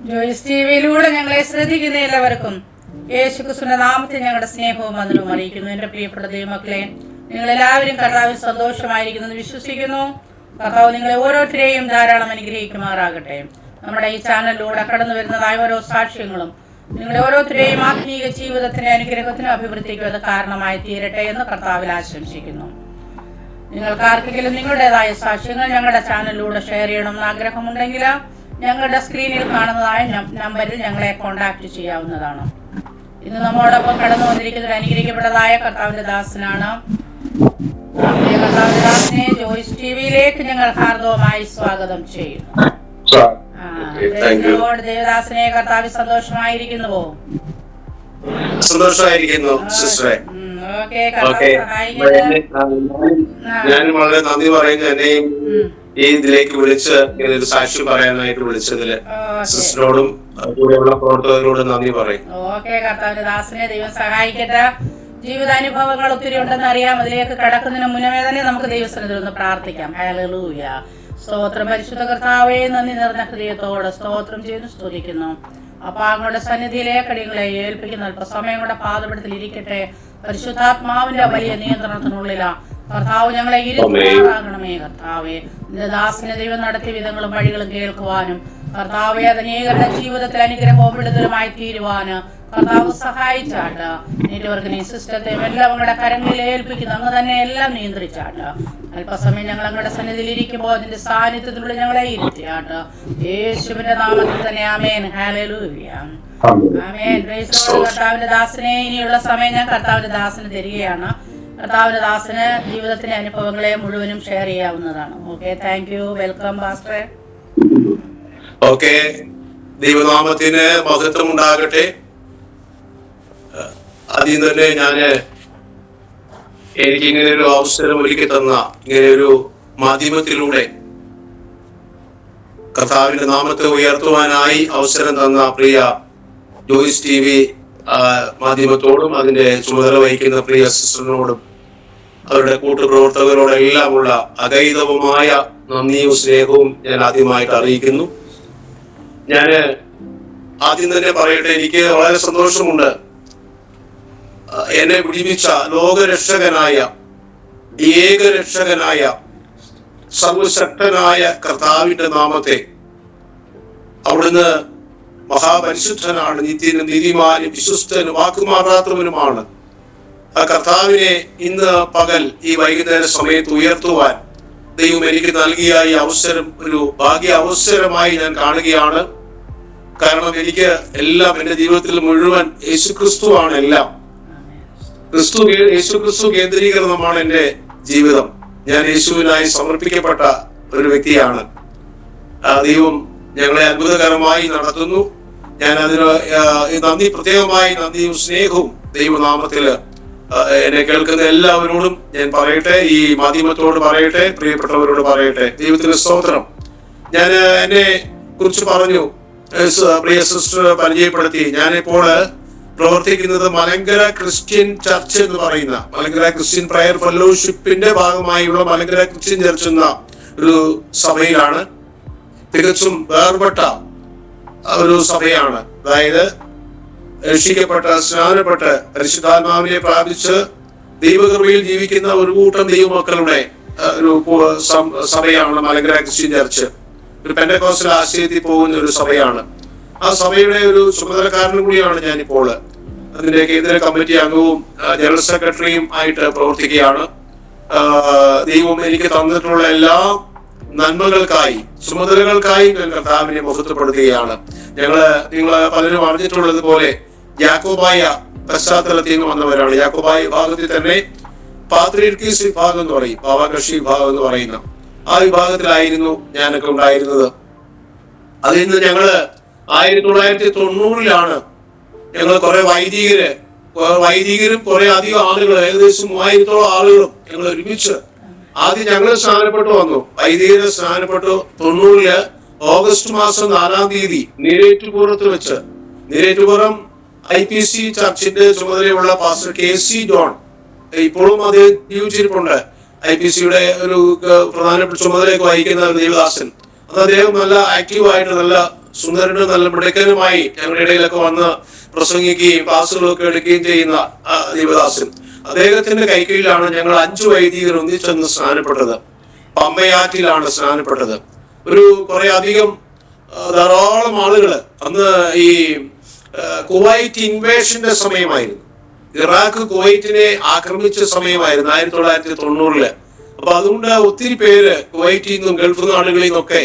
ജോയ്സ് ടിവിയിലൂടെ ഞങ്ങളെ ശ്രദ്ധിക്കുന്ന എല്ലാവർക്കും യേശുക്രിസ്തുവിന്റെ നാമത്തിൽ ഞങ്ങളുടെ സ്നേഹവും വന്ദനവും അറിയിക്കുന്നു. എൻ്റെ പ്രിയപ്പെട്ട ദൈവമക്കളെ, നിങ്ങളെല്ലാവരും കർത്താവിൽ സന്തോഷമായിരിക്കുന്നെന്ന് വിശ്വസിക്കുന്നു. കർത്താവ് നിങ്ങളെ ഓരോരുത്തരെയും ധാരാളം അനുഗ്രഹിക്കുമാറാകട്ടെ. നമ്മുടെ ഈ ചാനലിലൂടെ കടന്നു വരുന്നതായ ഓരോ സാക്ഷ്യങ്ങളും നിങ്ങളുടെ ഓരോരുത്തരെയും ആത്മീയ ജീവിതത്തിന്റെ അനുഗ്രഹത്തിനും അഭിവൃദ്ധിക്കും അത് കാരണമായി തീരട്ടെ എന്ന് കർത്താവിൽ ആശംസിക്കുന്നു. നിങ്ങൾക്ക് ആർക്കെങ്കിലും നിങ്ങളുടേതായ സാക്ഷ്യങ്ങൾ ഞങ്ങളുടെ ചാനലിലൂടെ ഷെയർ ചെയ്യണമെന്ന് ആഗ്രഹമുണ്ടെങ്കിൽ ഞങ്ങളുടെ സ്ക്രീനിൽ കാണുന്നതായ നമ്പറിൽ ഞങ്ങളെ കോൺടാക്ട് ചെയ്യാവുന്നതാണ്. ഇന്ന് നമ്മോടൊപ്പം കടന്നു വന്നിരിക്കുന്ന അനുഗ്രഹിക്കപ്പെട്ടതായ കർത്താവിന്റെ ദാസനാണ്. കർത്താവിന്റെ ദാസനെ ജോയ്സ് ടിവിയിലേക്ക് ഞങ്ങൾ ഹാർദവമായി സ്വാഗതം ചെയ്യുന്നു. ദേവദാസനെ കർത്താവിൽ സന്തോഷമായിരിക്കുന്നുവോ? സന്തോഷമായിരിക്കുന്നു സിസ്റ്ററെ. ഞാൻ വളരെ നന്ദി പറയുന്നു എന്നെയും ഈ ഇതിലേക്ക് വിളിച്ച് ഇങ്ങനൊരു സാക്ഷി പറയാനായിട്ട് വിളിച്ചതില് സിസ്റ്ററോടും കൂടെയുള്ള പ്രവർത്തകരോടും നന്ദി പറയും. ഓക്കെ, കർത്താവിന്റെ ദാസനെ ദൈവം സഹായിക്കട്ടെ. ജീവിതാനുഭവങ്ങൾ ഒത്തിരി ഉണ്ടെന്ന് അറിയാം. അതിലേക്ക് കടക്കുന്നതിന് മുന്നമേ തന്നെ നമുക്ക് ദൈവസന്നിധിയിൽ ഒന്ന് പ്രാർത്ഥിക്കാം. ഹല്ലേലൂയ. സ്തോത്രം. പരിശുദ്ധ കർത്താവേ, നന്ദി നിറഞ്ഞ ഹൃദയത്തോടെ സ്തോത്രം ചെയ്ത് സ്തുതിക്കുന്നു. അപ്പൊ അങ്ങയുടെ സന്നിധിയിലേക്ക് അടികളെ ഏൽപ്പിക്കുന്ന അല്പസമയം കൂടെ പാദപീഠത്തിൽ ഇരിക്കട്ടെ. പരിശുദ്ധാത്മാവിന്റെ വലിയ നിയന്ത്രണത്തിനുള്ളിലാ കർത്താവ് ഞങ്ങളെ ഇരുത്താറാകണമേ. കർത്താവെ, നിന്റെ ദാസനെ ദൈവം നടത്തിയ വിധങ്ങളും വഴികളും കേൾക്കുവാനും കർത്താവെ അനേകരുടെ ജീവിതത്തിൽ അനുഗ്രഹവും വിടുതലുമായി തീരുവാന് കർത്താവ് സഹായിച്ചാട്ട്. നെറ്റ്വർക്കിനെയും സിസ്റ്റത്തെയും എല്ലാം അങ്ങയുടെ കരങ്ങളിൽ ഏൽപ്പിക്കുന്നു. അങ്ങ് തന്നെ എല്ലാം നിയന്ത്രിച്ചാട്ട്. അല്പസമയം ഞങ്ങൾ അങ്ങയുടെ സന്നിധിയിൽ ഇരിക്കുമ്പോൾ അതിന്റെ സാന്നിധ്യത്തിലൂടെ ഞങ്ങളെ ഇരുത്തിയാട്ട്. യേശുവിന്റെ നാമത്തിൽ തന്നെ ആമേൻ. ഹല്ലേലൂയ. ആമേൻ. കർത്താവിന്റെ ദാസനെ ഇനിയുള്ള സമയം ഞാൻ കർത്താവിന്റെ ദാസന് തരികയാണ്. കർത്താവിന്റെ ദാസന് ജീവിതത്തിന്റെ അനുഭവങ്ങളെ മുഴുവനും ഷെയർ ചെയ്യാവുന്നതാണ്. Okay, thank you. Welcome pastor. Okay, ദൈവനാമത്തിന് മഹത്വം ഉണ്ടാകട്ടെ. ആദ്യം തന്നെ എനിക്ക് ഇങ്ങനെ ഒരു അവസരം ഒരുക്കി തന്ന ഇങ്ങനെ ഒരു മാധ്യമത്തിലൂടെ കർത്താവിന്റെ നാമത്തെ ഉയർത്തുവാനായി അവസരം തന്ന പ്രിയ ജോയ്സ് ടിവി മാധ്യമത്തോടും അതിന്റെ ചുമതല വഹിക്കുന്ന പ്രിയ സിസ്റ്ററിനോടും അവരുടെ കൂട്ടുപ്രവർത്തകരോടെല്ലാമുള്ള അഗൈതവമായ നന്ദിയും സ്നേഹവും ഞാൻ ആദ്യമായിട്ട് അറിയിക്കുന്നു. ഞാൻ ആദ്യം തന്നെ പറയട്ടെ, എനിക്ക് വളരെ സന്തോഷമുണ്ട്. എന്നെ വിടിവിച്ച ലോകരക്ഷകനായ ഏകരക്ഷകനായ സർവശക്തനായ കർത്താവിന്റെ നാമത്തെ, അവിടുന്ന് മഹാപരിശുദ്ധനാണ്, നിത്യനും നീതിമാനും വിശ്വസ്തനും വാക്കുമാറാത്തവനുമാണ്. ആ കർത്താവിനെ ഇന്ന് പകൽ ഈ വൈകുന്നേര സമയത്ത് ഉയർത്തുവാൻ ദൈവം എനിക്ക് നൽകിയ ഈ അവസരം ഒരു ഭാഗ്യ അവസരമായി ഞാൻ കാണുകയാണ്. കാരണം എനിക്ക് എല്ലാം, എൻ്റെ ജീവിതത്തിൽ മുഴുവൻ യേശുക്രിസ്തുവാണ് എല്ലാം. യേശുക്രിസ്തു കേന്ദ്രീകരണമാണ് എൻ്റെ ജീവിതം. ഞാൻ യേശുവിനായി സമർപ്പിക്കപ്പെട്ട ഒരു വ്യക്തിയാണ്. ദൈവം ഞങ്ങളെ അത്ഭുതകരമായി നടത്തുന്നു. ഞാൻ അതിന് പ്രത്യേകമായി നന്ദിയും സ്നേഹവും ദൈവനാമത്തില് എന്നെ കേൾക്കുന്ന എല്ലാവരോടും ഞാൻ പറയട്ടെ, ഈ മാധ്യമത്തോട് പറയട്ടെ, പ്രിയപ്പെട്ടവരോട് പറയട്ടെ. ദൈവത്തിന് സ്തോത്രം. ഞാൻ എന്നെ കുറിച്ച് പറഞ്ഞു, പ്രിയ സിസ്റ്റർ പരിചയപ്പെടുത്തി. ഞാനിപ്പോൾ പ്രവർത്തിക്കുന്നത് മലങ്കര ക്രിസ്ത്യൻ ചർച്ച് എന്ന് പറയുന്ന മലങ്കര ക്രിസ്ത്യൻ പ്രയർ ഫെലോഷിപ്പിന്റെ ഭാഗമായുള്ള മലങ്കര ക്രിസ്ത്യൻ ചർച്ച് എന്ന ഒരു സഭയിലാണ്. തികച്ചും വേർപെട്ട ഒരു സഭയാണ്. അതായത് രക്ഷിക്കപ്പെട്ട, സ്നാനപ്പെട്ട്, പരിശുദ്ധാത്മാവിനെ പ്രാപിച്ച് ദൈവകൃപയിൽ ജീവിക്കുന്ന ഒരു കൂട്ടം ദൈവമക്കളുടെ ഒരു സഭയാണ് മലങ്കര ക്രിസ്ത്യൻ ചർച്ച്. ഒരു പെന്തക്കോസ്റ്റൽ ആശയത്തിൽ പോകുന്ന ഒരു സഭയാണ്. ആ സഭയുടെ ഒരു ചുമതലക്കാരനും കൂടിയാണ് ഞാനിപ്പോൾ. അതിന്റെ കേന്ദ്ര കമ്മിറ്റി അംഗവും ജനറൽ സെക്രട്ടറിയും ആയിട്ട് പ്രവർത്തിക്കുകയാണ്. ദൈവം എനിക്ക് തന്നിട്ടുള്ള എല്ലാ നന്മകൾക്കായി, ചുമതലകൾക്കായി ഞാൻ കർത്താവിനെ മഹത്വപ്പെടുത്തുകയാണ്. നിങ്ങൾ പലരും അറിഞ്ഞിട്ടുള്ളത് പോലെ യാക്കോബായ പശ്ചാത്തലത്തിൽ നിന്ന് വന്നവരാണ്. യാക്കോബായ വിഭാഗത്തിൽ തന്നെ പാത്രീർക്കീസ് വിഭാഗം എന്ന് പറയും, പാവകക്ഷി വിഭാഗം എന്ന് പറയുന്ന ആ വിഭാഗത്തിലായിരുന്നു ഞാനൊക്കെ ഉണ്ടായിരുന്നത്. അതിൽ നിന്ന് ഞങ്ങള് 1990 ഞങ്ങൾ കുറെ വൈദികരും കുറെ അധികം ആളുകൾ, ഏകദേശം 3000-ഓളം ആളുകളും ഞങ്ങൾ ഒരുമിച്ച് ആദ്യം ഞങ്ങൾ സ്നാനപ്പെട്ടു വന്നു. വൈദികര് സ്നാനപ്പെട്ടു 90 ഓഗസ്റ്റ് മാസം 4-ാം തീയതി നിരേറ്റുപുറത്ത് വെച്ച്. നിരേറ്റുപുറം IPC ചർച്ചിന്റെ ചുമതലയുള്ള പാസ്റ്റർ KC ജോൺ, ഇപ്പോഴും അത് ജീവിച്ചിരിപ്പുണ്ട്. IPCയുടെ ഒരു പ്രധാനപ്പെട്ട ചുമതലയൊക്കെ വഹിക്കുന്ന ഒരു ദേവദാസൻ. അത് അദ്ദേഹം നല്ല ആക്റ്റീവായിട്ട് നല്ല സുന്ദരനും നല്ല മിടുക്കനുമായി ഞങ്ങളുടെ ഇടയിലൊക്കെ വന്ന് പ്രസംഗിക്കുകയും ക്ലാസ്സുകളൊക്കെ എടുക്കുകയും ചെയ്യുന്ന ദേവദാസൻ. അദ്ദേഹത്തിന്റെ കൈക്കീഴിലാണ് ഞങ്ങൾ 5 വൈദികർ ഒന്നിച്ചെന്ന് സ്നാനപ്പെട്ടത്. പമ്പയാറ്റിലാണ് സ്നാനപ്പെട്ടത്. ഒരു കുറെ അധികം ധാരാളം ആളുകൾ അന്ന് ഈ കുവൈറ്റ് ഇൻവേഷന്റെ സമയമായിരുന്നു. ഇറാഖ് കുവൈറ്റിനെ ആക്രമിച്ച സമയമായിരുന്നു 1990. അപ്പൊ അതുകൊണ്ട് ഒത്തിരി പേര് കുവൈറ്റിൽ നിന്നും ഗൾഫ് നാടുകളിൽ നിന്നൊക്കെ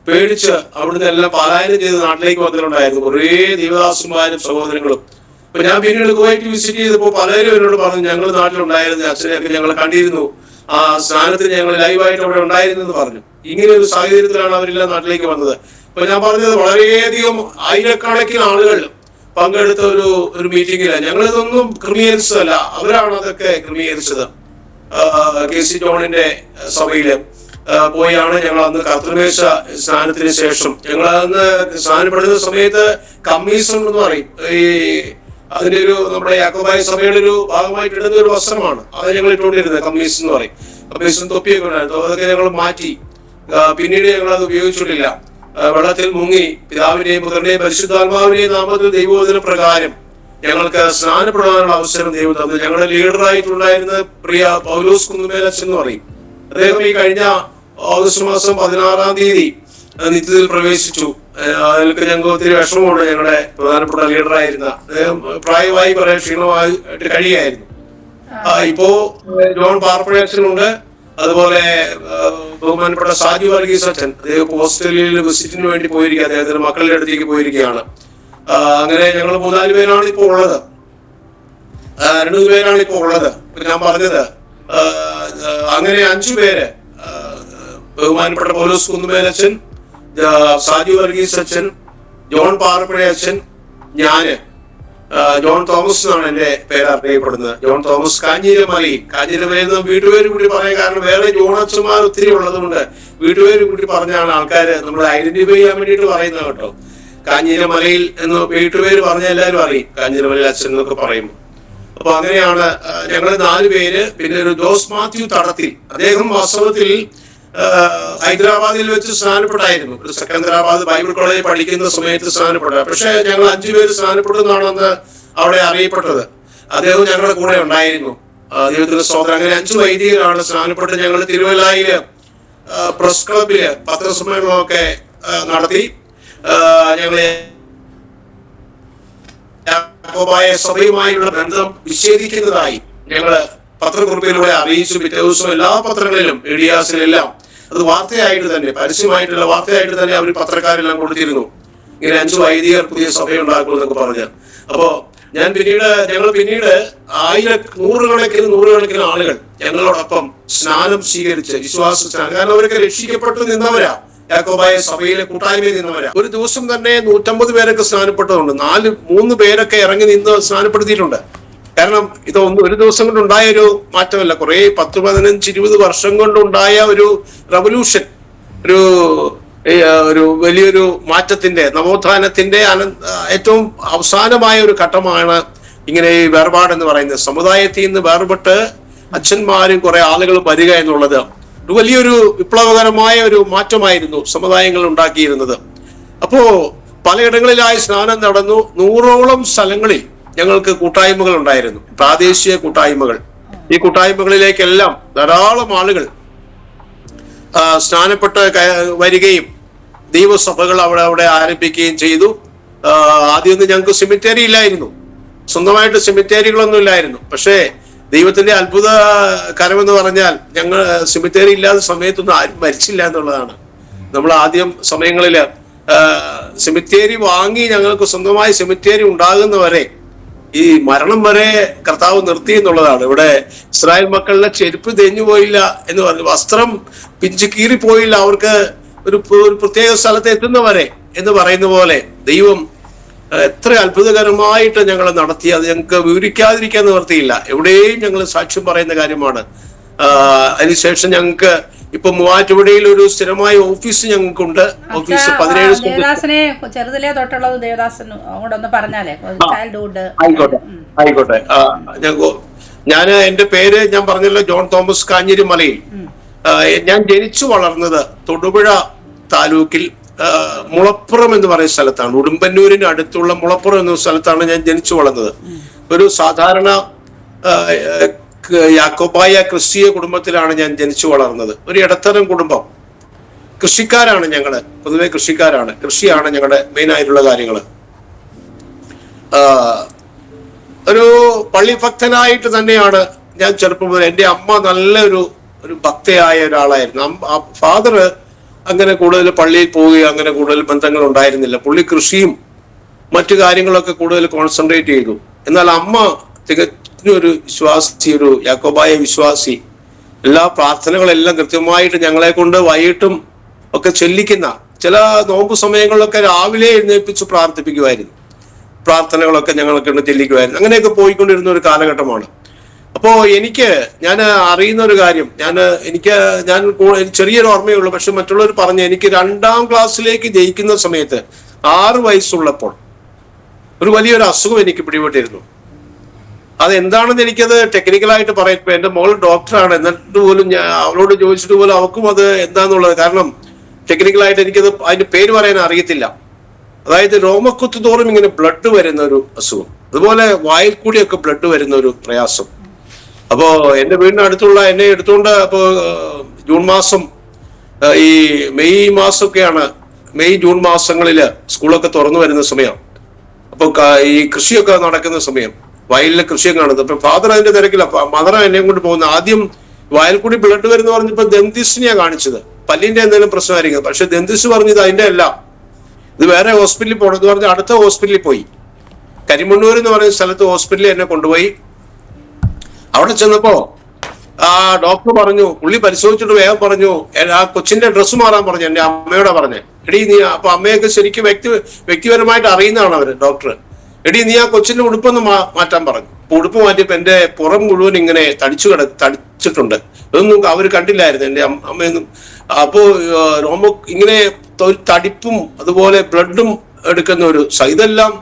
പേടിച്ച് അവിടുന്ന് എല്ലാം പലായനം ചെയ്ത് നാട്ടിലേക്ക് വന്നിട്ടുണ്ടായിരുന്നു കുറേ ദേവദാസന്മാരും സഹോദരങ്ങളും. അപ്പൊ ഞാൻ പിന്നീട് കുവൈറ്റ് വിസിറ്റ് ചെയ്തപ്പോൾ പലരും എന്നോട് പറഞ്ഞു, ഞങ്ങൾ നാട്ടിലുണ്ടായിരുന്നു, അച്ഛനെയൊക്കെ ഞങ്ങൾ കണ്ടിരുന്നു, ആ സ്നാനത്തിന് ഞങ്ങൾ ലൈവായിട്ട് അവിടെ ഉണ്ടായിരുന്നു എന്ന് പറഞ്ഞു. ഇങ്ങനെ ഒരു സാഹചര്യത്തിലാണ് അവരെല്ലാം നാട്ടിലേക്ക് വന്നത്. അപ്പൊ ഞാൻ പറഞ്ഞത് വളരെയധികം ആയിരക്കണക്കിന് ആളുകൾ പങ്കെടുത്ത ഒരു മീറ്റിംഗിലാണ്. ഞങ്ങളിതൊന്നും ക്രമീകരിച്ചതല്ല, അവരാണ് അതൊക്കെ ക്രമീകരിച്ചത്. KC ജോണിന്റെ സഭയില് പോയാണ് ഞങ്ങൾ അന്ന് കർത്തൃമേശ സ്നാനത്തിന് ശേഷം ഞങ്ങൾ അന്ന് സ്നാനപ്പെടുന്ന സമയത്ത് കമ്മീസ് എന്ന് പറയും, ഈ അതിന്റെ ഒരു നമ്മുടെ യാക്കോബായ സഭയുടെ ഒരു ഭാഗമായിട്ട് ഇടുന്ന ഒരു വസ്ത്രമാണ്, അത് ഞങ്ങൾ ഇട്ടുകൊണ്ടിരുന്നത്. കമ്മീസ് എന്ന് പറയും. കമ്മീസും തൊപ്പിയൊക്കെ ഉണ്ടായിരുന്നു. അതൊക്കെ ഞങ്ങൾ മാറ്റി. പിന്നീട് ഞങ്ങൾ അത് ഉപയോഗിച്ചിട്ടില്ല. വെള്ളത്തിൽ മുങ്ങി പിതാവിന്റെയും പുത്രന്റെയും പരിശുദ്ധാത്മാവിന്റെയും നാമത്തിൽ ദൈവവചന പ്രകാരം ഞങ്ങൾക്ക് സ്നാനപ്പെടാനുള്ള അവസരം ദൈവം തന്നു. ഞങ്ങളുടെ ലീഡറായിട്ടുണ്ടായിരുന്ന പ്രിയ പൗലോസ് കുന്നുമേലച്ചൻ എന്ന് പറയും. അദ്ദേഹം ഈ കഴിഞ്ഞ ഓഗസ്റ്റ് മാസം 16-ാം തീയതി നിത്യത്തിൽ പ്രവേശിച്ചു. അതിലൊക്കെ ഞങ്ങൾക്ക് ഒത്തിരി വിഷമമുണ്ട്. ഞങ്ങളുടെ പ്രധാനപ്പെട്ട ലീഡറായിരുന്ന അദ്ദേഹം പ്രായമായി പറയാൻ ക്ഷീണമായിട്ട് കഴിയായിരുന്നു. ഇപ്പോ ജോൺ പാർപ്പഴച്ചനുണ്ട്, അതുപോലെ ബഹുമാനപ്പെട്ട സാജു വർഗീസ് അച്ഛൻ, അദ്ദേഹം ഓസ്ട്രേലിയയിൽ വിസിറ്റിന് വേണ്ടി പോയിരിക്കുക, അദ്ദേഹത്തിന്റെ മക്കളുടെ അടുത്തേക്ക് പോയിരിക്കുകയാണ്. അങ്ങനെ ഞങ്ങൾ 3-4 പേരാണ് ഇപ്പോൾ ഉള്ളത്. 2 പേരാണ് ഇപ്പോൾ ഉള്ളത്. ഞാൻ പറഞ്ഞത് അങ്ങനെ 5 പേര്, ബഹുമാനപ്പെട്ട പൗലോസ് കുന്നുമേലച്ചൻ, സാജു വർഗീസ് അച്ഛൻ, ജോൺ പാറപ്പുഴ അച്ഛൻ, ഞാന്, ജോൺ തോമസ് എന്നാണ് എന്റെ പേര് അറിയപ്പെടുന്നത്. ജോൺ തോമസ് കാഞ്ഞിരമലയിൽ വീട്ടുപേര് കൂടി പറയാൻ കാരണം വേറെ ജോൺ അച്ഛന്മാർ ഒത്തിരി ഉള്ളതുകൊണ്ട് വീട്ടുപേര് കൂടി പറഞ്ഞാണ് ആൾക്കാര് നമ്മൾ ഐഡന്റിഫൈ ചെയ്യാൻ വേണ്ടിയിട്ട് പറയുന്നത് കേട്ടോ. കാഞ്ഞിരമലയിൽ എന്ന് വീട്ടുപേര് പറഞ്ഞ എല്ലാവരും അറിയും, കാഞ്ഞിരമലയിൽ അച്ഛൻ എന്നൊക്കെ പറയുമ്പോൾ. അപ്പൊ അങ്ങനെയാണ് ഞങ്ങൾ 4 പേര്. പിന്നെ ഒരു ജോസ് മാത്യു തടത്തിൽ, അദ്ദേഹം വാസ്തവത്തിൽ ഹൈദരാബാദിൽ വെച്ച് സ്നാനപ്പെട്ടായിരുന്നു. ഒരു സെക്കന്ദരാബാദ് ബൈബിൾ കോളേജിൽ പഠിക്കുന്ന സമയത്ത് സ്നാനപ്പെട്ട. പക്ഷെ ഞങ്ങൾ 5 പേര് സ്നാനപ്പെടുന്നതാണെന്ന് അവിടെ അറിയപ്പെട്ടത്. അദ്ദേഹം ഞങ്ങളുടെ കൂടെ ഉണ്ടായിരുന്നു. ദൈവത്തിന്റെ സ്തോത്രം. അങ്ങനെ 5 വൈദികരാണ് സ്നാനപ്പെട്ട് ഞങ്ങൾ തിരുവല്ലായില് പ്രസ് ക്ലബില് പത്രസമ്മേളനമൊക്കെ നടത്തി. ഞങ്ങളെ യാക്കോബായ സഭയുമായുള്ള ബന്ധം വിച്ഛേദിക്കുന്നതായി ഞങ്ങള് പത്രക്കുറിപ്പിലൂടെ അറിയിച്ചു. പിറ്റേ ദിവസം എല്ലാ പത്രങ്ങളിലും മീഡിയാസിലെല്ലാം അത് വാർത്തയായിട്ട് തന്നെ, പരസ്യമായിട്ടുള്ള വാർത്തയായിട്ട് തന്നെ അവർ പത്രക്കാരെല്ലാം കൊടുത്തിരുന്നു. ഇങ്ങനെ 5 വൈദികർ പുതിയ സഭയുണ്ടാക്കും എന്നൊക്കെ പറഞ്ഞ്. അപ്പോ ഞങ്ങൾ പിന്നീട് നൂറുകണക്കിന് ആളുകൾ ഞങ്ങളോടൊപ്പം സ്നാനം സ്വീകരിച്ച് വിശ്വാസ സ്നാനം, കാരണം അവരൊക്കെ രക്ഷിക്കപ്പെട്ടു നിന്നവരാ, യാക്കോബായ സഭയിലെ കൂട്ടായ്മയിൽ നിന്നവരാ. ഒരു ദിവസം തന്നെ 150 പേരൊക്കെ സ്നാനപ്പെട്ടതുണ്ട്. 3 പേരൊക്കെ ഇറങ്ങി നിന്ന് സ്നാനപ്പെടുത്തിയിട്ടുണ്ട്. കാരണം ഇതൊന്നും ഒരു ദിവസം കൊണ്ടുണ്ടായ ഒരു മാറ്റമല്ല, കുറെ 10, 15, 20 വർഷം കൊണ്ടുണ്ടായ ഒരു റവല്യൂഷൻ, ഒരു വലിയൊരു മാറ്റത്തിന്റെ, നവോത്ഥാനത്തിന്റെ ഏറ്റവും അവസാനമായ ഒരു ഘട്ടമാണ് ഇങ്ങനെ ഈ വേർപാടെന്ന് പറയുന്നത്. സമുദായത്തിൽ നിന്ന് വേർപെട്ട് അച്ഛന്മാരും കുറെ ആളുകൾ വരിക എന്നുള്ളത് ഒരു വലിയൊരു വിപ്ലവകരമായ ഒരു മാറ്റമായിരുന്നു സമുദായങ്ങൾ ഉണ്ടാക്കിയിരുന്നത്. അപ്പോ പലയിടങ്ങളിലായി സ്നാനം നടന്നു. 100ഓളം സ്ഥലങ്ങളിൽ ഞങ്ങൾക്ക് കൂട്ടായ്മകൾ ഉണ്ടായിരുന്നു, പ്രാദേശിക കൂട്ടായ്മകൾ. ഈ കൂട്ടായ്മകളിലേക്കെല്ലാം ധാരാളം ആളുകൾ സ്നാനപ്പെട്ട് വരികയും ദൈവസഭകൾ അവിടെ ആരംഭിക്കുകയും ചെയ്തു. ആദ്യമൊന്നും ഞങ്ങൾക്ക് സെമിത്തേരി ഇല്ലായിരുന്നു, സ്വന്തമായിട്ട് സെമിത്തേരികളൊന്നും ഇല്ലായിരുന്നു. പക്ഷേ ദൈവത്തിന്റെ അത്ഭുത കരമെന്ന് പറഞ്ഞാൽ ഞങ്ങൾ സെമിത്തേരി ഇല്ലാത്ത സമയത്തൊന്നും ആരും മരിച്ചില്ല എന്നുള്ളതാണ്. നമ്മൾ ആദ്യം സമയങ്ങളില് സെമിത്തേരി വാങ്ങി ഞങ്ങൾക്ക് സ്വന്തമായി സെമിത്തേരി ഉണ്ടാകുന്നവരെ, ഈ മരണം വരെ കർത്താവ് നിർത്തി എന്നുള്ളതാണ്. ഇവിടെ ഇസ്രായേൽ മക്കളുടെ ചെരുപ്പ് തേഞ്ഞു പോയില്ല എന്ന് പറഞ്ഞു, വസ്ത്രം പിഞ്ചു കീറിപ്പോയില്ല അവർക്ക് ഒരു പ്രത്യേക സ്ഥലത്ത് എത്തുന്നവരെ എന്ന് പറയുന്ന പോലെ ദൈവം എത്ര അത്ഭുതകരമായിട്ട് ഞങ്ങൾ നടത്തി. അത് ഞങ്ങൾക്ക് വിവരിക്കാതിരിക്കാൻ നിവർത്തിയില്ല. എവിടെയും ഞങ്ങൾ സാക്ഷ്യം പറയുന്ന കാര്യമാണ്. അതിനുശേഷം ഞങ്ങൾക്ക് ഇപ്പൊ മൂവാറ്റുപുഴയിൽ ഒരു സ്ഥിരമായ ഓഫീസ് ഞങ്ങൾക്കുണ്ട്. ഓഫീസ് 17 ദേവദാസനെ ചെറുതിലേ തൊട്ടുള്ളത് ദേവദാസൻ അങ്ങോട്ടൊന്ന് പറഞ്ഞാലേ. ആയിക്കോട്ടെ. ഞാൻ എന്റെ പേര് ഞാൻ പറഞ്ഞല്ലോ, ജോൺ തോമസ് കാഞ്ഞിരമലയിൽ. ഞാൻ ജനിച്ചു വളർന്നത് തൊടുപുഴ താലൂക്കിൽ മുളപ്പുറം എന്ന് പറയുന്ന സ്ഥലത്താണ്, ഉടുമ്പന്നൂരിന് അടുത്തുള്ള മുളപ്പുറം എന്ന സ്ഥലത്താണ് ഞാൻ ജനിച്ചു വളർന്നത്. ഒരു സാധാരണ യാക്കോബായ ക്രിസ്തീയ കുടുംബത്തിലാണ് ഞാൻ ജനിച്ചു വളർന്നത്. ഒരു ഇടത്തരം കുടുംബം, കൃഷിക്കാരാണ് ഞങ്ങള്, പൊതുവെ കൃഷിക്കാരാണ്, കൃഷിയാണ് ഞങ്ങളുടെ മെയിൻ ആയിട്ടുള്ള കാര്യങ്ങൾ. ഒരു പള്ളി ഭക്തനായിട്ട് തന്നെയാണ് ഞാൻ ചെറുപ്പം മുതൽ. എൻ്റെ അമ്മ നല്ലൊരു ഭക്തയായ ഒരാളായിരുന്നു. ഫാദർ അങ്ങനെ കൂടുതൽ പള്ളിയിൽ പോവുകയോ അങ്ങനെ കൂടുതൽ ബന്ധങ്ങൾ ഉണ്ടായിരുന്നില്ല. പുള്ളി കൃഷിയും മറ്റു കാര്യങ്ങളൊക്കെ കൂടുതൽ കോൺസെൻട്രേറ്റ് ചെയ്തു. എന്നാൽ അമ്മ തികഞ്ഞൊരു വിശ്വാസി, ഒരു യാക്കോബായ വിശ്വാസി. എല്ലാ പ്രാർത്ഥനകളെല്ലാം കൃത്യമായിട്ട് ഞങ്ങളെ കൊണ്ട് വൈകിട്ടും ഒക്കെ ചൊല്ലിക്കുന്ന, ചില നോമ്പ് സമയങ്ങളിലൊക്കെ രാവിലെ എഴുന്നേൽപ്പിച്ച് പ്രാർത്ഥിപ്പിക്കുമായിരുന്നു. പ്രാർത്ഥനകളൊക്കെ ഞങ്ങൾക്ക് ചെല്ലിക്കുമായിരുന്നു. അങ്ങനെയൊക്കെ പോയിക്കൊണ്ടിരുന്ന ഒരു കാലഘട്ടമാണ്. അപ്പോ ഞാൻ അറിയുന്ന ഒരു കാര്യം, ഞാൻ ചെറിയൊരു ഓർമ്മയുള്ളൂ, പക്ഷെ മറ്റുള്ളവർ പറഞ്ഞു, എനിക്ക് 2ാം ക്ലാസ്സിലേക്ക് ജയിക്കുന്ന സമയത്ത് 6 വയസ്സുള്ളപ്പോൾ ഒരു വലിയൊരു അസുഖം എനിക്ക് പിടിപെട്ടിരുന്നു. അതെന്താണെന്ന് എനിക്കത് ടെക്നിക്കലായിട്ട് പറയുമ്പോൾ, എൻ്റെ മോൾ ഡോക്ടറാണ്, എന്നിട്ട് പോലും ഞാൻ അവളോട് ചോദിച്ചിട്ട് പോലും അവൾക്കും അത് എന്താന്നുള്ളത്, കാരണം ടെക്നിക്കലായിട്ട് എനിക്കത് അതിന്റെ പേര് പറയാൻ അറിയത്തില്ല. അതായത് രോമക്കുത്ത് തോറും ഇങ്ങനെ ബ്ലഡ് വരുന്ന ഒരു അസുഖം, അതുപോലെ വായിൽ കൂടിയൊക്കെ ബ്ലഡ് വരുന്ന ഒരു പ്രയാസം. അപ്പോ എൻ്റെ വീടിന് അടുത്തുള്ള എന്നെ എടുത്തുകൊണ്ട്, അപ്പോ ജൂൺ മാസം, ഈ മെയ് മാസമൊക്കെയാണ്, മെയ് ജൂൺ മാസങ്ങളില് സ്കൂളൊക്കെ തുറന്നു വരുന്ന സമയം. അപ്പൊ ഈ കൃഷിയൊക്കെ നടക്കുന്ന സമയം, വയലിലെ കൃഷിയൊക്കെ കാണുന്നത്. അപ്പൊ ഫാദർ അതിന്റെ തിരക്കില്ല, മദർ എന്നെ കൊണ്ട് പോകുന്നത്. ആദ്യം വയൽ കൂടി ബ്ലഡ് വരുന്ന പറഞ്ഞപ്പോ ദന്തിസ്റ്റിനെയാ കാണിച്ചത്, പല്ലിന്റെ എന്തെങ്കിലും പ്രശ്നമായിരിക്കും. പക്ഷെ ദന്തിസ്റ്റ് പറഞ്ഞത് അതിന്റെ അല്ല, ഇത് വേറെ ഹോസ്പിറ്റലിൽ പോകണമെന്ന് പറഞ്ഞ് അടുത്ത ഹോസ്പിറ്റലിൽ പോയി. കരിമണ്ണൂർ എന്ന് പറയുന്ന സ്ഥലത്ത് ഹോസ്പിറ്റലിൽ എന്നെ കൊണ്ടുപോയി. അവിടെ ചെന്നപ്പോ ആ ഡോക്ടർ പറഞ്ഞു, പുള്ളി പരിശോധിച്ചിട്ട് വേഗം പറഞ്ഞു, ആ കൊച്ചിന്റെ ഡ്രസ്സ് മാറാൻ പറഞ്ഞു. എന്റെ അമ്മയോടെ പറഞ്ഞ്, എടീ നീ, അപ്പൊ അമ്മയൊക്കെ ശരിക്കും വ്യക്തിപരമായിട്ട് അറിയുന്നതാണ് അവര് ഡോക്ടർ. എടീ നീ ആ കൊച്ചിന്റെ ഉടുപ്പൊന്ന് മാറ്റാൻ പറഞ്ഞു. അപ്പൊ ഉടുപ്പ് മാറ്റിയപ്പോ എന്റെ പുറം മുഴുവൻ ഇങ്ങനെ തടിച്ചിട്ടുണ്ട്. ഇതൊന്നും അവർ കണ്ടില്ലായിരുന്നു, എന്റെ അമ്മയൊന്നും. അപ്പോ ഇങ്ങനെ തടിപ്പും അതുപോലെ ബ്ലഡും എടുക്കുന്ന ഒരു ഇതെല്ലാം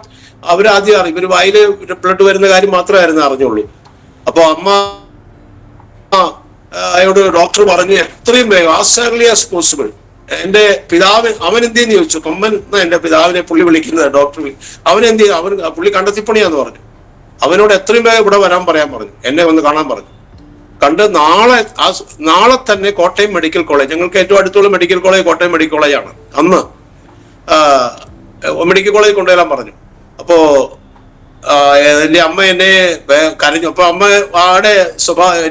അവരാദ്യം അറിയും. ഇവര് വായില് ബ്ലഡ് വരുന്ന കാര്യം മാത്രമായിരുന്നു അറിഞ്ഞുള്ളൂ. അപ്പൊ അമ്മ അയോട് ഡോക്ടർ പറഞ്ഞു, എത്രയും വേഗം, ആസ് ഏർലി ആസ് പോസിബിൾ. എന്റെ പിതാവ്, അവൻ എന്ത് ചെയ്യുന്ന ചോദിച്ചു. കൊമ്മൻ എന്റെ പിതാവിനെ പുള്ളി വിളിക്കുന്നത് ഡോക്ടർ. അവൻ എന്ത് ചെയ്യും, പുള്ളി കണ്ടെത്തിപ്പണിയാന്ന് പറഞ്ഞു. അവനോട് എത്രയും വേഗം ഇവിടെ വരാൻ പറയാൻ പറഞ്ഞു, എന്നെ വന്ന് കാണാൻ പറഞ്ഞു. കണ്ട് നാളെ തന്നെ കോട്ടയം മെഡിക്കൽ കോളേജ്, ഞങ്ങൾക്ക് ഏറ്റവും അടുത്തുള്ള മെഡിക്കൽ കോളേജ് കോട്ടയം മെഡിക്കൽ കോളേജാണ്. അന്ന് മെഡിക്കൽ കോളേജ് കൊണ്ടുവരാൻ പറഞ്ഞു. അപ്പോ എന്റെ അമ്മ എന്നെ കരഞ്ഞു. അപ്പൊ അമ്മ ആടെ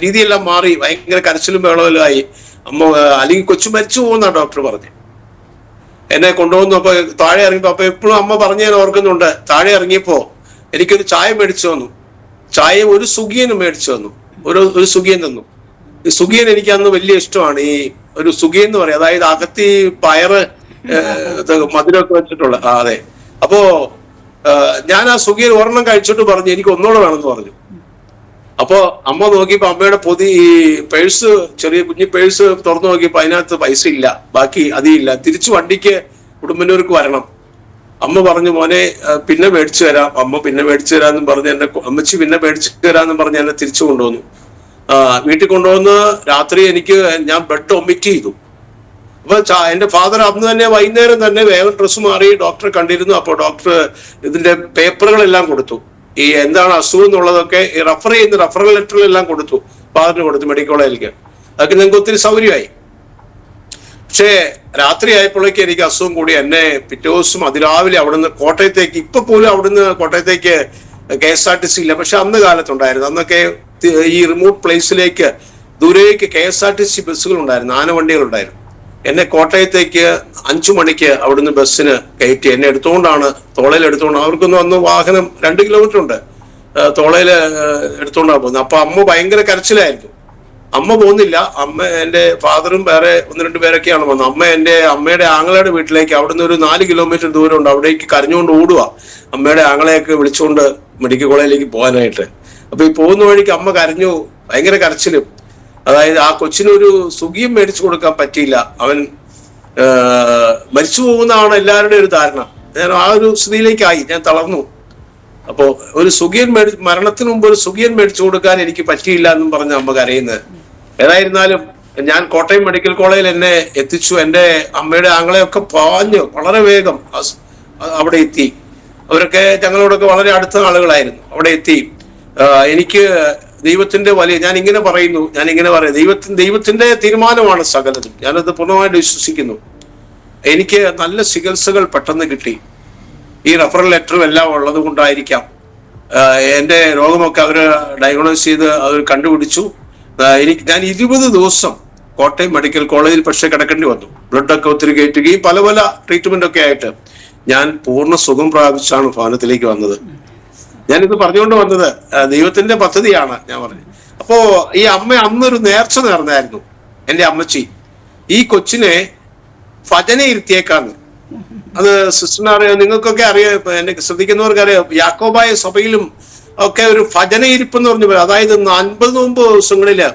രീതിയെല്ലാം മാറി, ഭയങ്കര കരച്ചിലും ബഹളമെല്ലാം ആയി. അമ്മ അല്ലെങ്കിൽ കൊച്ചു മരിച്ചു പോകുന്ന ഡോക്ടർ പറഞ്ഞു. എന്നെ കൊണ്ടുപോകുന്നു. അപ്പൊ താഴെ ഇറങ്ങിയപ്പോ, അപ്പൊ എപ്പോഴും അമ്മ പറഞ്ഞു ഞാൻ ഓർക്കുന്നുണ്ട്, താഴെ ഇറങ്ങിയപ്പോ എനിക്കൊരു ചായ മേടിച്ചു തന്നു. ചായ ഒരു സുഖിയനും മേടിച്ചു തന്നു, ഒരു സുഖിയൻ തന്നു. ഈ സുഖിയൻ എനിക്ക് അന്ന് വലിയ ഇഷ്ടമാണ്. ഈ ഒരു സുഖിയൻ എന്ന് പറയും, അതായത് അകത്തി പയറ് മധുരമൊക്കെ വെച്ചിട്ടുള്ള. അതെ. അപ്പോ ഞാൻ ആ സുഖിയൻ ഒരെണ്ണം കഴിച്ചിട്ട് പറഞ്ഞു, എനിക്ക് ഒന്നുകൂടെ വേണമെന്ന് പറഞ്ഞു. അപ്പൊ അമ്മ നോക്കിയപ്പോ അമ്മയുടെ ഈ പേഴ്സ്, ചെറിയ കുഞ്ഞി പേഴ്സ് തുറന്നു നോക്കിയപ്പോ അതിനകത്ത് പൈസ ഇല്ല, ബാക്കി അതില്ല. തിരിച്ചു വണ്ടിക്ക് ഉടുമ്പന്നൂർക്ക് വരണം. അമ്മ പറഞ്ഞു, മോനെ പിന്നെ മേടിച്ചു തരാം. അമ്മ പിന്നെ മേടിച്ചു തരാമെന്നും പറഞ്ഞ് എന്നെ, അമ്മച്ചി പിന്നെ മേടിച്ചു തരാമെന്നും പറഞ്ഞ് എന്നെ തിരിച്ചു കൊണ്ടുവന്നു. വീട്ടിൽ കൊണ്ടുവന്ന് രാത്രി ഞാൻ ബ്ലഡ് ഒമിറ്റ് ചെയ്തു. അപ്പൊ എന്റെ ഫാദർ അന്ന് തന്നെ വൈകുന്നേരം തന്നെ വേഗം ഡ്രസ്സ് മാറി ഡോക്ടറെ കണ്ടിരുന്നു. അപ്പോൾ ഡോക്ടർ ഇതിന്റെ പേപ്പറുകളെല്ലാം കൊടുത്തു, ഈ എന്താണ് അസുഖം എന്നുള്ളതൊക്കെ ഈ റഫറൽ ലെറ്ററിലെല്ലാം കൊടുത്തു, ഫാദറിന് കൊടുത്തു മെഡിക്കൽ കോളേജിലേക്ക്. അതൊക്കെ ഞങ്ങൾക്ക് ഒത്തിരി സൗകര്യമായി. പക്ഷേ രാത്രി ആയപ്പോഴേക്ക് എനിക്ക് അസുഖം കൂടി. എന്നെ പിറ്റേ ദിവസം അതിരാവിലെ അവിടുന്ന് കോട്ടയത്തേക്ക്, ഇപ്പൊ പോലും അവിടുന്ന് കോട്ടയത്തേക്ക് KSRTC ഇല്ല, പക്ഷെ അന്ന് കാലത്തുണ്ടായിരുന്നു. അന്നൊക്കെ ഈ റിമോട്ട് പ്ലേസിലേക്ക് ദൂരേക്ക് KSRTC ബസ്സുകൾ ഉണ്ടായിരുന്നു, ആനവണ്ടികളുണ്ടായിരുന്നു. എന്നെ കോട്ടയത്തേക്ക് 5 മണിക്ക് അവിടുന്ന് ബസ്സിന് കയറ്റി എന്നെ എടുത്തുകൊണ്ടാണ്, തോളയിൽ എടുത്തുകൊണ്ട്, അവർക്കൊന്നും അന്ന് വാഹനം 2 കിലോമീറ്റർ ഉണ്ട്, തോളയിൽ എടുത്തുകൊണ്ടാണ് പോകുന്നത്. അപ്പൊ അമ്മ ഭയങ്കര കരച്ചിലായിരുന്നു. അമ്മ പോകുന്നില്ല, എന്റെ ഫാദറും വേറെ 1-2 പേരൊക്കെയാണ് വന്നത്. അമ്മയുടെ ആങ്ങളയുടെ വീട്ടിലേക്ക് അവിടുന്ന് ഒരു 4 കിലോമീറ്റർ ദൂരം ഉണ്ട്, അവിടേക്ക് കരഞ്ഞുകൊണ്ട് ഓടുക, അമ്മയുടെ ആങ്ങളെയൊക്കെ വിളിച്ചുകൊണ്ട് മെഡിക്കൽ കോളേജിലേക്ക് പോകാനായിട്ട്. അപ്പൊ ഈ പോകുന്ന വഴിക്ക് അമ്മ കരഞ്ഞു, ഭയങ്കര കരച്ചിലും. അതായത് ആ കൊച്ചിനൊരു സുഖിയും മേടിച്ചു കൊടുക്കാൻ പറ്റിയില്ല, അവൻ മരിച്ചു പോകുന്നതാണ് എല്ലാവരുടെയും ഒരു ധാരണ. ഞാൻ ആ ഒരു സ്ഥിതിയിലേക്കായി, ഞാൻ തളർന്നു. അപ്പോ ഒരു മരണത്തിന് മുമ്പ് ഒരു സുഖിയൻ മേടിച്ചു കൊടുക്കാൻ എനിക്ക് പറ്റിയില്ല എന്നും പറഞ്ഞ അമ്മ കരയുന്നത്. ഏതായിരുന്നാലും ഞാൻ കോട്ടയം മെഡിക്കൽ കോളേജിൽ എന്നെ എത്തിച്ചു. എൻ്റെ അമ്മയുടെ ആങ്ങളെയൊക്കെ പാഞ്ഞു വളരെ വേഗം അവിടെ എത്തി. അവരൊക്കെ ഞങ്ങളോടൊക്കെ വളരെ അടുത്ത ആളുകളായിരുന്നു. അവിടെ എത്തി. എനിക്ക് ദൈവത്തിന്റെ വലിയ, ഞാൻ ഇങ്ങനെ പറയും, ദൈവത്തിന്റെ തീരുമാനമാണ് സകലതും. ഞാനത് പൂർണ്ണമായിട്ട് വിശ്വസിക്കുന്നു. എനിക്ക് നല്ല ചികിത്സകൾ പെട്ടെന്ന് കിട്ടി. ഈ റെഫറൽ ലെറ്ററും എല്ലാം ഉള്ളത് കൊണ്ടായിരിക്കാം എൻ്റെ രോഗമൊക്കെ അവർ ഡയഗ്നോസ് ചെയ്ത് അവർ കണ്ടുപിടിച്ചു. ഞാൻ 20 ദിവസം കോട്ടയം മെഡിക്കൽ കോളേജിൽ പക്ഷെ കിടക്കേണ്ടി വന്നു. ബ്ലഡൊക്കെ ഒത്തിരി കയറ്റുകയും പല പല ട്രീറ്റ്മെന്റ് ഒക്കെ ആയിട്ട് ഞാൻ പൂർണ്ണ സുഖം പ്രാപിച്ചാണ് ഭവനത്തിലേക്ക് വന്നത്. ഞാനിത് പറഞ്ഞുകൊണ്ട് വന്നത് ദൈവത്തിന്റെ പദ്ധതിയാണ് ഞാൻ പറഞ്ഞത്. അപ്പോ ഈ അമ്മ അന്നൊരു നേർച്ച നേർന്നായിരുന്നു. എൻ്റെ അമ്മച്ചി ഈ കൊച്ചിനെ ഭജന ഇരുത്തിയേക്കാന്ന്. അത് സിസ്റ്ററിനെ അറിയാം, നിങ്ങൾക്കൊക്കെ അറിയാം, എന്നെ ശ്രദ്ധിക്കുന്നവർക്ക് അറിയാം. യാക്കോബായ സഭയിലും ഒക്കെ ഒരു ഭജന ഇരിപ്പെന്ന് പറഞ്ഞു പറയും. അതായത് 50 ദിവസങ്ങളില്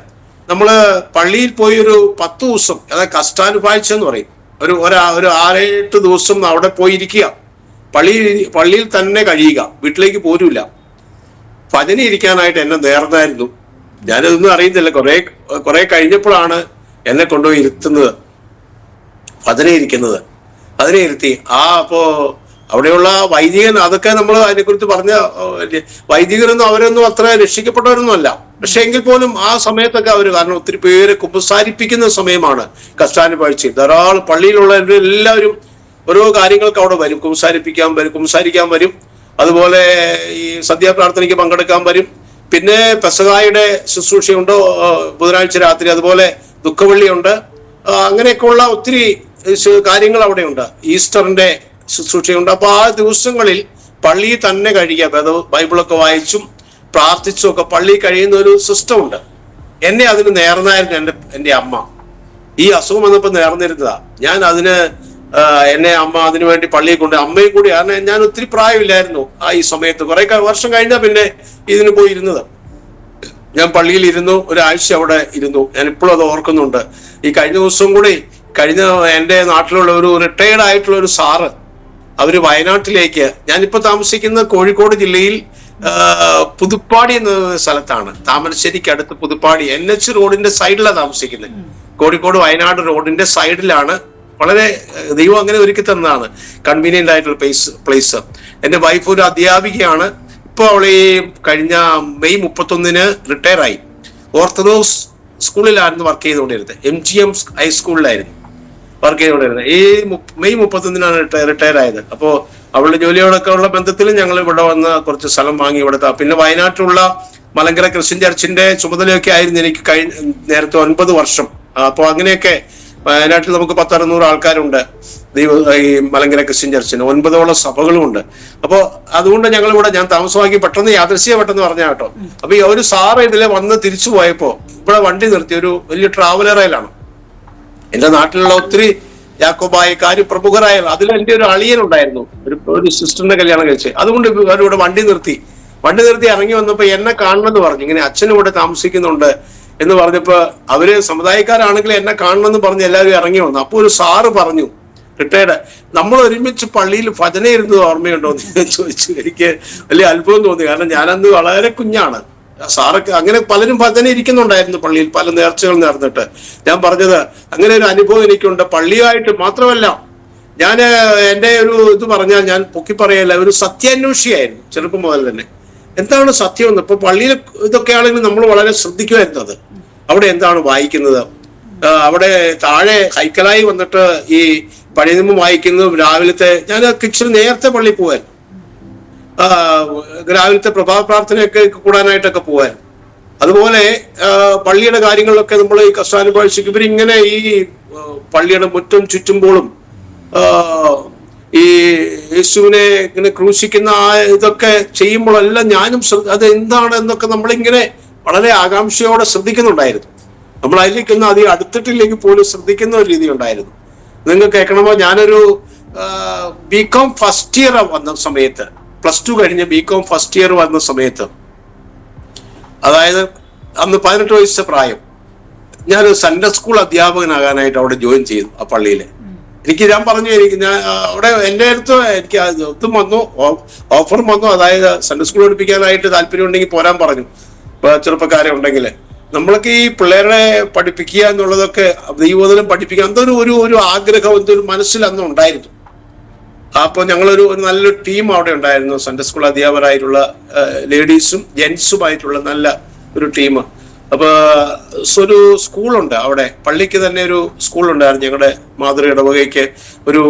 നമ്മള് പള്ളിയിൽ പോയി ഒരു 10 ദിവസം, അതായത് കഷ്ടാനുഭവിച്ച എന്ന് പറയും, ഒരു 6-8 ദിവസം അവിടെ പോയിരിക്കുക, പള്ളിയിൽ തന്നെ കഴിയുക, വീട്ടിലേക്ക് പോരൂല. ഭജന ഇരിക്കാനായിട്ട് എന്നെ നേർന്നായിരുന്നു. ഞാനതൊന്നും അറിയുന്നില്ല. കുറെ കഴിഞ്ഞപ്പോഴാണ് എന്നെ കൊണ്ടുപോയി ഇരുത്തുന്നത്, ഭജന ഇരിക്കുന്നത്. അതിനെ ഇരുത്തി. അപ്പോ അവിടെയുള്ള വൈദികൻ, അതൊക്കെ നമ്മൾ അതിനെക്കുറിച്ച് പറഞ്ഞ വൈദികരൊന്നും അവരൊന്നും അത്ര രക്ഷിക്കപ്പെട്ടവരൊന്നും അല്ല. പക്ഷെ എങ്കിൽ പോലും ആ സമയത്തൊക്കെ അവർ, കാരണം ഒത്തിരി പേര് കുമ്പസാരിപ്പിക്കുന്ന സമയമാണ് കഷ്ടാനുഭവിച്ച്. ധാരാളം പള്ളിയിലുള്ള എല്ലാവരും ഓരോ കാര്യങ്ങൾക്ക് അവിടെ വരും, കുമ്പസാരിക്കാൻ വരും. അതുപോലെ ഈ സന്ധ്യാപ്രാർത്ഥനയ്ക്ക് പങ്കെടുക്കാൻ വരും. പിന്നെ പെസഹായുടെ ശുശ്രൂഷയുണ്ട് ബുധനാഴ്ച രാത്രി. അതുപോലെ ദുഃഖവെള്ളിയുണ്ട്. അങ്ങനെയൊക്കെയുള്ള ഒത്തിരി കാര്യങ്ങൾ അവിടെയുണ്ട്. ഈസ്റ്ററിന്റെ ശുശ്രൂഷയുണ്ട്. അപ്പൊ ആ ദിവസങ്ങളിൽ പള്ളിയിൽ തന്നെ കഴിയുക, ബൈബിളൊക്കെ വായിച്ചും പ്രാർത്ഥിച്ചും ഒക്കെ പള്ളി കഴിയുന്ന ഒരു സിസ്റ്റം ഉണ്ട്. എന്നെ അതിന് നേർന്നായിരുന്നു എൻ്റെ അമ്മ. ഈ അസുഖം വന്നപ്പോൾ നേർന്നിരുന്നതാ. ഞാൻ അതിന് എന്നെ അമ്മ അതിനു വേണ്ടി പള്ളിയിൽ കൊണ്ട്, അമ്മയും കൂടി, കാരണം ഞാൻ ഒത്തിരി പ്രായമില്ലായിരുന്നു ഈ സമയത്ത്. കുറെ വർഷം കഴിഞ്ഞാൽ പിന്നെ ഇതിന് പോയി ഇരുന്നത്. ഞാൻ പള്ളിയിൽ ഇരുന്നു, ഒരാഴ്ച അവിടെ ഇരുന്നു. ഞാൻ ഇപ്പോഴും അത് ഓർക്കുന്നുണ്ട്. ഈ കഴിഞ്ഞ ദിവസം കൂടി എൻ്റെ നാട്ടിലുള്ള ഒരു റിട്ടയർഡ് ആയിട്ടുള്ള ഒരു സാറ്, അവര് വയനാട്ടിലേക്ക്, ഞാനിപ്പോ താമസിക്കുന്ന കോഴിക്കോട് ജില്ലയിൽ പുതുപ്പാടി എന്ന സ്ഥലത്താണ്, താമരശ്ശേരിക്ക് അടുത്ത് പുതുപ്പാടി NH റോഡിന്റെ സൈഡിലാണ് താമസിക്കുന്നത്. കോഴിക്കോട് വയനാട് റോഡിന്റെ സൈഡിലാണ്. വളരെ ദൈവം അങ്ങനെ ഒരുക്കി തന്നതാണ്, കൺവീനിയന്റ് ആയിട്ടുള്ള പ്ലേസ്. എൻ്റെ വൈഫ് ഒരു അധ്യാപികയാണ്. ഇപ്പോൾ അവൾ ഈ കഴിഞ്ഞ മെയ് 31 റിട്ടയർ ആയി. ഓർത്തഡോക്സ് സ്കൂളിലായിരുന്നു വർക്ക് ചെയ്തുകൊണ്ടിരുന്നത്. MGM ഹൈസ്കൂളിലായിരുന്നു വർക്ക് ചെയ്തുകൊണ്ടിരുന്നത്. ഈ മെയ് 31 റിട്ടയർ ആയത്. അപ്പോൾ അവളുടെ ജോലിയോടൊക്കെ ഉള്ള ബന്ധത്തിൽ ഞങ്ങൾ ഇവിടെ വന്ന് കുറച്ച് സ്ഥലം വാങ്ങി ഇവിടുത്തെ. പിന്നെ വയനാട്ടിലുള്ള മലങ്കര ക്രിസ്ത്യൻ ചർച്ചിന്റെ ചുമതലയൊക്കെ ആയിരുന്നു എനിക്ക് നേരത്തെ 9 വർഷം. അപ്പോൾ അങ്ങനെയൊക്കെ വയനാട്ടിൽ നമുക്ക് 10-600 ആൾക്കാരുണ്ട് ഈ മലങ്കര ക്രിസ്ത്യൻ ചർച്ചിന്. 9ഓളം സഭകളുമുണ്ട്. അപ്പോൾ അതുകൊണ്ട് ഞങ്ങളിവിടെ, ഞാൻ താമസമാക്കി പെട്ടെന്ന് പെട്ടെന്ന് പറഞ്ഞ കേട്ടോ. അപ്പൊ ഈ ഒരു സാറ് ഇതിലെ വന്ന് തിരിച്ചു പോയപ്പോ ഇവിടെ വണ്ടി നിർത്തി, ഒരു വലിയ ട്രാവലറയിലാണ്. എന്റെ നാട്ടിലുള്ള ഒത്തിരി യാക്കോബായക്കാര് പ്രമുഖരായ, അതിൽ എൻ്റെ ഒരു അളിയനുണ്ടായിരുന്നു, ഒരു സിസ്റ്ററിന്റെ കല്യാണം കഴിച്ച്. അതുകൊണ്ട് അവരിവിടെ വണ്ടി നിർത്തി ഇറങ്ങി വന്നപ്പോ എന്നെ കാണണമെന്ന് പറഞ്ഞു. ഇങ്ങനെ അച്ഛനും ഇവിടെ താമസിക്കുന്നുണ്ട് എന്ന് പറഞ്ഞപ്പോ അവര് സമുദായക്കാരാണെങ്കിൽ എന്നെ കാണണമെന്ന് പറഞ്ഞ് എല്ലാവരും ഇറങ്ങി വന്നു. അപ്പൊ ഒരു സാറ് പറഞ്ഞു, റിട്ടയർഡ്, നമ്മൾ ഒരുമിച്ച് പള്ളിയിൽ ഭജന ഇരുന്നത് ഓർമ്മയുണ്ടോ എന്ന് ചോദിച്ചു. എനിക്ക് വലിയ അത്ഭുതം തോന്നി. കാരണം ഞാനന്ന് വളരെ കുഞ്ഞാണ്. സാറൊക്കെ അങ്ങനെ പലരും ഭജന ഇരിക്കുന്നുണ്ടായിരുന്നു പള്ളിയിൽ, പല നേർച്ചകൾ നേർന്നിട്ട്. ഞാൻ പറഞ്ഞത് അങ്ങനെ ഒരു അനുഭവം എനിക്കുണ്ട്. പള്ളിയായിട്ട് മാത്രമല്ല, ഞാൻ എൻ്റെ ഒരു ഇത് പറഞ്ഞാൽ ഞാൻ പൊക്കി പറയല്ല, ഒരു സത്യാന്വേഷിയായിരുന്നു ചെറുപ്പം മുതൽ തന്നെ. എന്താണ് സത്യം എന്ന് ഇപ്പൊ പള്ളിയിൽ ഇതൊക്കെ ആണെങ്കിൽ നമ്മൾ വളരെ ശ്രദ്ധിക്കുമായിരുന്നു. അത് അവിടെ എന്താണ് വായിക്കുന്നത്, അവിടെ താഴെ ഹൈക്കലായി വന്നിട്ട് ഈ പഴയ നിയമം വായിക്കുന്നു. രാവിലത്തെ ഞാൻ ഇച്ചിരി നേരത്തെ പള്ളിയിൽ പോകാൻ, രാവിലത്തെ പ്രഭാത പ്രാർത്ഥനയൊക്കെ കൂടാനായിട്ടൊക്കെ പോകാൻ. അതുപോലെ പള്ളിയുടെ കാര്യങ്ങളിലൊക്കെ നമ്മൾ ഈ കഷ്ടാനുഭവിച്ചു. ഇവരിങ്ങനെ ഈ പള്ളിയുടെ മുറ്റം ചുറ്റുമ്പോഴും ഈ യേശുവിനെ ഇങ്ങനെ ക്രൂശിക്കുന്ന ഇതൊക്കെ ചെയ്യുമ്പോഴെല്ലാം ഞാനും അത് എന്താണ് എന്നൊക്കെ നമ്മളിങ്ങനെ വളരെ ആകാംക്ഷയോടെ ശ്രദ്ധിക്കുന്നുണ്ടായിരുന്നു. നമ്മൾ അതിലേക്കൊന്നും അധികം അടുത്തിട്ടില്ലെങ്കിൽ പോലും ശ്രദ്ധിക്കുന്ന ഒരു രീതി ഉണ്ടായിരുന്നു. നിങ്ങൾ കേൾക്കണമോ, ഞാനൊരു BCom ഫസ്റ്റ് ഇയർ വന്ന സമയത്ത്, +2 കഴിഞ്ഞ് BCom ഫസ്റ്റ് ഇയർ വന്ന സമയത്ത്, അതായത് അന്ന് 18 വയസ്സ് പ്രായം, ഞാനൊരു സൺഡേ സ്കൂൾ അധ്യാപകനാകാനായിട്ട് അവിടെ ജോയിൻ ചെയ്തു ആ പള്ളിയില്. ഞാൻ പറഞ്ഞു, ഞാൻ അവിടെ എൻ്റെ അടുത്ത് എനിക്ക് ഇതും വന്നു, ഓഫറും വന്നു. അതായത് സൺഡേ സ്കൂൾ പഠിപ്പിക്കാനായിട്ട് താല്പര്യം ഉണ്ടെങ്കിൽ പോരാൻ പറഞ്ഞു, ചെറുപ്പക്കാരെ ഉണ്ടെങ്കിൽ. നമ്മളൊക്കെ ഈ പിള്ളേരെ പഠിപ്പിക്കുക എന്നുള്ളതൊക്കെ ദൈവവചനം പഠിപ്പിക്കുക എന്തൊരു ഒരു ആഗ്രഹം എന്തൊരു മനസ്സിൽ അന്ന് ഉണ്ടായിരുന്നു. അപ്പോൾ ഞങ്ങളൊരു നല്ലൊരു ടീം അവിടെ ഉണ്ടായിരുന്നു. സൺഡേ സ്കൂൾ അധ്യാപകരായിട്ടുള്ള ലേഡീസും ജെൻസുമായിട്ടുള്ള നല്ല ഒരു ടീം. അപ്പൊ ഒരു സ്കൂളുണ്ട് അവിടെ, പള്ളിക്ക് തന്നെ ഒരു സ്കൂളുണ്ടായിരുന്നു. ഞങ്ങളുടെ മാതൃ ഇടവകയ്ക്ക് ഒരു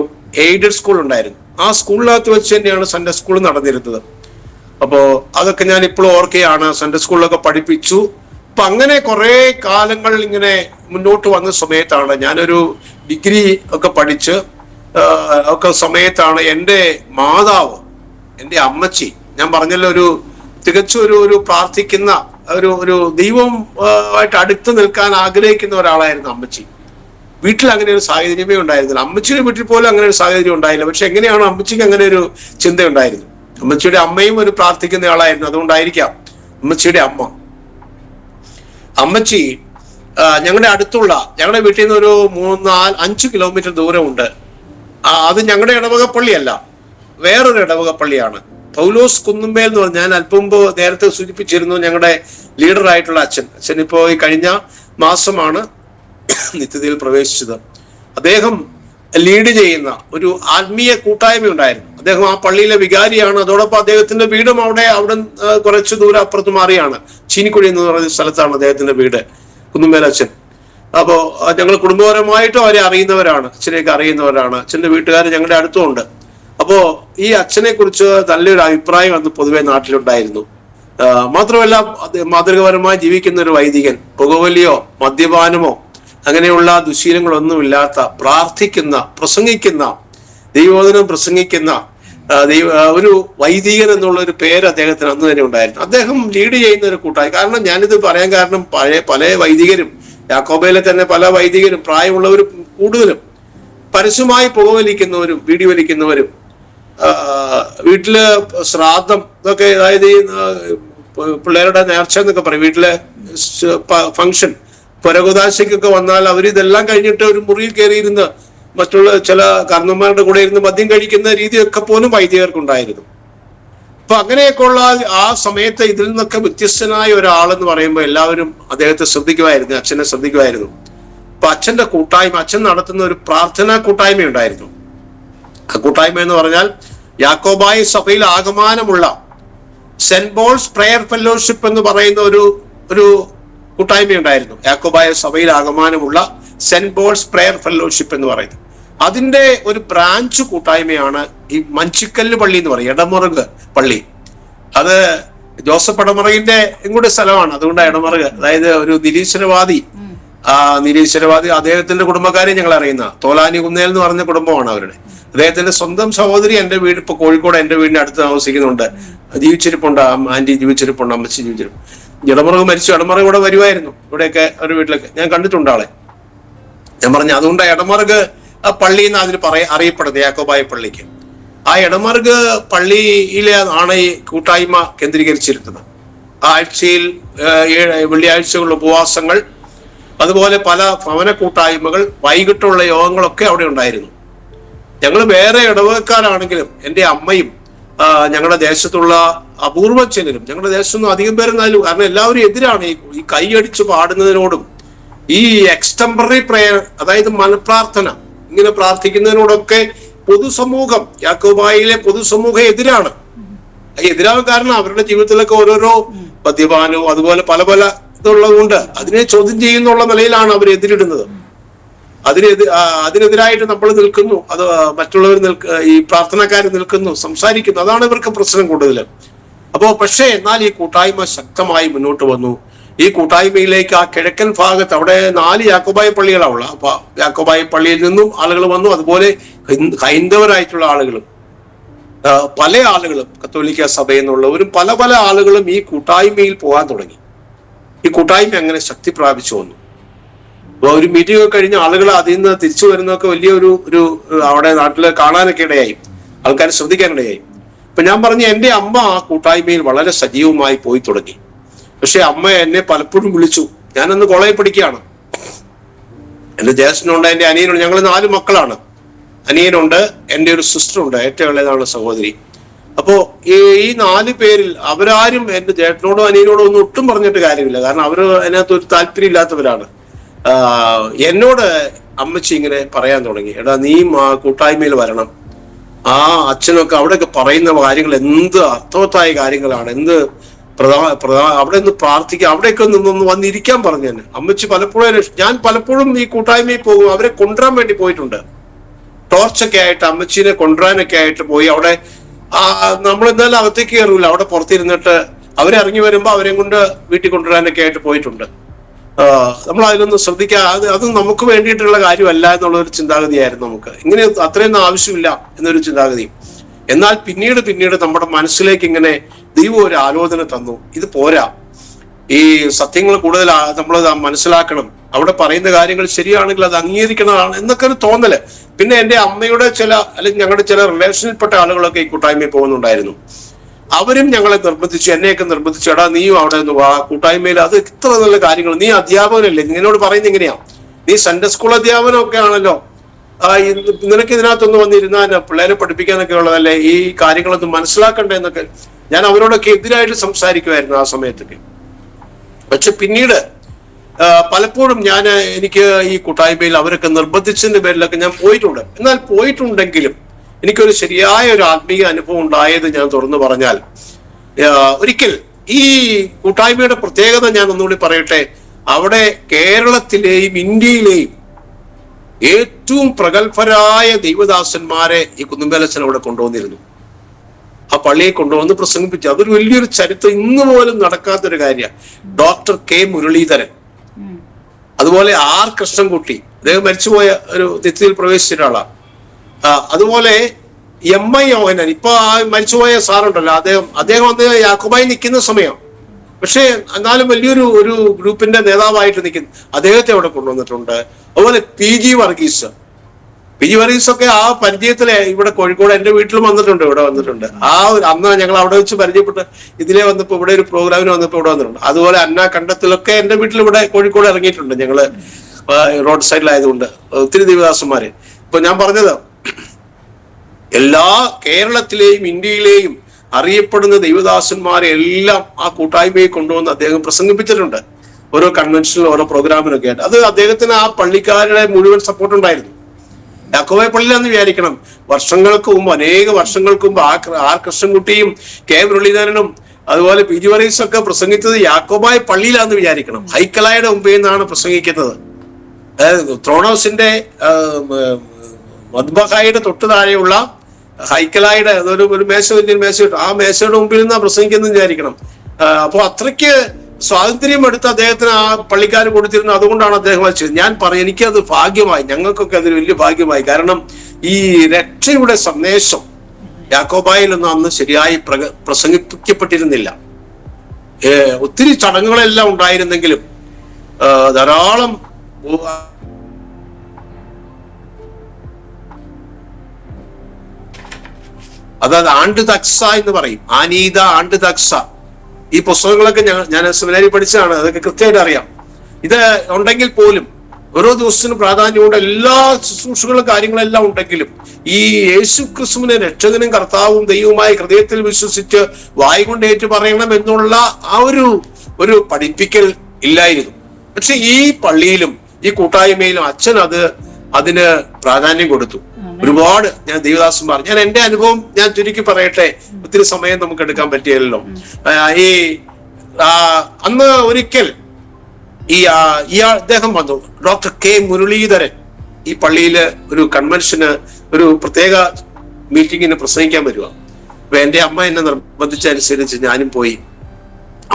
എയ്ഡഡ് സ്കൂൾ ഉണ്ടായിരുന്നു. ആ സ്കൂളിനകത്ത് വെച്ച് തന്നെയാണ് സൺഡേ സ്കൂൾ നടന്നിരുന്നത്. അപ്പോ അതൊക്കെ ഞാൻ ഇപ്പോഴും ഓർക്കുകയാണ്. സൺഡേ സ്കൂളിലൊക്കെ പഠിപ്പിച്ചു. അപ്പൊ അങ്ങനെ കുറെ കാലങ്ങൾ ഇങ്ങനെ മുന്നോട്ട് വന്ന സമയത്താണ് ഞാനൊരു ഡിഗ്രി ഒക്കെ പഠിച്ച് ഒക്കെ സമയത്താണ് എൻ്റെ മാതാവ്, എൻ്റെ അമ്മച്ചി, ഞാൻ പറഞ്ഞല്ലോ ഒരു തികച്ചും ഒരു പ്രാർത്ഥിക്കുന്ന ഒരു ദൈവം ആയിട്ട് അടുത്ത് നിൽക്കാൻ ആഗ്രഹിക്കുന്ന ഒരാളായിരുന്നു അമ്മച്ചി. വീട്ടിൽ അങ്ങനെ ഒരു സാഹചര്യമേ ഉണ്ടായിരുന്നില്ല. അമ്മച്ചിയുടെ വീട്ടിൽ പോലും അങ്ങനെ ഒരു സാഹചര്യം ഉണ്ടായില്ല. പക്ഷെ എങ്ങനെയാണോ അമ്മച്ചിക്ക് അങ്ങനെ ഒരു ചിന്ത ഉണ്ടായിരുന്നു. അമ്മച്ചിയുടെ അമ്മയും ഒരു പ്രാർത്ഥിക്കുന്ന ആളായിരുന്നു. അതുകൊണ്ടായിരിക്കാം അമ്മച്ചിയുടെ അമ്മച്ചി ഞങ്ങളുടെ അടുത്തുള്ള, ഞങ്ങളുടെ വീട്ടിൽ നിന്ന് ഒരു 3-5 കിലോമീറ്റർ ദൂരമുണ്ട്. അത് ഞങ്ങളുടെ ഇടവക പള്ളിയല്ല, വേറൊരു ഇടവക പള്ളിയാണ്. പൗലോസ് കുന്നുമ്മേൽ എന്ന് പറഞ്ഞാൽ ഞാൻ അല്പം മുമ്പ് നേരത്തെ സൂചിപ്പിച്ചിരുന്നു. ഞങ്ങളുടെ ലീഡറായിട്ടുള്ള അച്ഛൻ ഇപ്പോൾ ഈ കഴിഞ്ഞ മാസമാണ് നിത്യതയിൽ പ്രവേശിച്ചത്. അദ്ദേഹം ലീഡ് ചെയ്യുന്ന ഒരു ആത്മീയ കൂട്ടായ്മ ഉണ്ടായിരുന്നു. അദ്ദേഹം ആ പള്ളിയിലെ വികാരിയാണ്. അതോടൊപ്പം അദ്ദേഹത്തിന്റെ വീടും അവിടെ കുറച്ച് ദൂരം അപ്പുറത്ത് മാറിയാണ്. ചീനിക്കുഴി എന്ന് പറയുന്ന സ്ഥലത്താണ് അദ്ദേഹത്തിന്റെ വീട്, കുന്നുമ്മേൽ അച്ഛൻ. അപ്പോൾ ഞങ്ങൾ കുടുംബപരമായിട്ടും അവരെ അറിയുന്നവരാണ്, അച്ഛനെയൊക്കെ അറിയുന്നവരാണ്. അച്ഛൻ്റെ വീട്ടുകാർ ഞങ്ങളുടെ അടുത്തുമുണ്ട്. അപ്പോൾ ഈ അച്ഛനെ കുറിച്ച് നല്ലൊരു അഭിപ്രായം അന്ന് പൊതുവെ നാട്ടിലുണ്ടായിരുന്നു. മാത്രമല്ല മാതൃകപരമായി ജീവിക്കുന്ന ഒരു വൈദികൻ, പുകവലിയോ മദ്യപാനമോ അങ്ങനെയുള്ള ദുശീലങ്ങളൊന്നുമില്ലാത്ത, പ്രാർത്ഥിക്കുന്ന, പ്രസംഗിക്കുന്ന, ദൈവവചനം പ്രസംഗിക്കുന്ന ഒരു വൈദികൻ എന്നുള്ള ഒരു പേര് അദ്ദേഹത്തിന് അന്ന് തന്നെ ഉണ്ടായിരുന്നു. അദ്ദേഹം ലീഡ് ചെയ്യുന്ന ഒരു കൂട്ടായി. കാരണം ഞാനിത് പറയാൻ കാരണം പല വൈദികരും, യാക്കോബയിലെ തന്നെ പല വൈദികരും, പ്രായമുള്ളവരും കൂടുതലും പരസ്യമായി പുകവലിക്കുന്നവരും വീടി വലിക്കുന്നവരും, വീട്ടില് ശ്രാദ്ധം ഇതൊക്കെ, അതായത് ഈ പിള്ളേരുടെ നേർച്ച എന്നൊക്കെ പറയും, വീട്ടിലെ ഫംഗ്ഷൻ പുരകുദാശയ്ക്കൊക്കെ വന്നാൽ അവരിതെല്ലാം കഴിഞ്ഞിട്ട് ഒരു മുറിയിൽ കയറിയിരുന്ന് മറ്റുള്ള ചില കാരണന്മാരുടെ കൂടെ ഇരുന്ന് മദ്യം കഴിക്കുന്ന രീതിയൊക്കെ പോലും വൈദികർക്കുണ്ടായിരുന്നു. അപ്പൊ അങ്ങനെയൊക്കെയുള്ള ആ സമയത്ത് ഇതിൽ നിന്നൊക്കെ വ്യത്യസ്തനായ ഒരാളെന്ന് പറയുമ്പോൾ എല്ലാവരും അദ്ദേഹത്തെ ശ്രദ്ധിക്കുമായിരുന്നു, അച്ഛനെ ശ്രദ്ധിക്കുമായിരുന്നു. അപ്പൊ അച്ഛന്റെ കൂട്ടായ്മ, അച്ഛൻ നടത്തുന്ന ഒരു പ്രാർത്ഥനാ കൂട്ടായ്മ ഉണ്ടായിരുന്നു. ആ കൂട്ടായ്മ എന്ന് പറഞ്ഞാൽ യാക്കോബായ സഭയിൽ ആഗമനമുള്ള സെന്റ് പോൾസ് പ്രെയർ ഫെലോഷിപ്പ് എന്ന് പറയുന്ന ഒരു കൂട്ടായ്മ ഉണ്ടായിരുന്നു. യാക്കോബായ സഭയിൽ ആഗമനമുള്ള സെന്റ് പോൾസ് പ്രെയർ ഫെലോഷിപ്പ് എന്ന് പറയുന്നത്. അതിന്റെ ഒരു ബ്രാഞ്ച് കൂട്ടായ്മയാണ് ഈ മഞ്ചിക്കല്ല് പള്ളി എന്ന് പറയും, എടമുറുക് പള്ളി. അത് ജോസഫ് എടമുറകിന്റെ ഇങ്ങോട്ട് സ്ഥലമാണ്, അതുകൊണ്ടാണ് എടമുറുക്. അതായത് ഒരു നിരീശ്വരവാദി അദ്ദേഹത്തിന്റെ കുടുംബക്കാരെ ഞങ്ങൾ അറിയുന്ന തോലാനി കുന്നേൽ എന്ന് പറഞ്ഞ കുടുംബമാണ് അവരുടെ. അദ്ദേഹത്തിന്റെ സ്വന്തം സഹോദരി എൻ്റെ വീട് ഇപ്പൊ കോഴിക്കോട് എൻ്റെ വീടിന്റെ അടുത്ത് താമസിക്കുന്നുണ്ട്. ജീവിച്ചിരിപ്പുണ്ട്, ആന്റി ജീവിച്ചിരിപ്പുണ്ട്, അമ്മച്ചി ജീവിച്ചിരിപ്പുണ്ട്. ഇടമുറക് മരിച്ചു. ഇടമുറക് ഇവിടെ വരുമായിരുന്നു, ഇവിടെയൊക്കെ ഒരു വീട്ടിലൊക്കെ ഞാൻ കണ്ടിട്ടുണ്ട് ആളെ. ഞാൻ പറഞ്ഞു അതുകൊണ്ട് ഇടമുറക് പള്ളി എന്ന് അതിന് അറിയപ്പെടുന്നത് യാക്കോബായ പള്ളിക്ക്. ആ ഇടമുറക് പള്ളിയിലെ ആണ് ഈ കൂട്ടായ്മ കേന്ദ്രീകരിച്ചിരുന്നത്. ആഴ്ചയിൽ വെള്ളിയാഴ്ചകളുടെ ഉപവാസങ്ങൾ, അതുപോലെ പല ഭവന കൂട്ടായ്മകൾ, വൈകിട്ടുള്ള യോഗങ്ങളൊക്കെ അവിടെ ഉണ്ടായിരുന്നു. ഞങ്ങൾ വേറെ ഇടവകക്കാരാണെങ്കിലും എൻ്റെ അമ്മയും ഞങ്ങളുടെ ദേശത്തുള്ള അപൂർവ ചിലരും, ഞങ്ങളുടെ ദേശത്തൊന്നും അധികം പേരെന്നാലും, കാരണം എല്ലാവരും എതിരാണ് ഈ കൈയടിച്ച് പാടുന്നതിനോടും ഈ എക്സ്റ്റംപററി പ്രെയർ, അതായത് മനപ്രാർത്ഥന ഇങ്ങനെ പ്രാർത്ഥിക്കുന്നതിനോടൊക്കെ പൊതുസമൂഹം, യാക്കോബായിലെ പൊതുസമൂഹം എതിരാണ്. എതിരാകാൻ കാരണം അവരുടെ ജീവിതത്തിലൊക്കെ ഓരോരോ മദ്യപാനവും അതുപോലെ പല ഇതുള്ളത് കൊണ്ട് അതിനെ ചോദ്യം ചെയ്യുന്നുള്ള നിലയിലാണ് അവർ എതിരിടുന്നത്. അതിനെതിരായിട്ട് നമ്മൾ നിൽക്കുന്നു, അത് മറ്റുള്ളവർ ഈ പ്രാർത്ഥനക്കാർ നിൽക്കുന്നു, സംസാരിക്കുന്നു. അതാണ് ഇവർക്ക് പ്രശ്നം കൂടുതൽ. പക്ഷേ എന്നാൽ ഈ കൂട്ടായ്മ ശക്തമായി മുന്നോട്ട് വന്നു. ഈ കൂട്ടായ്മയിലേക്ക് ആ കിഴക്കൻ ഭാഗത്ത് അവിടെ 4 യാക്കോബായ പള്ളികളാണ്. അപ്പൊ യാക്കോബായ പള്ളിയിൽ നിന്നും ആളുകൾ വന്നു, അതുപോലെ ഹൈന്ദവരായിട്ടുള്ള ആളുകളും പല ആളുകളും കത്തോലിക്ക സഭയിൽ നിന്നുള്ളവരും പല ആളുകളും ഈ കൂട്ടായ്മയിൽ പോകാൻ തുടങ്ങി. ഈ കൂട്ടായ്മ അങ്ങനെ ശക്തി പ്രാപിച്ചു വന്നു. ഒരു മീറ്റിംഗ് ഒക്കെ കഴിഞ്ഞ ആളുകൾ അതിൽ നിന്ന് തിരിച്ചു വരുന്നതൊക്കെ വലിയൊരു അവിടെ നാട്ടിൽ കാണാനൊക്കെ ഇടയായി, ആൾക്കാർ ശ്രദ്ധിക്കാനിടയായി. അപ്പൊ ഞാൻ പറഞ്ഞു എൻ്റെ അമ്മ ആ കൂട്ടായ്മയിൽ വളരെ സജീവമായി പോയി തുടങ്ങി. പക്ഷെ അമ്മ എന്നെ പലപ്പോഴും വിളിച്ചു. ഞാനന്ന് കോളേജിൽ പഠിക്കുകയാണ്. എൻ്റെ ജ്യേഷ്ഠനുണ്ട്, എൻ്റെ അനിയനുണ്ട്. ഞങ്ങൾ 4 മക്കളാണ്. അനിയനുണ്ട്, എൻ്റെ ഒരു സിസ്റ്ററുണ്ട്, ഏറ്റവും ഇളയതാണ് സഹോദരി. അപ്പോ ഈ 4 പേരിൽ അവരാരും എന്റെ ചേട്ടനോടോ അനിയനോടോ ഒന്നും ഒട്ടും പറഞ്ഞിട്ട് കാര്യമില്ല. കാരണം അവര് അതിനകത്ത് ഒരു താല്പര്യം ഇല്ലാത്തവരാണ്. എന്നോട് അമ്മച്ചി ഇങ്ങനെ പറയാൻ തുടങ്ങി, എടാ നീ കൂട്ടായ്മയിൽ വരണം, ആ അച്ഛനൊക്കെ അവിടെയൊക്കെ പറയുന്ന കാര്യങ്ങൾ എന്ത് അർത്ഥവത്തായ കാര്യങ്ങളാണ്, എന്ത് അവിടെ നിന്ന് പ്രാർത്ഥിക്കുക, അവിടെയൊക്കെ ഒന്ന് വന്നിരിക്കാൻ പറഞ്ഞു തന്നെ അമ്മച്ചി. ഞാൻ പലപ്പോഴും ഈ കൂട്ടായ്മയിൽ പോകും, അവരെ കൊണ്ടുവരാൻ വേണ്ടി പോയിട്ടുണ്ട്. ടോർച്ചൊക്കെ ആയിട്ട് അമ്മച്ചീനെ കൊണ്ടുവരാനൊക്കെ ആയിട്ട് പോയി. അവിടെ നമ്മൾ എന്തായാലും അകത്തേക്ക് കയറൂല, അവിടെ പുറത്തിരുന്നിട്ട് അവരെ ഇറങ്ങി വരുമ്പോ അവരെയും കൊണ്ട് വീട്ടിൽ കൊണ്ടുവരാനൊക്കെ ആയിട്ട് പോയിട്ടുണ്ട്. നമ്മൾ അതിലൊന്നും ശ്രദ്ധിക്കാതെ, അത് നമുക്ക് വേണ്ടിയിട്ടുള്ള കാര്യമല്ല എന്നുള്ളൊരു ചിന്താഗതിയായിരുന്നു നമുക്ക്. ഇങ്ങനെ അത്രയൊന്നും ആവശ്യമില്ല എന്നൊരു ചിന്താഗതി. എന്നാൽ പിന്നീട് നമ്മുടെ മനസ്സിലേക്ക് ഇങ്ങനെ ദൈവം ഒരു ആലോചന തന്നു, ഇത് പോരാ, ഈ സത്യങ്ങൾ കൂടുതൽ നമ്മൾ മനസ്സിലാക്കണം, അവിടെ പറയുന്ന കാര്യങ്ങൾ ശരിയാണെങ്കിൽ അത് അംഗീകരിക്കുന്നതാണ് എന്നൊക്കെ ഒരു തോന്നല്. പിന്നെ എൻ്റെ അമ്മയുടെ അല്ലെങ്കിൽ ഞങ്ങളുടെ ചില റിലേഷനിൽപ്പെട്ട ആളുകളൊക്കെ ഈ കൂട്ടായ്മയിൽ പോകുന്നുണ്ടായിരുന്നു. അവരും ഞങ്ങളെ നിർബന്ധിച്ചു, എന്നെയൊക്കെ നിർബന്ധിച്ചു, എടാ നീയും അവിടെ നിന്ന് വാ, കൂട്ടായ്മയിൽ അത് ഇത്ര നല്ല കാര്യങ്ങൾ, നീ അധ്യാപകനല്ലേ, നിന്നോട് പറയുന്നത് എങ്ങനെയാ, നീ സൺഡേ സ്കൂൾ അധ്യാപനമൊക്കെ ആണല്ലോ, നിനക്ക് ഇതിനകത്തൊന്ന് വന്നിരുന്നാൽ പിള്ളേരെ പഠിപ്പിക്കാനൊക്കെ ഉള്ളതല്ലേ, ഈ കാര്യങ്ങളൊന്നും മനസ്സിലാക്കണ്ടേ എന്നൊക്കെ ഞാൻ അവരോടൊക്കെ എതിരായിട്ട് സംസാരിക്കുമായിരുന്നു ആ സമയത്തൊക്കെ. പക്ഷെ പിന്നീട് പലപ്പോഴും എനിക്ക് ഈ കൂട്ടായ്മയിൽ അവരൊക്കെ നിർബന്ധിച്ചതിന്റെ പേരിലൊക്കെ ഞാൻ പോയിട്ടുണ്ട്. എന്നാൽ പോയിട്ടുണ്ടെങ്കിലും എനിക്കൊരു ശരിയായ ഒരു ആത്മീയ അനുഭവം ഉണ്ടായത് ഞാൻ തുറന്നു പറഞ്ഞാൽ, ഒരിക്കൽ ഈ കൂട്ടായ്മയുടെ പ്രത്യേകത ഞാൻ ഒന്നുകൂടി പറയട്ടെ, അവിടെ കേരളത്തിലെയും ഇന്ത്യയിലെയും ഏറ്റവും പ്രഗത്ഭരായ ദൈവദാസന്മാരെ ഈ കുന്നുമ്പേലച്ചൻ അവിടെ കൊണ്ടുവന്നിരുന്നു. ആ പള്ളിയെ കൊണ്ടുവന്ന് പ്രസംഗിപ്പിച്ചു. അതൊരു വലിയൊരു ചരിത്രം, ഇന്ന് പോലും നടക്കാത്തൊരു കാര്യമാണ്. ഡോക്ടർ കെ മുരളീധരൻ, അതുപോലെ ആർ കൃഷ്ണൻകുട്ടി, അദ്ദേഹം മരിച്ചുപോയ ഒരു നിത്യത്തിൽ പ്രവേശിച്ച ഒരാളാണ്. അതുപോലെ MI യോഹന്നാൻ, ഇപ്പൊ ആ മരിച്ചുപോയ സാറുണ്ടല്ലോ, അദ്ദേഹം അന്ന് യാക്കോബായി നിൽക്കുന്ന സമയം, പക്ഷേ എന്നാലും വലിയൊരു ഗ്രൂപ്പിന്റെ നേതാവായിട്ട് നിൽക്കുന്നു, അദ്ദേഹത്തെ അവിടെ കൊണ്ടുവന്നിട്ടുണ്ട്. അതുപോലെ PG വർഗീസ് ഒക്കെ ആ പരിചയത്തിലെ ഇവിടെ കോഴിക്കോട് എൻ്റെ വീട്ടിലും വന്നിട്ടുണ്ട്, ഇവിടെ വന്നിട്ടുണ്ട്. അന്ന് ഞങ്ങൾ അവിടെ വെച്ച് പരിചയപ്പെട്ട് ഇതിലെ വന്നപ്പോൾ ഇവിടെ ഒരു പ്രോഗ്രാമിന് വന്നപ്പോൾ ഇവിടെ വന്നിട്ടുണ്ട്. അതുപോലെ അന്ന കണ്ടത്തിലൊക്കെ എൻ്റെ വീട്ടിൽ ഇവിടെ കോഴിക്കോട് ഇറങ്ങിയിട്ടുണ്ട്. ഞങ്ങള് റോഡ് സൈഡിലായതുകൊണ്ട് ഒത്തിരി ദൈവദാസന്മാര്. ഇപ്പൊ ഞാൻ പറഞ്ഞത്, എല്ലാ കേരളത്തിലെയും ഇന്ത്യയിലെയും അറിയപ്പെടുന്ന ദൈവദാസന്മാരെ എല്ലാം ആ കൂട്ടായ്മയെ കൊണ്ടുവന്ന് അദ്ദേഹം പ്രസംഗിപ്പിച്ചിട്ടുണ്ട്. ഓരോ കൺവെൻഷനിലും ഓരോ പ്രോഗ്രാമിനൊക്കെ ആയിട്ട്. അത് അദ്ദേഹത്തിന് ആ പള്ളിക്കാരുടെ മുഴുവൻ സപ്പോർട്ട് ഉണ്ടായിരുന്നു. യാക്കോബായ പള്ളിയിലാന്ന് വിചാരിക്കണം, അനേക വർഷങ്ങൾക്ക് മുമ്പ് ആർ കൃഷ്ണൻകുട്ടിയും കെ മുരളീധരനും അതുപോലെ PG വർഗീസും ഒക്കെ പ്രസംഗിച്ചത് യാക്കോബായ പള്ളിയിലാന്ന് വിചാരിക്കണം. ഹൈക്കലായുടെ മുമ്പിൽ നിന്നാണ് പ്രസംഗിക്കുന്നത്. ത്രോണോസിന്റെ മദ്ബഹായുടെ തൊട്ട് താഴെയുള്ള ഹൈക്കലായുടെ ഒരു മേശ, വലിയ മേശ, ആ മേശയുടെ മുമ്പിൽ നിന്നാണ് പ്രസംഗിക്കുന്നത് വിചാരിക്കണം. അപ്പോൾ അത്രയ്ക്ക് സ്വാതന്ത്ര്യം എടുത്ത് അദ്ദേഹത്തിന് ആ പള്ളിക്കാർ കൊടുത്തിരുന്നു. അതുകൊണ്ടാണ് അദ്ദേഹം വച്ചത്. ഞാൻ എനിക്കത് ഭാഗ്യമായി, ഞങ്ങൾക്കൊക്കെ അതൊരു വലിയ ഭാഗ്യമായി. കാരണം ഈ രക്ഷയുടെ സന്ദേശം യാക്കോബായിലൊന്നും അന്ന് ശരിയായി പ്രസംഗിക്കപ്പെട്ടിരുന്നില്ല. ഒത്തിരി ചടങ്ങുകളെല്ലാം ഉണ്ടായിരുന്നെങ്കിലും ധാരാളം അതായത് ആണ്ട് തക്സ എന്ന് പറയും, ആനീത ആണ്ട് തക്സ. ഈ പുസ്തകങ്ങളൊക്കെ ഞാൻ സെമിനാരി പഠിച്ചതാണ്, അതൊക്കെ കൃത്യമായിട്ട് അറിയാം. ഇത് ഉണ്ടെങ്കിൽ പോലും ഓരോ ദിവസത്തിനും പ്രാധാന്യമുണ്ട്, എല്ലാ ശുശ്രൂഷകളും കാര്യങ്ങളെല്ലാം ഉണ്ടെങ്കിലും ഈ യേശു ക്രിസ്തുവിനെ രക്ഷകനും കർത്താവും ദൈവവുമായി ഹൃദയത്തിൽ വിശ്വസിച്ച് വായ് കൊണ്ട് ഏറ്റു പറയണം എന്നുള്ള ആ ഒരു പഠിപ്പിക്കൽ ഇല്ലായിരുന്നു. പക്ഷെ ഈ പള്ളിയിലും ഈ കൂട്ടായ്മയിലും അച്ഛൻ അതിന് പ്രാധാന്യം കൊടുത്തു. ഒരുപാട് ഞാൻ ദൈവദാസന്മാർ, ഞാൻ എൻ്റെ അനുഭവം ഞാൻ ചുരുക്കി പറയട്ടെ, ഒത്തിരി സമയം നമുക്ക് എടുക്കാൻ പറ്റിയല്ലോ. അന്ന് ഒരിക്കൽ അദ്ദേഹം വന്നു, ഡോക്ടർ കെ മുരളീധരൻ ഈ പള്ളിയില് ഒരു കൺവെൻഷന്, ഒരു പ്രത്യേക മീറ്റിങ്ങിന് പ്രസംഗിക്കാൻ വരുക. അപ്പൊ എൻ്റെ അമ്മ എന്നെ നിർബന്ധിച്ചനുസരിച്ച് ഞാനും പോയി.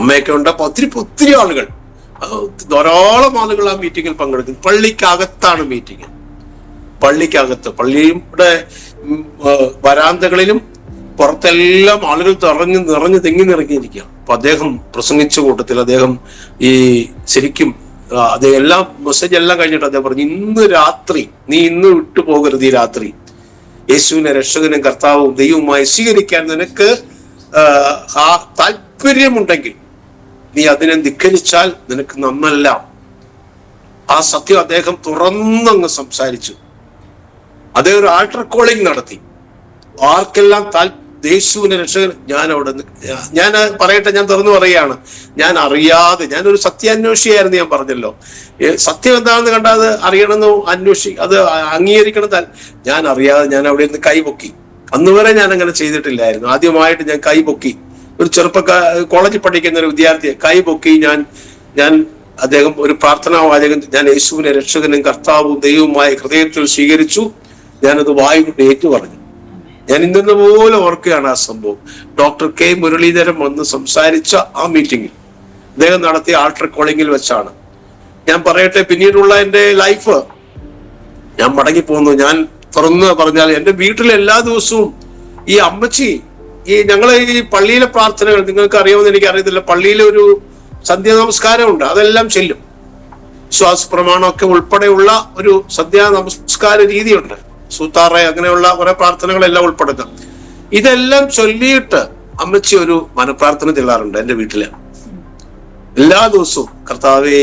അമ്മയൊക്കെ ഉണ്ട്. അപ്പൊ ഒത്തിരി ആളുകൾ, ധാരാളം ആളുകൾ ആ മീറ്റിങ്ങിൽ പങ്കെടുക്കും. പള്ളിക്കകത്താണ് മീറ്റിംഗ്, പള്ളിക്കകത്ത്, പള്ളിയുടെ വരാന്തകളിലും പുറത്തെല്ലാം ആളുകൾ നിറഞ്ഞു തിങ്ങി നിറങ്ങിയിരിക്കുക. അപ്പൊ അദ്ദേഹം പ്രസംഗിച്ച കൂട്ടത്തിൽ അദ്ദേഹം ശരിക്കും എല്ലാം മെസ്സേജ് എല്ലാം കഴിഞ്ഞിട്ട് അദ്ദേഹം പറഞ്ഞു, ഇന്ന് രാത്രി നീ ഇന്ന് വിട്ടു പോകരുത്, ഈ രാത്രി യേശുവിനെ രക്ഷകനും കർത്താവും ദൈവവുമായി സ്വീകരിക്കാൻ നിനക്ക് താല്പര്യമുണ്ടെങ്കിൽ നീ അതിനെ ധിക്കരിച്ചാൽ നിനക്ക് നന്നല്ല. ആ സത്യം അദ്ദേഹം തുറന്നങ്ങ് സംസാരിച്ചു. അദ്ദേഹം ഒരു ആൾട്ടർ കോളിംഗ് നടത്തി. ആർക്കെല്ലാം യേശുവിനെ രക്ഷകൻ ഞാൻ അവിടെ ഞാൻ പറയട്ടെ, ഞാൻ തുറന്നു പറയുകയാണ്, ഞാൻ അറിയാതെ, ഞാനൊരു സത്യാന്വേഷിയായിരുന്നു, ഞാൻ പറഞ്ഞല്ലോ. സത്യം എന്താണെന്ന് കണ്ടാൽ അത് അറിയണമെന്ന് അത് അംഗീകരിക്കണം. ഞാൻ അറിയാതെ ഞാൻ അവിടെ നിന്ന് കൈപൊക്കി. അന്ന് വരെ ഞാൻ അങ്ങനെ ചെയ്തിട്ടില്ലായിരുന്നു. ആദ്യമായിട്ട് ഞാൻ കൈപൊക്കി. ഒരു കോളേജിൽ പഠിക്കുന്ന ഒരു വിദ്യാർത്ഥിയെ കൈപൊക്കി ഞാൻ അദ്ദേഹം ഒരു പ്രാർത്ഥനാ വാചകം, ഞാൻ യേശുവിനെ രക്ഷകനും കർത്താവും ദൈവവുമായി ഹൃദയത്തിൽ സ്വീകരിച്ചു. ഞാനത് വായു കൊണ്ട് ഏറ്റു പറഞ്ഞു. ഞാൻ ഇന്നെന്ന പോലെ ഓർക്കുകയാണ് ആ സംഭവം. ഡോക്ടർ കെ മുരളീധരൻ വന്ന് സംസാരിച്ച ആ മീറ്റിംഗിൽ, അദ്ദേഹം നടത്തിയ ആൾട്ടർ കോളിംഗിൽ വെച്ചാണ്. ഞാൻ പറയട്ടെ, പിന്നീടുള്ള എൻ്റെ ലൈഫ്, ഞാൻ മടങ്ങിപ്പോന്നു. ഞാൻ തുറന്ന് പറഞ്ഞാൽ എൻ്റെ വീട്ടിൽ എല്ലാ ദിവസവും ഈ അമ്മച്ചി, ഞങ്ങളെ ഈ പള്ളിയിലെ പ്രാർത്ഥനകൾ നിങ്ങൾക്ക് അറിയാമെന്ന് എനിക്ക് അറിയത്തില്ല, പള്ളിയിലെ ഒരു സന്ധ്യാ നമസ്കാരമുണ്ട്, അതെല്ലാം ചെല്ലും. വിശ്വാസ പ്രമാണമൊക്കെ ഉൾപ്പെടെയുള്ള ഒരു സന്ധ്യാ നമസ്കാര രീതിയുണ്ട്. സൂത്താറ അങ്ങനെയുള്ള കുറെ പ്രാർത്ഥനകളെല്ലാം ഉൾപ്പെടുത്തും. ഇതെല്ലാം ചൊല്ലിയിട്ട് അമ്മച്ചി ഒരു മനപ്രാർത്ഥന ചെല്ലാറുണ്ട് എൻ്റെ വീട്ടില് എല്ലാ ദിവസവും. കർത്താവേ,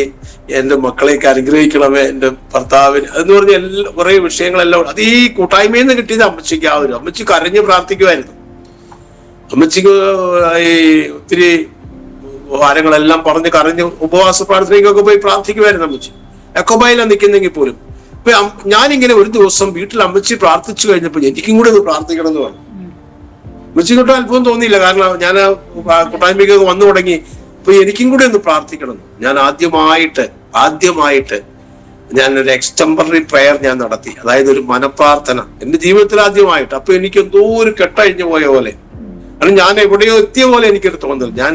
എന്റെ മക്കളെയൊക്കെ അനുഗ്രഹിക്കണമേ, എന്റെ ഭർത്താവിന് എന്ന് പറഞ്ഞ കുറെ വിഷയങ്ങളെല്ലാം അത് ഈ കൂട്ടായ്മയിൽ നിന്ന് കിട്ടിയത് അമ്മച്ചിക്ക്. അമ്മച്ചി കരഞ്ഞ് പ്രാർത്ഥിക്കുമായിരുന്നു. അമ്മച്ചിക്ക് ഈ ഒത്തിരി വാരങ്ങളെല്ലാം പറഞ്ഞ് കരഞ്ഞ് ഉപവാസ പ്രാർത്ഥനയ്ക്കൊക്കെ പോയി പ്രാർത്ഥിക്കുമായിരുന്നു അമ്മച്ചി. യാക്കോബായിലാണ് നിൽക്കുന്നെങ്കിൽ പോലും. ഇപ്പൊ ഞാനിങ്ങനെ ഒരു ദിവസം വീട്ടിൽ അമ്മച്ചി പ്രാർത്ഥിച്ചു കഴിഞ്ഞപ്പോൾ എനിക്കും കൂടെ ഇത് പ്രാർത്ഥിക്കണം എന്ന് പറഞ്ഞു. അമ്മച്ചിക്കൊട്ടും അത്ഭുതം തോന്നിയില്ല, കാരണം ഞാൻ കൂട്ടായ്മയ്ക്കൊക്കെ വന്നു തുടങ്ങി. അപ്പൊ എനിക്കും കൂടെ ഒന്ന് പ്രാർത്ഥിക്കണം. ഞാൻ ആദ്യമായിട്ട് ഞാനൊരു എക്സ്റ്റംപററി പ്രെയർ ഞാൻ നടത്തി. അതായത് ഒരു മനപ്രാർത്ഥന എന്റെ ജീവിതത്തിൽ ആദ്യമായിട്ട്. അപ്പൊ എനിക്ക് എന്തോ ഒരു കെട്ടഴിഞ്ഞു പോയ പോലെ, കാരണം ഞാൻ എവിടെയോ എത്തിയ പോലെ എനിക്കൊരു തോന്നൽ. ഞാൻ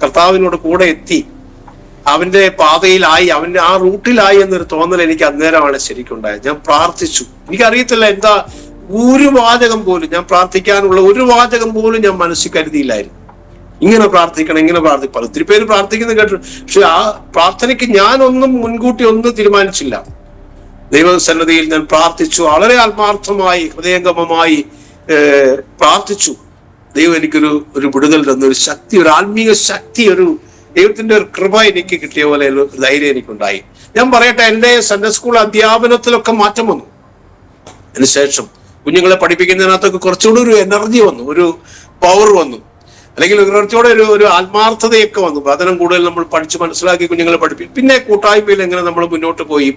കർത്താവിനോട് കൂടെ എത്തി, അവന്റെ പാതയിലായി, അവന്റെ ആ റൂട്ടിലായി എന്നൊരു തോന്നൽ എനിക്ക് അന്നേരമാണ് ശരിക്കുണ്ടായത്. ഞാൻ പ്രാർത്ഥിച്ചു. എനിക്കറിയത്തില്ല എന്താ, ഒരു വാചകം പോലും ഞാൻ പ്രാർത്ഥിക്കാനുള്ള ഒരു വാചകം പോലും ഞാൻ മനസ്സിൽ കരുതിയില്ലായിരുന്നു. ഇങ്ങനെ പ്രാർത്ഥിക്കണം. ഒത്തിരി പേര് പ്രാർത്ഥിക്കുന്നത് കേട്ടു, പക്ഷെ ആ പ്രാർത്ഥനയ്ക്ക് ഞാനൊന്നും മുൻകൂട്ടി ഒന്നും തീരുമാനിച്ചില്ല. ദൈവസന്നിധിയിൽ ഞാൻ പ്രാർത്ഥിച്ചു, വളരെ ആത്മാർത്ഥമായി ഹൃദയംഗമമായി പ്രാർത്ഥിച്ചു. ദൈവം എനിക്കൊരു വിടുതൽ തന്ന ഒരു ശക്തി, ഒരു ആത്മീയ ശക്തി, ഒരു ദൈവത്തിന്റെ ഒരു കൃപ എനിക്ക് കിട്ടിയ പോലെ ഒരു ധൈര്യം എനിക്കുണ്ടായി. ഞാൻ പറയട്ടെ, എൻ്റെ സൺഡേ സ്കൂൾ അധ്യാപനത്തിലൊക്കെ മാറ്റം വന്നു. അതിനുശേഷം കുഞ്ഞുങ്ങളെ പഠിപ്പിക്കുന്നതിനകത്തൊക്കെ കുറച്ചുകൂടി ഒരു എനർജി വന്നു, ഒരു പവർ വന്നു, അല്ലെങ്കിൽ കുറച്ചുകൂടെ ഒരു ആത്മാർത്ഥതയൊക്കെ വന്നു. അതിനും കൂടുതൽ നമ്മൾ പഠിച്ച് മനസ്സിലാക്കി കുഞ്ഞുങ്ങളെ പഠിപ്പിക്കും. പിന്നെ കൂട്ടായ്മയിൽ എങ്ങനെ നമ്മൾ മുന്നോട്ട് പോയി.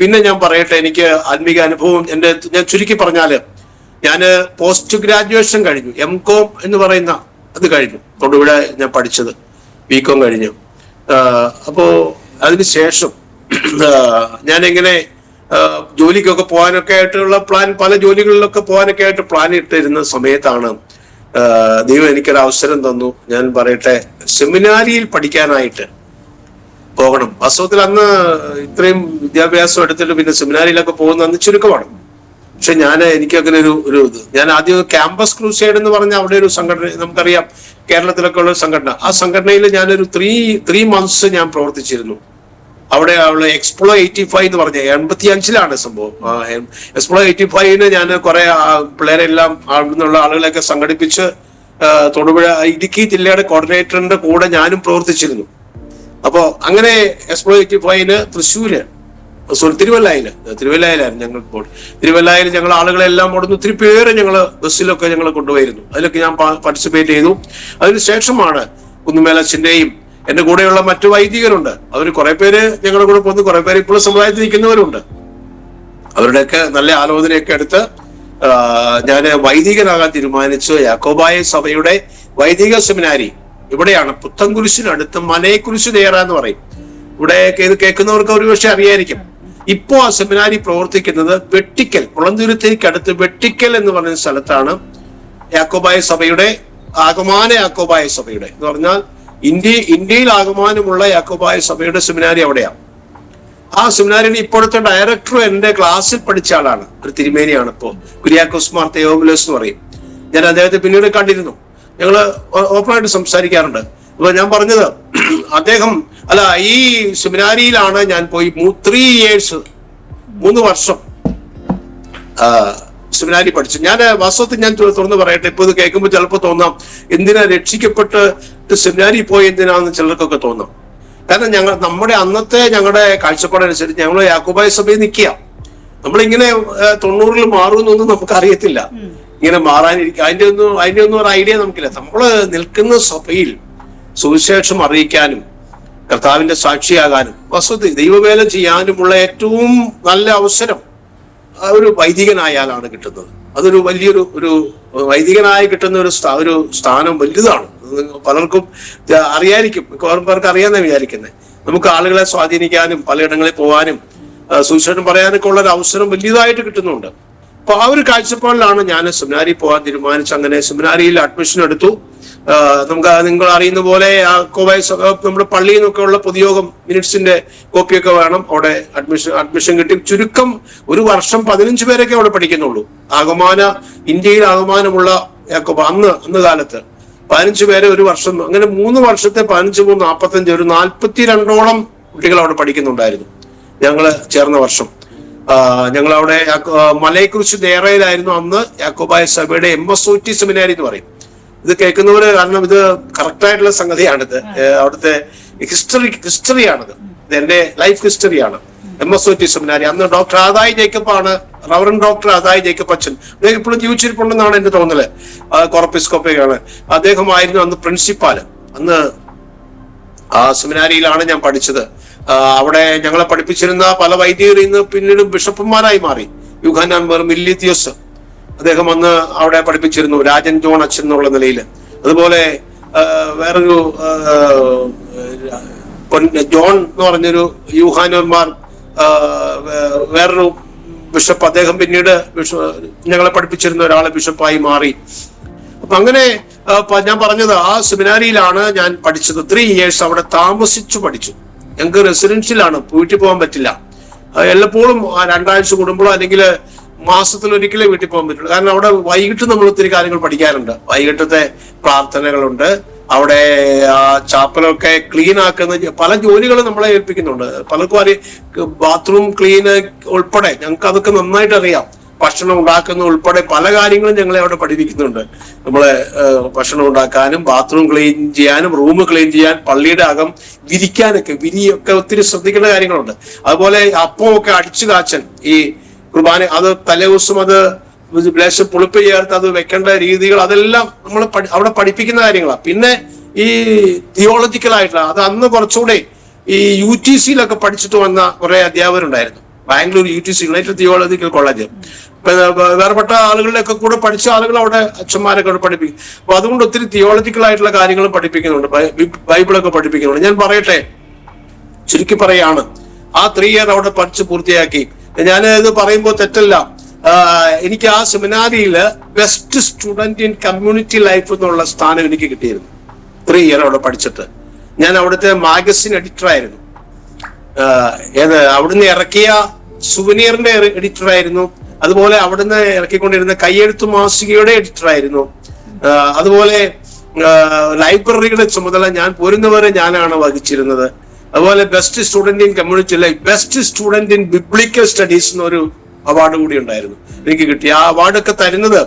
പിന്നെ ഞാൻ പറയട്ടെ, എനിക്ക് ആത്മീക അനുഭവം ഞാൻ ചുരുക്കി പറഞ്ഞാല്, ഞാൻ പോസ്റ്റ് ഗ്രാജുവേഷൻ കഴിഞ്ഞു, MCOM എന്ന് പറയുന്ന അത് കഴിഞ്ഞു. തൊടുപുഴ ഞാൻ പഠിച്ചത്, BCom കഴിഞ്ഞു. അപ്പോ അതിനുശേഷം ഞാനിങ്ങനെ ജോലിക്കൊക്കെ പോകാനൊക്കെ ആയിട്ടുള്ള പ്ലാൻ, പല ജോലികളിലൊക്കെ പോകാനൊക്കെ ആയിട്ട് പ്ലാൻ ഇട്ടിരുന്ന സമയത്താണ് ദൈവം എനിക്കൊരു അവസരം തന്നു. ഞാൻ പറയട്ടെ, സെമിനാരിയിൽ പഠിക്കാനായിട്ട് പോകണം. വാസ്തവത്തിൽ അന്ന് ഇത്രയും വിദ്യാഭ്യാസം എടുത്തിട്ട് പിന്നെ സെമിനാരിയിലൊക്കെ പോകുന്ന അന്ന് ചുരുക്കമാണ്. പക്ഷെ എനിക്കങ്ങനെ ഒരു ഞാൻ ആദ്യം ക്യാമ്പസ് ക്രൂസൈഡ് എന്ന് പറഞ്ഞ അവിടെ ഒരു സംഘടന, നമുക്കറിയാം കേരളത്തിലൊക്കെ ഉള്ള സംഘടന. ആ സംഘടനയിൽ ഞാനൊരു ത്രീ മന്ത്സ് ഞാൻ പ്രവർത്തിച്ചിരുന്നു. അവിടെ എക്സ്പ്ലോ 85 എന്ന് പറഞ്ഞ 85-ലാണ് സംഭവം. എക്സ്പ്ലോ 85-ന് ഞാൻ കുറെ പിള്ളേരെല്ലാം അവിടുന്നുള്ള ആളുകളെയൊക്കെ സംഘടിപ്പിച്ച് തൊടുപുഴ ഇടുക്കി ജില്ലയുടെ കോർഡിനേറ്ററിന്റെ കൂടെ ഞാനും പ്രവർത്തിച്ചിരുന്നു. അപ്പോ അങ്ങനെ എക്സ്പ്ലോ 85-ന് തിരുവല്ലയിലായിരുന്നു ഞങ്ങൾ ബോർഡ്. തിരുവല്ലയിൽ ഞങ്ങൾ ആളുകളെല്ലാം ഓടുന്നു. ഒത്തിരി പേര് ഞങ്ങൾ ബസ്സിലൊക്കെ ഞങ്ങൾ കൊണ്ടുപോയിരുന്നു. അതിലൊക്കെ ഞാൻ പാർട്ടിസിപ്പേറ്റ് ചെയ്തു. അതിനുശേഷമാണ് കുന്നുമേലച്ഛന്റെയും എന്റെ കൂടെയുള്ള മറ്റു വൈദികരുണ്ട്. അവർ കുറെ പേര് ഞങ്ങളുടെ കൂടെ പോകുന്നു, കുറെ പേര് ഇപ്പോഴും സമുദായത്തിൽ നിൽക്കുന്നവരുണ്ട്. അവരുടെയൊക്കെ നല്ല ആലോചനയൊക്കെ എടുത്ത് ഞാൻ വൈദികനാകാൻ തീരുമാനിച്ചു. യാക്കോബായ സഭയുടെ വൈദിക സെമിനാരി ഇവിടെയാണ്, പുത്തൻകുരിശിനടുത്ത് മലയക്കുരിശ് നേറ എന്ന് പറയും. ഇവിടെ ഇത് കേൾക്കുന്നവർക്ക് ഒരുപക്ഷെ അറിയായിരിക്കും. ഇപ്പോ ആ സെമിനാരി പ്രവർത്തിക്കുന്നത് വെട്ടിക്കൽ, കുളന്തുരുത്തേക്ക് അടുത്ത് വെട്ടിക്കൽ എന്ന് പറയുന്ന സ്ഥലത്താണ്. യാക്കോബായ സഭയുടെ ആഗമാന യാക്കോബായ സഭയുടെ എന്ന് പറഞ്ഞാൽ ഇന്ത്യയിൽ ആഗമാനമുള്ള യാക്കോബായ സഭയുടെ സെമിനാരി അവിടെയാണ്. ആ സെമിനാരിയുടെ ഇപ്പോഴത്തെ ഡയറക്ടർ എന്റെ ക്ലാസ്സിൽ പഠിച്ച ആളാണ്, ഒരു തിരുമേനിയാണ്. ഇപ്പോ കുര്യാക്കോസ് മാർ തെയോബുലോസ് എന്ന് പറയും. ഞാൻ അദ്ദേഹത്തെ പിന്നീട് കണ്ടിരുന്നു, ഞങ്ങള് ഓപ്പണായിട്ട് സംസാരിക്കാറുണ്ട്. അപ്പൊ ഞാൻ പറഞ്ഞത്, ഈ സെമിനാരിയിലാണ് ഞാൻ പോയി 3 വർഷം സെമിനാരി പഠിച്ചു. ഞാൻ വാസ്തവത്തിൽ ഞാൻ തുറന്നു പറയട്ടെ, ഇപ്പൊ ഇത് കേൾക്കുമ്പോൾ ചിലപ്പോൾ തോന്നാം, എന്തിനാ രക്ഷിക്കപ്പെട്ട് സെമിനാരി പോയി എന്തിനാന്ന് ചിലർക്കൊക്കെ തോന്നാം. കാരണം ഞങ്ങളുടെ കാഴ്ചപ്പാടനുസരിച്ച് ഞങ്ങൾ യാക്കോബായ സഭയിൽ നിൽക്കുക. നമ്മളിങ്ങനെ 90-ൽ മാറുമെന്നൊന്നും നമുക്ക് അറിയത്തില്ല. ഇങ്ങനെ മാറാനിരിക്കുക. അതിന്റെ ഒന്നും ഒരു ഐഡിയ നമുക്കില്ല. നമ്മള് നിൽക്കുന്ന സഭയിൽ സുവിശേഷം അറിയിക്കാനും കർത്താവിന്റെ സാക്ഷിയാകാനും വസ്തുത ദൈവവേല ചെയ്യാനുമുള്ള ഏറ്റവും നല്ല അവസരം ഒരു വൈദികനായാലാണ് കിട്ടുന്നത്. അതൊരു വലിയൊരു വൈദികനായി കിട്ടുന്ന ഒരു സ്ഥാനം വലുതാണ്. പലർക്കും അറിയായിരിക്കും, പേർക്ക് അറിയാമെന്ന് വിചാരിക്കുന്നത്. നമുക്ക് ആളുകളെ സ്വാധീനിക്കാനും പലയിടങ്ങളിൽ പോകാനും സുവിശേഷം പറയാനൊക്കെ ഉള്ള ഒരു അവസരം വലിയതായിട്ട് കിട്ടുന്നുണ്ട്. അപ്പൊ ആ ഒരു കാഴ്ചപ്പാടിലാണ് ഞാൻ സെമിനാരി പോകാൻ തീരുമാനിച്ചു. അങ്ങനെ സെമിനാരിയിൽ അഡ്മിഷൻ എടുത്തു. നിങ്ങൾ അറിയുന്ന പോലെ നമ്മുടെ പള്ളിയിൽ നിന്നൊക്കെ ഉള്ള പൊതുയോഗം മിനിറ്റ്സിന്റെ കോപ്പിയൊക്കെ വേണം. അവിടെ അഡ്മിഷൻ കിട്ടി. ചുരുക്കം ഒരു വർഷം 15 പേരൊക്കെ അവിടെ പഠിക്കുന്നുള്ളൂ. ഇന്ത്യയിൽ ആകമാനമുള്ള അന്ന് കാലത്ത് 15 പേരെ ഒരു വർഷം. അങ്ങനെ 3 വർഷത്തെ 15 3 45 ഒരു 42ഓളം കുട്ടികൾ അവിടെ പഠിക്കുന്നുണ്ടായിരുന്നു ഞങ്ങള് ചേർന്ന വർഷം. ഞങ്ങൾ അവിടെ മലയെക്കുറിച്ച് നേറയിലായിരുന്നു അന്ന് യാക്കോബായ സഭയുടെ MSOT സെമിനാരി എന്ന് പറയും. ഇത് കേൾക്കുന്നവര്, കാരണം ഇത് കറക്റ്റ് ആയിട്ടുള്ള സംഗതിയാണിത്. അവിടുത്തെ ഹിസ്റ്ററിയാണിത്. ഇത് എന്റെ ലൈഫ് ഹിസ്റ്ററിയാണ്. MSOT സെമിനാരി അന്ന് ഡോക്ടർ ആദായി ജേക്കബ് ആണ്, റവറൻ ഡോക്ടർ ആദായി ജേക്കബ് അച്ഛൻ. അദ്ദേഹം ഇപ്പോഴും ജീവിച്ചിരിപ്പുണ്ടെന്നാണ് എന്റെ തോന്നല്. കൊറപ്പിസ്കോപ്പയാണ്. അദ്ദേഹമായിരുന്നു അന്ന് പ്രിൻസിപ്പാല്. അന്ന് ആ സെമിനാരിയിലാണ് ഞാൻ പഠിച്ചത്. അവിടെ ഞങ്ങളെ പഠിപ്പിച്ചിരുന്ന പല വൈദികർ ഇന്ന് പിന്നീട് ബിഷപ്പുമാരായി മാറി. യുഹാനാൻ മില്ലിത്തിയോസ് അദ്ദേഹം അന്ന് അവിടെ പഠിപ്പിച്ചിരുന്നു, രാജൻ ജോൺ അച്ഛൻ എന്നുള്ള നിലയിൽ. അതുപോലെ വേറൊരു ജോൺ എന്ന് പറഞ്ഞൊരു യൂഹാനോന്മാർ വേറൊരു ബിഷപ്പ്, അദ്ദേഹം പിന്നീട് ഞങ്ങളെ പഠിപ്പിച്ചിരുന്ന ഒരാളെ ബിഷപ്പായി മാറി. അപ്പൊ അങ്ങനെ ഞാൻ പറഞ്ഞത് ആ സെമിനാരിയിലാണ് ഞാൻ പഠിച്ചത്. 3 years അവിടെ താമസിച്ചു പഠിച്ചു. ഞങ്ങൾക്ക് റെസിഡൻഷ്യലാണ്, വീട്ടിൽ പോകാൻ പറ്റില്ല. എല്ലപ്പോഴും 2 ആഴ്ച കൂടുമ്പോഴോ അല്ലെങ്കിൽ മാസത്തിലൊരിക്കലേ വീട്ടിൽ പോകാൻ പറ്റുള്ളൂ. കാരണം അവിടെ വൈകിട്ട് നമ്മൾ ഒത്തിരി കാര്യങ്ങൾ പഠിക്കാറുണ്ട്. വൈകിട്ടത്തെ പ്രാർത്ഥനകളുണ്ട്. അവിടെ ചാപ്പലൊക്കെ ക്ലീൻ ആക്കുന്ന പല ജോലികളും നമ്മളെ ഏൽപ്പിക്കുന്നുണ്ട്. പലർക്കും ബാത്റൂം ക്ലീൻ ഉൾപ്പെടെ ഞങ്ങൾക്ക് അതൊക്കെ നന്നായിട്ട് അറിയാം. ഭക്ഷണം ഉണ്ടാക്കുന്ന ഉൾപ്പെടെ പല കാര്യങ്ങളും ഞങ്ങളെ അവിടെ പഠിപ്പിക്കുന്നുണ്ട്. നമ്മളെ ഭക്ഷണം ഉണ്ടാക്കാനും ബാത്റൂം ക്ലീൻ ചെയ്യാനും റൂം ക്ലീൻ ചെയ്യാൻ പള്ളിയുടെ അകം വിരിയൊക്കെ ഒത്തിരി ശ്രദ്ധിക്കേണ്ട കാര്യങ്ങളുണ്ട്. അതുപോലെ അപ്പമൊക്കെ അടിച്ചു കാച്ചൻ, ഈ കുർബാന അത് തലേദിവസം അത് ലേശം പുളിപ്പ് ചേർത്ത് അത് വെക്കേണ്ട രീതികൾ, അതെല്ലാം നമ്മൾ അവിടെ പഠിപ്പിക്കുന്ന കാര്യങ്ങളാണ്. പിന്നെ ഈ തിയോളജിക്കലായിട്ടുള്ള അത് അന്ന് കുറച്ചുകൂടെ ഈ UTCയിലൊക്കെ പഠിച്ചിട്ട് വന്ന കുറെ അധ്യാപകരുണ്ടായിരുന്നു. Bangalore UTC united theological college. വേറെപ്പെട്ട ആളുകളിലൊക്കെ കൂടെ പഠിച്ച ആളുകൾ അവിടെ അച്ഛന്മാരൊക്കെ അവിടെ പഠിപ്പിക്കും. അപ്പൊ അതുകൊണ്ട് ഒത്തിരി തിയോളജിക്കൽ ആയിട്ടുള്ള കാര്യങ്ങളും പഠിപ്പിക്കുന്നുണ്ട്, ബൈബിളൊക്കെ പഠിപ്പിക്കുന്നുണ്ട്. ഞാൻ പറയട്ടെ, ചുരുക്കി പറയാണ്, ആ 3 year അവിടെ പഠിച്ച് പൂർത്തിയാക്കി. ഞാൻ ഇത് പറയുമ്പോൾ തെറ്റല്ല. എനിക്ക് ആ സെമിനാരിയിൽ best student in community life എന്നുള്ള സ്ഥാനം എനിക്ക് കിട്ടിയിരുന്നു. 3 year അവിടെ പഠിച്ചിട്ട് ഞാൻ അവിടുത്തെ മാഗസിൻ എഡിറ്റർ ആയിരുന്നു. അവിടുന്ന് ഇറക്കിയ സുവനീറിന്റെ എഡിറ്റർ ആയിരുന്നു. അതുപോലെ അവിടുന്ന് ഇറക്കിക്കൊണ്ടിരുന്ന കയ്യെഴുത്തു മാസികയുടെ എഡിറ്റർ ആയിരുന്നു. അതുപോലെ ലൈബ്രറിയുടെ ചുമതല ഞാൻ പോരുന്നവരെ ഞാനാണ് വഹിച്ചിരുന്നത്. അതുപോലെ best student in community life, best student in biblical studies എന്നൊരു അവാർഡ് കൂടി ഉണ്ടായിരുന്നു എനിക്ക് കിട്ടി. ആ അവാർഡൊക്കെ തരുന്നത്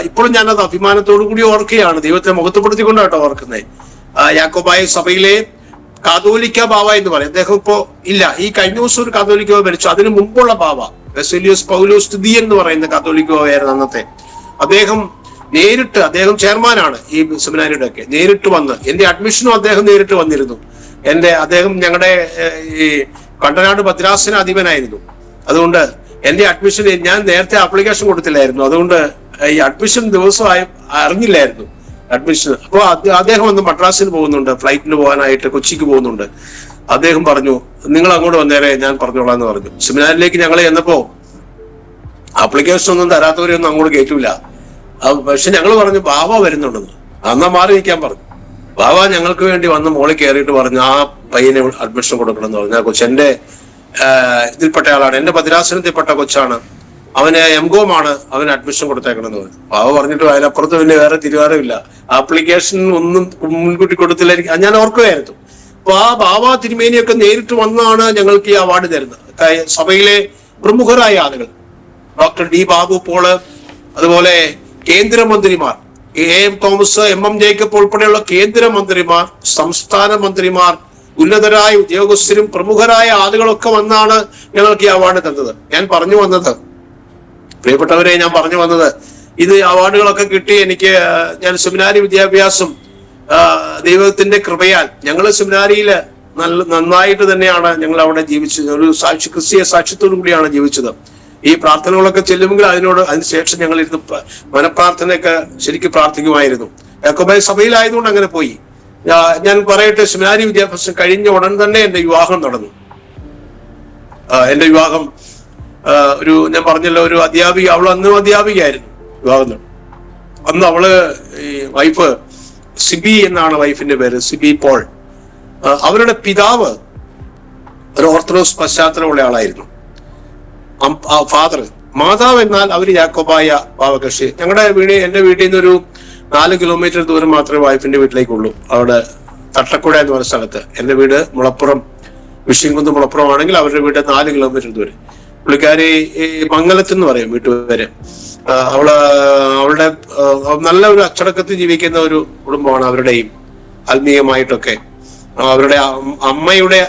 ഇപ്പോഴും ഞാനത് അഭിമാനത്തോടു കൂടി ഓർക്കുകയാണ്. ദൈവത്തെ മുഖത്തുപെടുത്തിക്കൊണ്ടാട്ടോ ഓർക്കുന്നത്. യാക്കോബായ സഭയിലെ കാതോലിക്ക ബാവ എന്ന് പറയും. അദ്ദേഹം ഇപ്പോ ഇല്ല. ഈ കഴിഞ്ഞ ദിവസം ഒരു കാതോലിക്ക മരിച്ചു. അതിനു മുമ്പുള്ള ബാവ ബെസിലിയോസ് പൗലോസ് തിദിയൻ എന്ന് പറയുന്ന കാതോലിക്ക ബാവയായിരുന്നു അന്നത്തെ. അദ്ദേഹം ചെയർമാനാണ് ഈ സെമിനാരിയുടെ ഒക്കെ. നേരിട്ട് വന്ന് എന്റെ അഡ്മിഷനും അദ്ദേഹം നേരിട്ട് വന്നിരുന്നു. അദ്ദേഹം ഞങ്ങളുടെ ഈ കണ്ടനാട് ഭദ്രാസന അധിപനായിരുന്നു. അതുകൊണ്ട് എന്റെ അഡ്മിഷൻ ഞാൻ നേരത്തെ ആപ്ലിക്കേഷൻ കൊടുത്തില്ലായിരുന്നു. അതുകൊണ്ട് ഈ അഡ്മിഷൻ ദിവസമായി അറിഞ്ഞില്ലായിരുന്നു അഡ്മിഷൻ. അപ്പോൾ അദ്ദേഹം വന്ന് മദ്രാസിൽ പോകുന്നുണ്ട്, ഫ്ലൈറ്റിന് പോകാനായിട്ട് കൊച്ചിക്ക് പോകുന്നുണ്ട്. അദ്ദേഹം പറഞ്ഞു, നിങ്ങൾ അങ്ങോട്ട് വന്നേരെ, ഞാൻ പറഞ്ഞോളാം എന്ന് പറഞ്ഞു. സെമിനാറിലേക്ക് ഞങ്ങൾ ചെന്നപ്പോ ആപ്ലിക്കേഷൻ ഒന്നും തരാത്തവരെയൊന്നും അങ്ങോട്ട് കയറ്റൂല. പക്ഷെ ഞങ്ങൾ പറഞ്ഞു ബാവ വരുന്നുണ്ടെന്ന്. അന്നാ മാറി നിൽക്കാൻ പറഞ്ഞു. ബാവ ഞങ്ങൾക്ക് വേണ്ടി വന്ന് മോളിൽ കയറിയിട്ട് പറഞ്ഞു ആ പയ്യനെ അഡ്മിഷൻ കൊടുക്കണം എന്ന് പറഞ്ഞു. ആ കൊച്ചെന്റെ ഇതിൽപ്പെട്ട ആളാണ്, എന്റെ ഭദ്രാസനത്തിൽപ്പെട്ട കൊച്ചാണ്, അവന് MCOM ആണ്, അവന് അഡ്മിഷൻ കൊടുത്തേക്കണമെന്ന് പറഞ്ഞു. ബാവ പറഞ്ഞിട്ട് അതിനപ്പുറത്ത് പിന്നെ വേറെ തീരുമാനമില്ല. ആപ്ലിക്കേഷൻ ഒന്നും മുൻകൂട്ടി കൊടുത്തില്ലായിരിക്കും, ഞാൻ ഓർക്കുകയായിരുന്നു. അപ്പൊ ആ ബാവ തിരുമേനിയൊക്കെ നേരിട്ട് വന്നാണ് ഞങ്ങൾക്ക് ഈ അവാർഡ് തരുന്നത്. സഭയിലെ പ്രമുഖരായ ആളുകൾ, ഡോക്ടർ D. ബാബു പോള്, അതുപോലെ കേന്ദ്രമന്ത്രിമാർ AM തോമസ്, MM ജേക്കബ് ഉൾപ്പെടെയുള്ള കേന്ദ്രമന്ത്രിമാർ, സംസ്ഥാന മന്ത്രിമാർ, ഉന്നതരായ ഉദ്യോഗസ്ഥരും പ്രമുഖരായ ആളുകളൊക്കെ വന്നാണ് ഞങ്ങൾക്ക് ഈ അവാർഡ് തന്നത്. ഞാൻ പറഞ്ഞു വന്നത്, പ്രിയപ്പെട്ടവരെ, ഇത് അവാർഡുകളൊക്കെ കിട്ടി. എനിക്ക് ഞാൻ സെമിനാരി വിദ്യാഭ്യാസം ദൈവത്തിന്റെ കൃപയാൽ ഞങ്ങൾ സെമിനാരിയിൽ നന്നായിട്ട് തന്നെയാണ് ഞങ്ങൾ അവിടെ ജീവിച്ചത്. ഒരു ക്രിസ്തീയ സാക്ഷ്യത്തോടു കൂടിയാണ് ജീവിച്ചത്. ഈ പ്രാർത്ഥനകളൊക്കെ ചെല്ലുമെങ്കിൽ അതിനുശേഷം ഞങ്ങൾ ഇരുന്ന് മനപ്രാർത്ഥനയൊക്കെ ശരിക്കും പ്രാർത്ഥിക്കുമായിരുന്നു. യാക്കോബായ സഭയിലായതുകൊണ്ട് അങ്ങനെ പോയി. ഞാൻ പറയട്ടെ, സെമിനാരി വിദ്യാഭ്യാസം കഴിഞ്ഞ ഉടൻ തന്നെ എന്റെ വിവാഹം നടന്നു. എന്റെ വിവാഹം ഞാൻ പറഞ്ഞല്ലോ, ഒരു അധ്യാപിക, അവൾ അന്നും അധ്യാപികയായിരുന്നു. വിവാഹം അന്ന് അവള് ഈ വൈഫ് സിബി എന്നാണ് വൈഫിന്റെ പേര്, സിബി പോൾ. അവരുടെ പിതാവ് ഒരു ഓർത്തഡോക്സ് പശ്ചാത്തലമുള്ള ആളായിരുന്നു. ഫാദർ, മാതാവ് എന്നാൽ അവര് യാക്കോബായ പാവകക്ഷി. എന്റെ വീട്ടിൽ നിന്ന് ഒരു 4 കിലോമീറ്റർ ദൂരം മാത്രമേ വൈഫിന്റെ വീട്ടിലേക്കുള്ളൂ. അവിടെ തട്ടക്കുഴ എന്ന് പറയുന്ന സ്ഥലത്ത്. എന്റെ വീട് മുളപ്പുറം, വിഷിംകുന്ന് മുളപ്പുറം ആണെങ്കിൽ അവരുടെ വീട് 4 കിലോമീറ്റർ ദൂരം. പുള്ളിക്കാരി ഈ മംഗലത്ത് എന്ന് പറയും വീട്ടുപേര്. അവളുടെ നല്ല ഒരു അച്ചടക്കത്തിൽ ജീവിക്കുന്ന ഒരു കുടുംബമാണ് അവരുടെയും. ആത്മീയമായിട്ടൊക്കെ അവരുടെ അമ്മയുടെ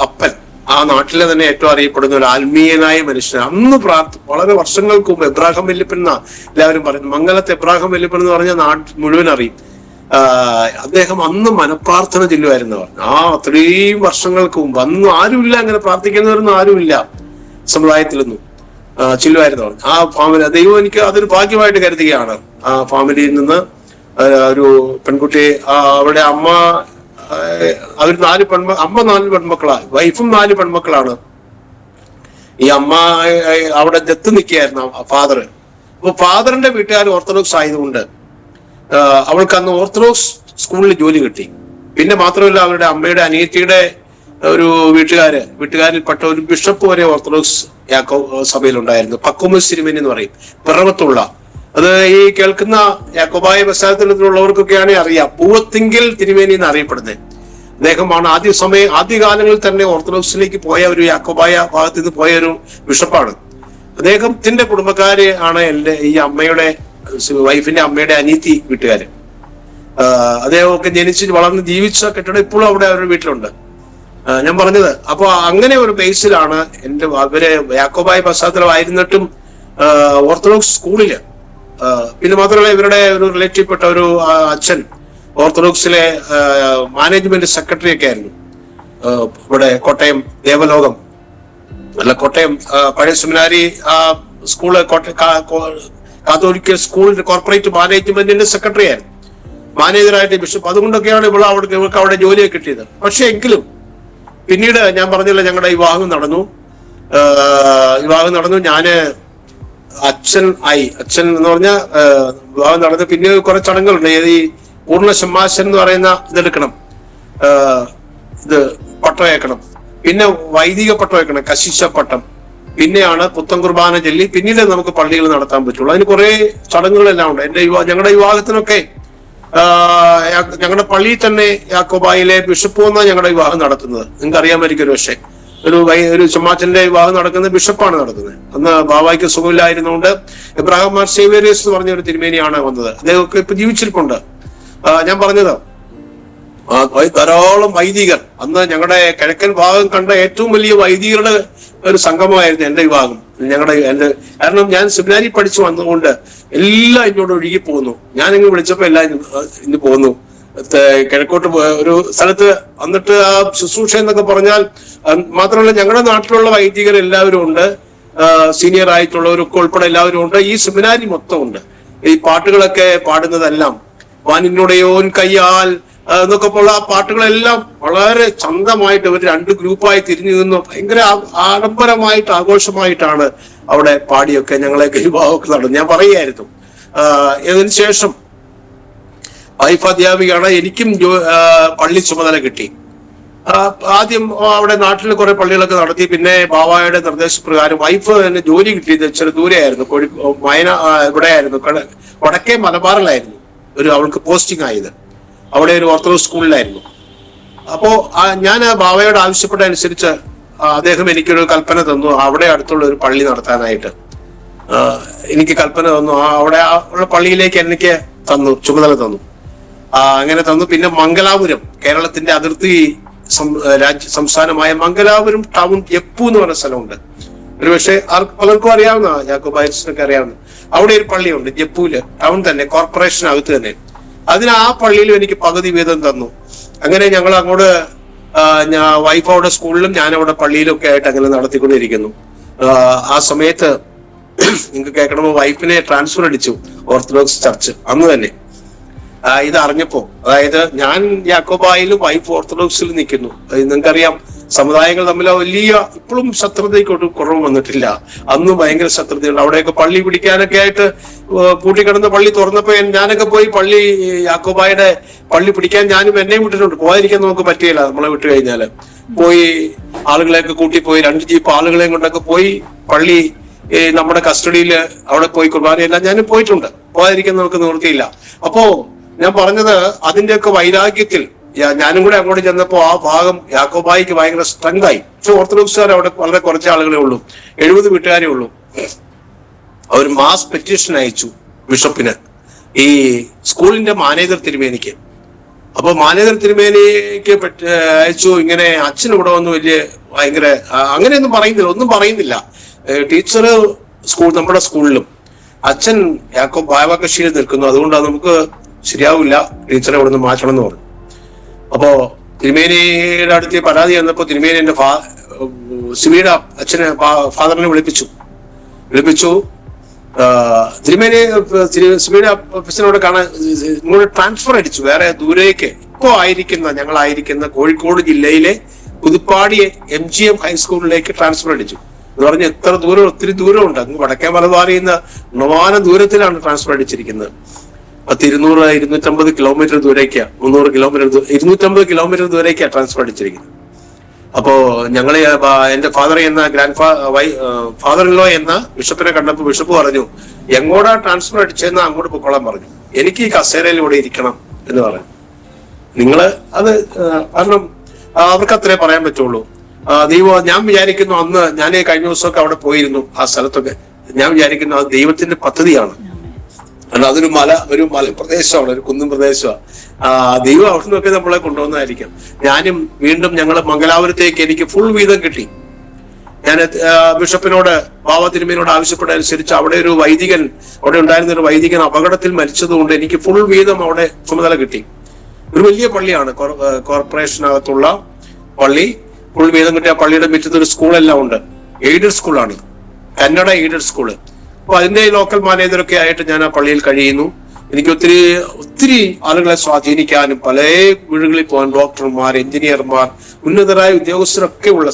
അപ്പൻ ആ നാട്ടിലെ തന്നെ ഏറ്റവും അറിയപ്പെടുന്ന ഒരു ആത്മീയനായ മനുഷ്യൻ. അന്ന് വളരെ വർഷങ്ങൾക്ക് മുമ്പ് എബ്രാഹിം വല്യപ്പൻ എന്നാ എല്ലാവരും പറയുന്നത്. മംഗലത്ത് എബ്രാഹിം വല്യപ്പൻ എന്ന് പറഞ്ഞ നാട്ടിൽ മുഴുവൻ അറിയും. അദ്ദേഹം അന്ന് മനപ്രാർത്ഥന ചെല്ലുമായിരുന്നവർ. അത്രയും വർഷങ്ങൾക്ക് മുമ്പ്. അന്ന് ആരുമില്ല, അങ്ങനെ പ്രാർത്ഥിക്കുന്നവരൊന്നും ആരുമില്ല സമുദായത്തിലൊന്നും. ചെല്ലുമായിരുന്നവർ. ആ ഫാമിലി ദൈവം എനിക്ക് അതൊരു ഭാഗ്യമായിട്ട് കരുതുകയാണ്. ആ ഫാമിലിയിൽ നിന്ന് ഒരു പെൺകുട്ടി, അവരുടെ അമ്മ, അവർ 4 പെൺമക്കളാണ്. വൈഫും 4 പെൺമക്കളാണ്. ഈ അമ്മ അവിടെ ദത്ത് നിൽക്കുകയായിരുന്നു ഫാദർ. അപ്പൊ ഫാദറിന്റെ വീട്ടുകാർ ഓർത്തഡോക്സ് ആയതുകൊണ്ട് അവൾക്ക് അന്ന് ഓർത്തഡോക്സ് സ്കൂളിൽ ജോലി കിട്ടി. പിന്നെ മാത്രമല്ല, അവരുടെ അമ്മയുടെ അനിയത്തിയുടെ ഒരു വീട്ടുകാരിൽപ്പെട്ട ഒരു ബിഷപ്പ് വരെ ഓർത്തഡോക്സ് സഭയിലുണ്ടായിരുന്നു. പക്കുമസ് തിരുമേനി എന്ന് പറയും, പിറവത്തുള്ള. അത് ഈ കേൾക്കുന്ന യാക്കോബായ പശ്ചാത്തലത്തിലുള്ളവർക്കൊക്കെയാണ് അറിയാം. പൂവത്തിങ്കിൽ തിരുമേനി എന്ന് അറിയപ്പെടുന്നത് അദ്ദേഹമാണ്. ആദ്യകാലങ്ങളിൽ തന്നെ ഓർത്തഡോക്സിലേക്ക് പോയ ഒരു യാക്കോബായ ഭാഗത്ത് നിന്ന് പോയ ഒരു ബിഷപ്പാണ്. അദ്ദേഹത്തിന്റെ കുടുംബക്കാര് ആണ് ഈ വൈഫിന്റെ അമ്മയുടെ അനിയത്തി വീട്ടുകാര്. അദ്ദേഹമൊക്കെ ജനിച്ച് വളർന്ന് ജീവിച്ച കെട്ടിടം ഇപ്പോഴും അവിടെ അവരുടെ വീട്ടിലുണ്ട്. ഞാൻ പറഞ്ഞത്, അപ്പൊ അങ്ങനെ ഒരു ബേസിലാണ് അവര് യാക്കോബായ പശ്ചാത്തലമായിരുന്നിട്ടും ഓർത്തഡോക്സ് സ്കൂളില്. പിന്നെ മാത്രമല്ല, ഇവരുടെ ഒരു റിലേറ്റീവ് പെട്ട ഒരു അച്ഛൻ ഓർത്തഡോക്സിലെ മാനേജ്മെന്റ് സെക്രട്ടറി ഒക്കെ ആയിരുന്നു. ഇവിടെ കോട്ടയം ദേവലോകം കോട്ടയം പഴയ സെമിനാരി സ്കൂള് കാത്തോലിക്കൽ സ്കൂൾ കോർപ്പറേറ്റ് മാനേജ്മെന്റിന്റെ സെക്രട്ടറി ആയിരുന്നു, മാനേജറായിട്ട് ബിഷപ്പ്. അതുകൊണ്ടൊക്കെയാണ് ഇവർക്ക് അവിടെ ജോലിയൊക്കെ കിട്ടിയത്. പക്ഷെ എങ്കിലും പിന്നീട് ഞാൻ പറഞ്ഞില്ല, ഞങ്ങളുടെ വിവാഹം നടന്നു. ഞാന് അച്ഛൻ എന്ന് പറഞ്ഞ വിവാഹം നടന്നു. പിന്നെ കുറെ ചടങ്ങുകളുണ്ട്. ഈ പൂർണ്ണ ഷമ്മാശൻ എന്ന് പറയുന്ന ഇതെടുക്കണം, ഇത് പട്ടം വയ്ക്കണം. പിന്നെ വൈദിക പട്ടം വയ്ക്കണം, കശിശ പട്ടം. പിന്നെയാണ് പുത്തൻ കുർബാന ചൊല്ലി പിന്നീട് നമുക്ക് പള്ളികൾ നടത്താൻ പറ്റുള്ളൂ. അതിന് കുറെ ചടങ്ങുകളെല്ലാം ഉണ്ട്. ഞങ്ങളുടെ വിവാഹത്തിനൊക്കെ ഞങ്ങളുടെ പള്ളിയിൽ തന്നെ യാക്കോബായിലെ ബിഷപ്പ് എന്നാണ് ഞങ്ങളുടെ വിവാഹം നടത്തുന്നത്. നിങ്ങൾക്ക് അറിയാമായിരിക്കും ഒരു പക്ഷേ. ഒരു ചുമ്മാച്ചന്റെ വിവാഹം നടക്കുന്നത് ബിഷപ്പാണ് നടത്തുന്നത്. അന്ന് ബാബായ്ക്ക് സുഖമില്ലായിരുന്നുകൊണ്ട് എബ്രാഹിം മാർ സേവേരിയസ് എന്ന് പറഞ്ഞ ഒരു തിരുമേനിയാണ് വന്നത്. അദ്ദേഹമൊക്കെ ഇപ്പൊ ജീവിച്ചിരിപ്പുണ്ട്. ഞാൻ പറഞ്ഞത്, ധാരാളം വൈദികർ. അന്ന് ഞങ്ങളുടെ കിഴക്കൻ ഭാഗം കണ്ട ഏറ്റവും വലിയ വൈദികരുടെ ഒരു സംഗമമായിരുന്നു എന്റെ വിവാഹം. കാരണം ഞാൻ സെമിനാരി പഠിച്ചു വന്നുകൊണ്ട് എല്ലാം ഇങ്ങോട്ട് ഒഴുകി പോകുന്നു. ഞാനിങ്ങ് വിളിച്ചപ്പോ എല്ലാം ഇന്ന് പോകുന്നു. കിഴക്കോട്ട് ഒരു സ്ഥലത്ത് വന്നിട്ട് ആ ശുശ്രൂഷ എന്നൊക്കെ പറഞ്ഞാൽ മാത്രമല്ല, ഞങ്ങളുടെ നാട്ടിലുള്ള വൈദികർ എല്ലാവരും ഉണ്ട്, സീനിയർ ആയിട്ടുള്ളവരൊക്കെ ഉൾപ്പെടെ എല്ലാവരും ഉണ്ട്. ഈ സെമിനാരി മൊത്തം ഉണ്ട്. ഈ പാട്ടുകളൊക്കെ പാടുന്നതെല്ലാം വാനിന്നുടയോൻ കയ്യാൽ എന്നൊക്കെ ഉള്ള ആ പാട്ടുകളെല്ലാം വളരെ ചന്തമായിട്ട് ഇവർ 2 ഗ്രൂപ്പായി തിരിഞ്ഞു നിന്നു ഭയങ്കര ആഡംബരമായിട്ട് ആഘോഷമായിട്ടാണ് അവിടെ പാടിയൊക്കെ ഞങ്ങളെ വിവാഹമൊക്കെ നടന്നു. ഞാൻ പറയുമായിരുന്നു. ഇതിനു ശേഷം വൈഫ് അധ്യാപികയാണ്. എനിക്കും പള്ളി ചുമതല കിട്ടി. ആദ്യം അവിടെ നാട്ടിൽ കുറെ പള്ളികളൊക്കെ നടത്തി. പിന്നെ ബാവായുടെ നിർദ്ദേശപ്രകാരം വൈഫ് തന്നെ ജോലി കിട്ടിയത് ഇച്ചിരി ദൂരെയായിരുന്നു. ഇവിടെ ആയിരുന്നു, വടക്കേ മലബാറിലായിരുന്നു അവൾക്ക് പോസ്റ്റിംഗ് ആയത്. അവിടെ ഒരു ഓർത്തഡോക്സ് സ്കൂളിലായിരുന്നു. അപ്പോ ഞാൻ ബാവയോട് ആവശ്യപ്പെട്ട അനുസരിച്ച് അദ്ദേഹം എനിക്കൊരു കൽപ്പന തന്നു, അവിടെ അടുത്തുള്ള ഒരു പള്ളി നടത്താനായിട്ട് എനിക്ക് കൽപ്പന തന്നു. അവിടെ ഉള്ള പള്ളിയിലേക്ക് എനിക്ക് ചുമതല തന്നു. അങ്ങനെ തന്നു. പിന്നെ മംഗലാപുരം, കേരളത്തിന്റെ അതിർത്തി സംസ്ഥാനമായ മംഗലാപുരം ടൗൺ എപ്പു എന്ന് പറഞ്ഞ സ്ഥലമുണ്ട്. ഒരുപക്ഷെ പലർക്കും അറിയാവുന്ന, യാക്കോബായസിനൊക്കെ അറിയാവുന്ന അവിടെ ഒരു പള്ളിയുണ്ട് ജപ്പൂല്, ടൗൺ തന്നെ, കോർപ്പറേഷനകത്ത് തന്നെ. അതിന് ആ പള്ളിയിലും എനിക്ക് പകുതി വീതം തന്നു. അങ്ങനെ ഞങ്ങൾ അങ്ങോട്ട് വൈഫ് അവിടെ സ്കൂളിലും ഞാൻ അവിടെ പള്ളിയിലും ഒക്കെ ആയിട്ട് അങ്ങനെ നടത്തിക്കൊണ്ടിരിക്കുന്നു. ആ സമയത്ത് നിങ്ങൾക്ക് കേൾക്കണമോ, വൈഫിനെ ട്രാൻസ്ഫർ അടിച്ചു ഓർത്തഡോക്സ് ചർച്ച് അന്ന് തന്നെ. ഇത് അറിഞ്ഞപ്പോ, അതായത് ഞാൻ യാക്കോബായിലും വൈഫ് ഓർത്തഡോക്സിലും നിൽക്കുന്നു. നിങ്ങൾക്കറിയാം, സമുദായങ്ങൾ തമ്മിൽ വലിയ ഇപ്പോഴും ശത്രുതയ്ക്ക് കുറവ് വന്നിട്ടില്ല. അന്നും ഭയങ്കര ശത്രുതയുണ്ട്. അവിടെയൊക്കെ പള്ളി പിടിക്കാനൊക്കെ ആയിട്ട് പൂട്ടിക്കിടന്ന പള്ളി തുറന്നപ്പോ ഞാനൊക്കെ പോയി യാക്കോബായുടെ പള്ളി പിടിക്കാൻ ഞാനും എന്നെയും വിട്ടിട്ടുണ്ട്. പോകാതിരിക്കാൻ നമുക്ക് പറ്റിയില്ല. നമ്മളെ വിട്ടു കഴിഞ്ഞാല് പോയി ആളുകളെയൊക്കെ കൂട്ടിപ്പോയി 2 ജീപ്പ് ആളുകളെയും കൊണ്ടൊക്കെ പോയി പള്ളി നമ്മുടെ കസ്റ്റഡിയിൽ അവിടെ പോയി കുർബാനയെല്ലാം ഞാനും പോയിട്ടുണ്ട്. പോകാതിരിക്കാൻ നമുക്ക് നിവൃത്തിയില്ല. അപ്പോ ഞാൻ പറഞ്ഞത്, അതിന്റെയൊക്കെ വൈരാഗ്യത്തിൽ ഞാനും കൂടെ അങ്ങോട്ട് ചെന്നപ്പോ ആ ഭാഗം യാക്കോബായിക്ക് ഭയങ്കര സ്ട്രെങ്ത് ആയി. പക്ഷെ ഓർത്തഡോക്സുകാർ അവിടെ വളരെ കുറച്ച് ആളുകളേ ഉള്ളൂ, 70 വീട്ടുകാരേ ഉള്ളൂ. അവർ മാസ് പെറ്റീഷൻ അയച്ചു ബിഷപ്പിന്, ഈ സ്കൂളിന്റെ മാനേജർ തിരുമേനിക്ക്. അപ്പൊ മാനേജർ തിരുമേനിക്ക് അയച്ചു, ഇങ്ങനെ അച്ഛൻ ഇവിടെ വന്ന് വലിയ ഭയങ്കര അങ്ങനെയൊന്നും പറയുന്നില്ല, ഒന്നും പറയുന്നില്ല. ടീച്ചർ നമ്മുടെ സ്കൂളിലും അച്ഛൻ യാക്കോബായ കക്ഷിയിൽ നിൽക്കുന്നു, അതുകൊണ്ടാണ് നമുക്ക് ശരിയാവില്ല, ടീച്ചറെ ഇവിടെ നിന്ന് മാറ്റണം എന്ന് പറഞ്ഞു. അപ്പോ തിരുമേനിയുടെ അടുത്ത് പരാതി വന്നപ്പോ തിരുമേനി എന്റെ സിമിയുടെ അച്ഛനെ ഫാദറിനെ വിളിപ്പിച്ചു. തിരുമേനി സിമിയുടെ അച്ഛനോട് കാണാൻ ഇങ്ങോട്ട് ട്രാൻസ്ഫർ അടിച്ചു വേറെ ദൂരേക്ക്. ഇപ്പോ ഞങ്ങളായിരിക്കുന്ന കോഴിക്കോട് ജില്ലയിലെ പുതുപ്പാടി MGM ഹൈസ്കൂളിലേക്ക് ട്രാൻസ്ഫർ അടിച്ചു. എന്ന് പറഞ്ഞ എത്ര ദൂരം, ഒത്തിരി ദൂരമുണ്ട്. അങ്ങ് വടക്കേ മലബാറിൽ നിന്ന് നവാനം ദൂരത്തിലാണ് ട്രാൻസ്ഫർ അടിച്ചിരിക്കുന്നത്. 250 കിലോമീറ്റർ ദൂരേക്കാ, 300 കിലോമീറ്റർ 250 കിലോമീറ്റർ ദൂരേക്കാ ട്രാൻസ്ഫർ അടിച്ചിരിക്കുന്നത്. അപ്പോ ഞങ്ങള് എന്റെ ഫാദർ ഇൻ ലോ എന്ന ബിഷപ്പിനെ കണ്ടപ്പോൾ ബിഷപ്പ് പറഞ്ഞു, എങ്ങോട്ടാ ട്രാൻസ്ഫർ അടിച്ചെന്ന് അങ്ങോട്ട് പൊക്കോളാൻ പറഞ്ഞു. എനിക്ക് ഈ കസേരയിൽ ഇവിടെ ഇരിക്കണം എന്ന് പറഞ്ഞു. നിങ്ങള് അത് കാരണം അവർക്ക് അത്രേ പറയാൻ പറ്റുള്ളൂ. ഞാൻ വിചാരിക്കുന്നു, അന്ന് ഞാൻ കഴിഞ്ഞ ദിവസമൊക്കെ അവിടെ പോയിരുന്നു ആ സ്ഥലത്തൊക്കെ, ഞാൻ വിചാരിക്കുന്നു അത് ദൈവത്തിന്റെ പദ്ധതിയാണ്. കാരണം അതൊരു ഒരു മലപ്രദേശമാണ്, ഒരു കുന്നും പ്രദേശമാണ്. ദൈവം അവിടെ നിന്നൊക്കെ നമ്മളെ കൊണ്ടുവന്നായിരിക്കും. ഞാനും വീണ്ടും ഞങ്ങള് മംഗലാപുരത്തേക്ക് എനിക്ക് ഫുൾ വീതം കിട്ടി. ഞാൻ ബിഷപ്പിനോട്, ബാബ തിരുമേനോട് ആവശ്യപ്പെട്ടതനുസരിച്ച് അവിടെ ഉണ്ടായിരുന്ന ഒരു വൈദികൻ അപകടത്തിൽ മരിച്ചതുകൊണ്ട് എനിക്ക് ഫുൾ വീതം അവിടെ ചുമതല കിട്ടി. ഒരു വലിയ പള്ളിയാണ്, കോർപ്പറേഷനകത്തുള്ള പള്ളി. ഫുൾ വീതം കിട്ടിയ പള്ളിയുടെ മുറ്റത്ത് ഒരു സ്കൂളെല്ലാം ഉണ്ട്. എയ്ഡഡ് സ്കൂളാണ്, കന്നഡ എയ്ഡഡ് സ്കൂള്. അപ്പൊ അതിന്റെ ലോക്കൽ മാനേജറൊക്കെ ആയിട്ട് ഞാൻ ആ പള്ളിയിൽ കഴിയുന്നു. എനിക്ക് ഒത്തിരി ആളുകളെ സ്വാധീനിക്കാനും പല വീടുകളിൽ പോകാൻ ഡോക്ടർമാർ, എഞ്ചിനീയർമാർ, ഉന്നതരായ ഉദ്യോഗസ്ഥരൊക്കെ ഉള്ള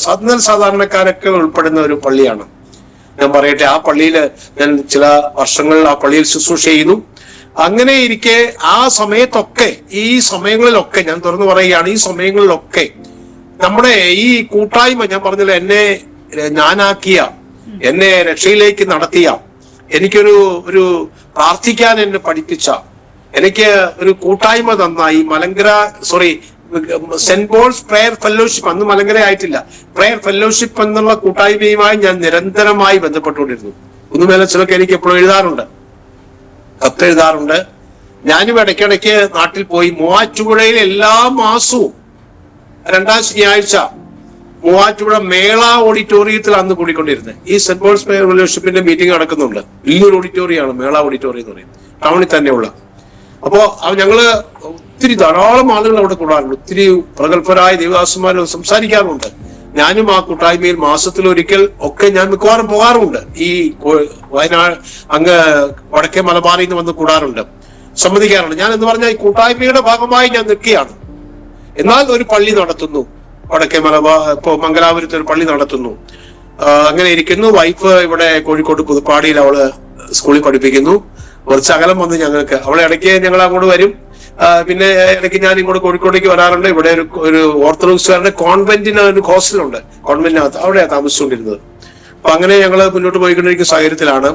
സാധാരണക്കാരൊക്കെ ഉൾപ്പെടുന്ന ഒരു പള്ളിയാണ്. ഞാൻ പറയട്ടെ, ആ പള്ളിയിൽ ഞാൻ ചില വർഷങ്ങൾ ആ പള്ളിയിൽ ശുശ്രൂഷ ചെയ്യുന്നു. അങ്ങനെ ഇരിക്കെ ആ സമയങ്ങളിലൊക്കെ ഞാൻ തുറന്നു പറയുകയാണ്, ഈ സമയങ്ങളിലൊക്കെ നമ്മുടെ ഈ കൂട്ടായ്മ, ഞാൻ പറഞ്ഞല്ലോ, എന്നെ രക്ഷയിലേക്ക് നടത്തിയ, എനിക്കൊരു പ്രാർത്ഥിക്കാൻ എന്നെ പഠിപ്പിച്ച, എനിക്ക് ഒരു കൂട്ടായ്മ തന്ന ഈ സെന്റ് പോൾസ് പ്രയർ ഫെലോഷിപ്പ്, അന്ന് മലങ്കര ആയിട്ടില്ല, പ്രയർ ഫെലോഷിപ്പ് എന്നുള്ള കൂട്ടായ്മയുമായി ഞാൻ നിരന്തരമായി ബന്ധപ്പെട്ടുകൊണ്ടിരുന്നു. കുന്നുമേലച്ചനൊക്കെ എനിക്ക് എപ്പോഴും എഴുതാറുണ്ട്, കത്തെഴുതാറുണ്ട്. ഞാനും ഇടയ്ക്കിടയ്ക്ക് നാട്ടിൽ പോയി മൂവാറ്റുപുഴയിൽ എല്ലാ മാസവും 2ാം ശനിയാഴ്ച മൂവാറ്റുപുഴ മേള ഓഡിറ്റോറിയത്തിൽ അന്ന് കൂടിക്കൊണ്ടിരുന്നത്. ഈ സെന്റ് പോൾസ് പ്രയർ ഫെലോഷിപ്പിന്റെ മീറ്റിംഗ് നടക്കുന്നുണ്ട്. വലിയൊരു ഓഡിറ്റോറിയമാണ് മേള ഓഡിറ്റോറിയം എന്ന് പറയുന്നത്, ടൗണിൽ തന്നെയുള്ള. അപ്പോ ഞങ്ങള് ധാരാളം ആളുകൾ അവിടെ കൂടാറുണ്ട്. ഒത്തിരി പ്രഗത്ഭരായ ദേവദാസന്മാർ സംസാരിക്കാറുണ്ട്. ഞാനും ആ കൂട്ടായ്മയിൽ മാസത്തിലൊരിക്കൽ ഒക്കെ ഞാൻ മിക്കവാറും പോകാറുണ്ട്. ഈ വയനാട് അങ്ങ് വടക്കേ മലബാറിൽ നിന്ന് വന്ന് കൂടാറുണ്ട്, സമ്മതിക്കാറുണ്ട്. ഞാൻ എന്ന് പറഞ്ഞാൽ ഈ കൂട്ടായ്മയുടെ ഭാഗമായി ഞാൻ നിൽക്കുകയാണ്. എന്നാൽ ഒരു പള്ളി നടത്തുന്നു, വടക്കേ ഇപ്പോ മംഗലാപുരത്ത് ഒരു പള്ളി നടത്തുന്നു. അങ്ങനെ ഇരിക്കുന്നു. വൈഫ് ഇവിടെ കോഴിക്കോട് പുതുപ്പാടിയിൽ അവള് സ്കൂളിൽ പഠിപ്പിക്കുന്നു. കുറച്ച് അകലം വന്ന് ഞങ്ങൾക്ക്, അവളെ ഇടയ്ക്ക് ഞങ്ങൾ അങ്ങോട്ട് വരും. പിന്നെ ഇടയ്ക്ക് ഞാൻ ഇങ്ങോട്ട് കോഴിക്കോടേക്ക് വരാറുണ്ട്. ഇവിടെ ഒരു ഓർത്തഡോക്സുകാരുടെ കോൺവെന്റിന് ഒരു ഹോസ്റ്റലുണ്ട്, കോൺവെന്റിനകത്ത്, അവിടെയാണ് താമസിച്ചുകൊണ്ടിരുന്നത്. അപ്പൊ അങ്ങനെ ഞങ്ങൾ മുന്നോട്ട് പോയിക്കൊണ്ടിരിക്കുന്ന സാഹചര്യത്തിലാണ്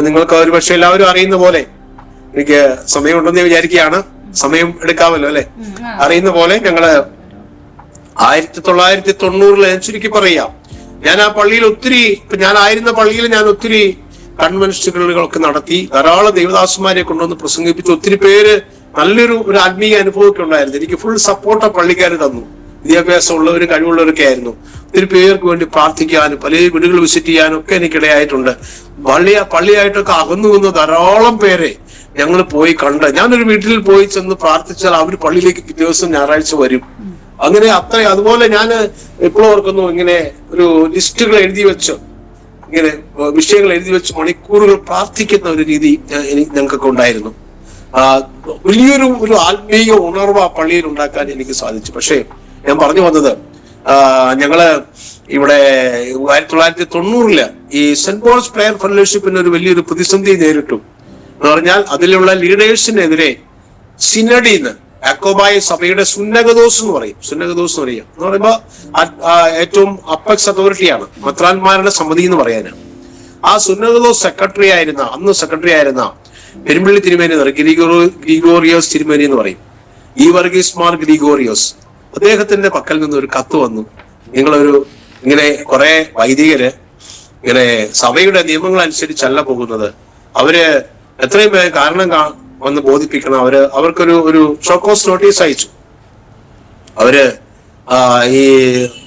നിങ്ങൾക്ക് ഒരു പക്ഷെ എല്ലാവരും അറിയുന്ന പോലെ, എനിക്ക് സമയമുണ്ടെന്ന് വിചാരിക്കുകയാണ്, സമയം എടുക്കാമല്ലോ അല്ലെ, അറിയുന്ന പോലെ ഞങ്ങള് 1990 ചുരുക്കി പറയാം, ഞാൻ ആ പള്ളിയിൽ ഞാനായിരുന്ന പള്ളിയിൽ ഞാൻ ഒത്തിരി കൺവെൻഷനുകളൊക്കെ നടത്തി, ധാരാളം ദേവദാസന്മാരെ കൊണ്ടുവന്ന് പ്രസംഗിപ്പിച്ചു. ഒത്തിരി പേര് നല്ലൊരു ആത്മീയ അനുഭവമൊക്കെ ഉണ്ടായിരുന്നു. എനിക്ക് ഫുൾ സപ്പോർട്ട് ആ പള്ളിക്കാർ തന്നു. വിദ്യാഭ്യാസം ഉള്ളവരും കഴിവുള്ളവരൊക്കെ ആയിരുന്നു. ഒത്തിരി പേർക്ക് വേണ്ടി പ്രാർത്ഥിക്കാനും പല വീടുകൾ വിസിറ്റ് ചെയ്യാനും ഒക്കെ എനിക്കിടയായിട്ടുണ്ട്. പള്ളിയായിട്ടൊക്കെ അകന്നു വന്ന ധാരാളം പേരെ ഞങ്ങൾ പോയി കണ്ട്. ഞാനൊരു വീട്ടിൽ പോയി ചെന്ന് പ്രാർത്ഥിച്ചാൽ അവർ പള്ളിയിലേക്ക് പിറ്റേ ദിവസം ഞായറാഴ്ച വരും. അങ്ങനെ അതുപോലെ ഞാൻ എപ്പോഴും ഓർക്കുന്നു, ഇങ്ങനെ ഒരു ലിസ്റ്റുകൾ എഴുതി വെച്ച്, ഇങ്ങനെ വിഷയങ്ങൾ എഴുതി വെച്ച് മണിക്കൂറുകൾ പ്രാർത്ഥിക്കുന്ന ഒരു രീതി ഞങ്ങൾക്കൊക്കെ ഉണ്ടായിരുന്നു. വലിയൊരു ആത്മീയ ഉണർവ് ആ പള്ളിയിൽ ഉണ്ടാക്കാൻ എനിക്ക് സാധിച്ചു. പക്ഷേ ഞാൻ പറഞ്ഞു വന്നത്, ഞങ്ങള് ഇവിടെ 1990 ഈ സെന്റ് പോൾസ് പ്രയർ ഫെലോഷിപ്പിന് ഒരു വലിയൊരു പ്രതിസന്ധി നേരിട്ടു. എന്ന് പറഞ്ഞാൽ അതിലുള്ള ലീഡേഴ്സിനെതിരെ സിനഡിന്ന് യാക്കോബായ സഭയുടെ സുന്നകദോസ് എന്ന് പറയും. എന്ന് പറയുമ്പോ ഏറ്റവും അപ്പക്സ് അതോറിറ്റിയാണ്, മെത്രാന്മാരുടെ സമിതി എന്ന് പറയാനാണ്. ആ സുന്നകദോസ് സെക്രട്ടറി ആയിരുന്ന പെരുമ്പള്ളി തിരുമേനി എന്ന് പറയും, ഗ്രിഗോറിയോസ് തിരുമേനി എന്ന് പറയും, ഈ വർഗീസ് മാർ ഗ്രിഗോറിയോസ്. അദ്ദേഹത്തിന്റെ പക്കൽ നിന്ന് ഒരു കത്ത് വന്നു. ഇങ്ങനെ കുറെ വൈദികര് ഇങ്ങനെ സഭയുടെ നിയമങ്ങൾ അനുസരിച്ചല്ല പോകുന്നത്, അവര് എത്രയും കാരണം വന്ന് ബോധിപ്പിക്കണം. അവർക്കൊരു ഷോക്കോസ് നോട്ടീസ് അയച്ചു. അവര്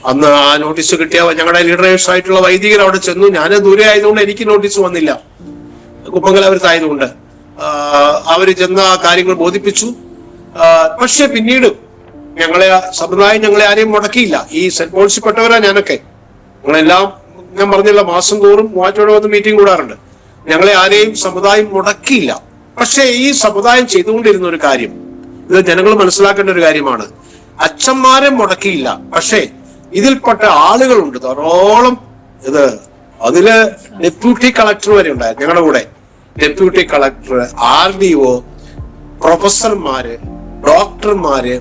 അന്ന് ആ നോട്ടീസ് കിട്ടിയ ഞങ്ങളുടെ ലീഡേഴ്സ് ആയിട്ടുള്ള വൈദികർ അവിടെ ചെന്നു. ഞാൻ ദൂരെ ആയതുകൊണ്ട് എനിക്ക് നോട്ടീസ് വന്നില്ല, കുപ്പങ്കലാപുരത്തായതുകൊണ്ട്. അവര് ചെന്ന കാര്യങ്ങൾ ബോധിപ്പിച്ചു. പക്ഷെ പിന്നീട് സമുദായം ഞങ്ങളെ ആരെയും മുടക്കിയില്ല. ഈ സെന്റ് പോൾസിൽപ്പെട്ടവരാ ഞാനൊക്കെ. ഞങ്ങളെല്ലാം ഞാൻ പറഞ്ഞില്ല, മാസം തോറും മൂവാറ്റോടെ വന്ന് മീറ്റിംഗ് കൂടാറുണ്ട്. ഞങ്ങളെ ആരെയും സമുദായം മുടക്കിയില്ല. പക്ഷെ ഈ സമുദായം ചെയ്തുകൊണ്ടിരുന്ന ഒരു കാര്യം, ഇത് ജനങ്ങൾ മനസ്സിലാക്കേണ്ട ഒരു കാര്യമാണ്, അച്ഛന്മാരെ മുടക്കിയില്ല. പക്ഷെ ഇതിൽപ്പെട്ട ആളുകളുണ്ട് ധാരാളം. അതില് ഡെപ്യൂട്ടി കളക്ടർ വരെ ഉണ്ടായിരുന്നു ഞങ്ങളുടെ കൂടെ. ഡെപ്യൂട്ടി കളക്ടർ, RDO, പ്രൊഫസർമാര്, ഡോക്ടർമാര്,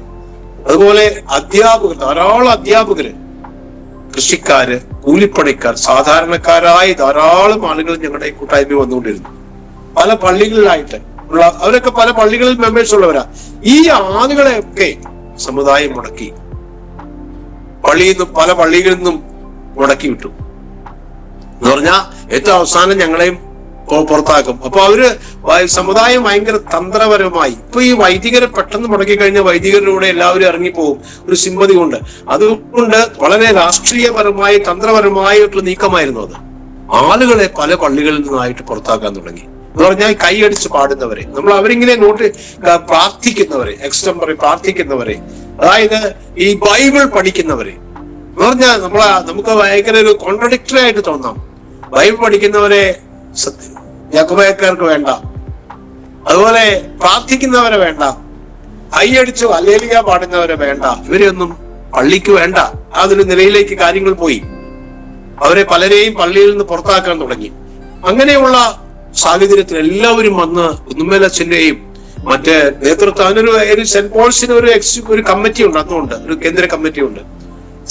അതുപോലെ അധ്യാപകർ, ധാരാളം അധ്യാപകര്, കൃഷിക്കാര്, കൂലിപ്പണിക്കാർ, സാധാരണക്കാരായ ധാരാളം ആളുകൾ ഞങ്ങളുടെ കൂട്ടായ്മ വന്നുകൊണ്ടിരുന്നു. പല പള്ളികളിലായിട്ട് അവരൊക്കെ പല പള്ളികളിൽ മെമ്പേഴ്സ് ഉള്ളവരാ. ഈ ആളുകളെയൊക്കെ സമുദായം മുടക്കി, പല പള്ളികളിൽ നിന്നും മുടക്കി വിട്ടു. എന്ന് പറഞ്ഞാൽ ഏറ്റവും അവസാനം ഞങ്ങളെയും പുറത്താക്കും. അപ്പൊ സമുദായം ഭയങ്കര തന്ത്രപരമായി. ഇപ്പൊ ഈ വൈദികരെ പെട്ടെന്ന് മുടക്കി കഴിഞ്ഞാൽ വൈദികരുടെ കൂടെ എല്ലാവരും ഇറങ്ങിപ്പോവും, ഒരു സിമ്പതി കൊണ്ട്. അതുകൊണ്ട് വളരെ രാഷ്ട്രീയപരമായി തന്ത്രപരമായിട്ടുള്ള നീക്കമായിരുന്നു അത്. ആളുകളെ പല പള്ളികളിൽ നിന്നായിട്ട് പുറത്താക്കാൻ തുടങ്ങി. എന്ന് പറഞ്ഞാൽ കൈയടിച്ച് പാടുന്നവരെ, അവരിങ്ങനെ പ്രാർത്ഥിക്കുന്നവരെ, എക്സ്റ്റംപറി പ്രാർത്ഥിക്കുന്നവരെ, അതായത് ഈ ബൈബിൾ പഠിക്കുന്നവരെ. എന്ന് പറഞ്ഞാൽ നമുക്ക് ഭയങ്കര ഒരു കോൺട്രഡിക്ടറി ആയിട്ട് തോന്നാം. ബൈബിൾ പഠിക്കുന്നവരെ യാക്കോബായക്കാർക്ക് വേണ്ട, അതുപോലെ പ്രാർത്ഥിക്കുന്നവരെ വേണ്ട, കൈയടിച്ചു ഹല്ലേലൂയ പാടുന്നവരെ വേണ്ട, ഇവരെയൊന്നും പള്ളിക്ക് വേണ്ട. അതൊരു നിലയിലേക്ക് കാര്യങ്ങൾ പോയി. അവരെ പലരെയും പള്ളിയിൽ നിന്ന് പുറത്താക്കാൻ തുടങ്ങി. അങ്ങനെയുള്ള സാഹചര്യത്തിൽ എല്ലാവരും വന്ന് കുന്നുമേലച്ഛന്റെയും മറ്റേ നേതൃത്വം, അതിനൊരു സെന്റ് പോൾസിന് ഒരു കമ്മിറ്റി ഉണ്ട്, അതുകൊണ്ട് ഒരു കേന്ദ്ര കമ്മിറ്റി ഉണ്ട്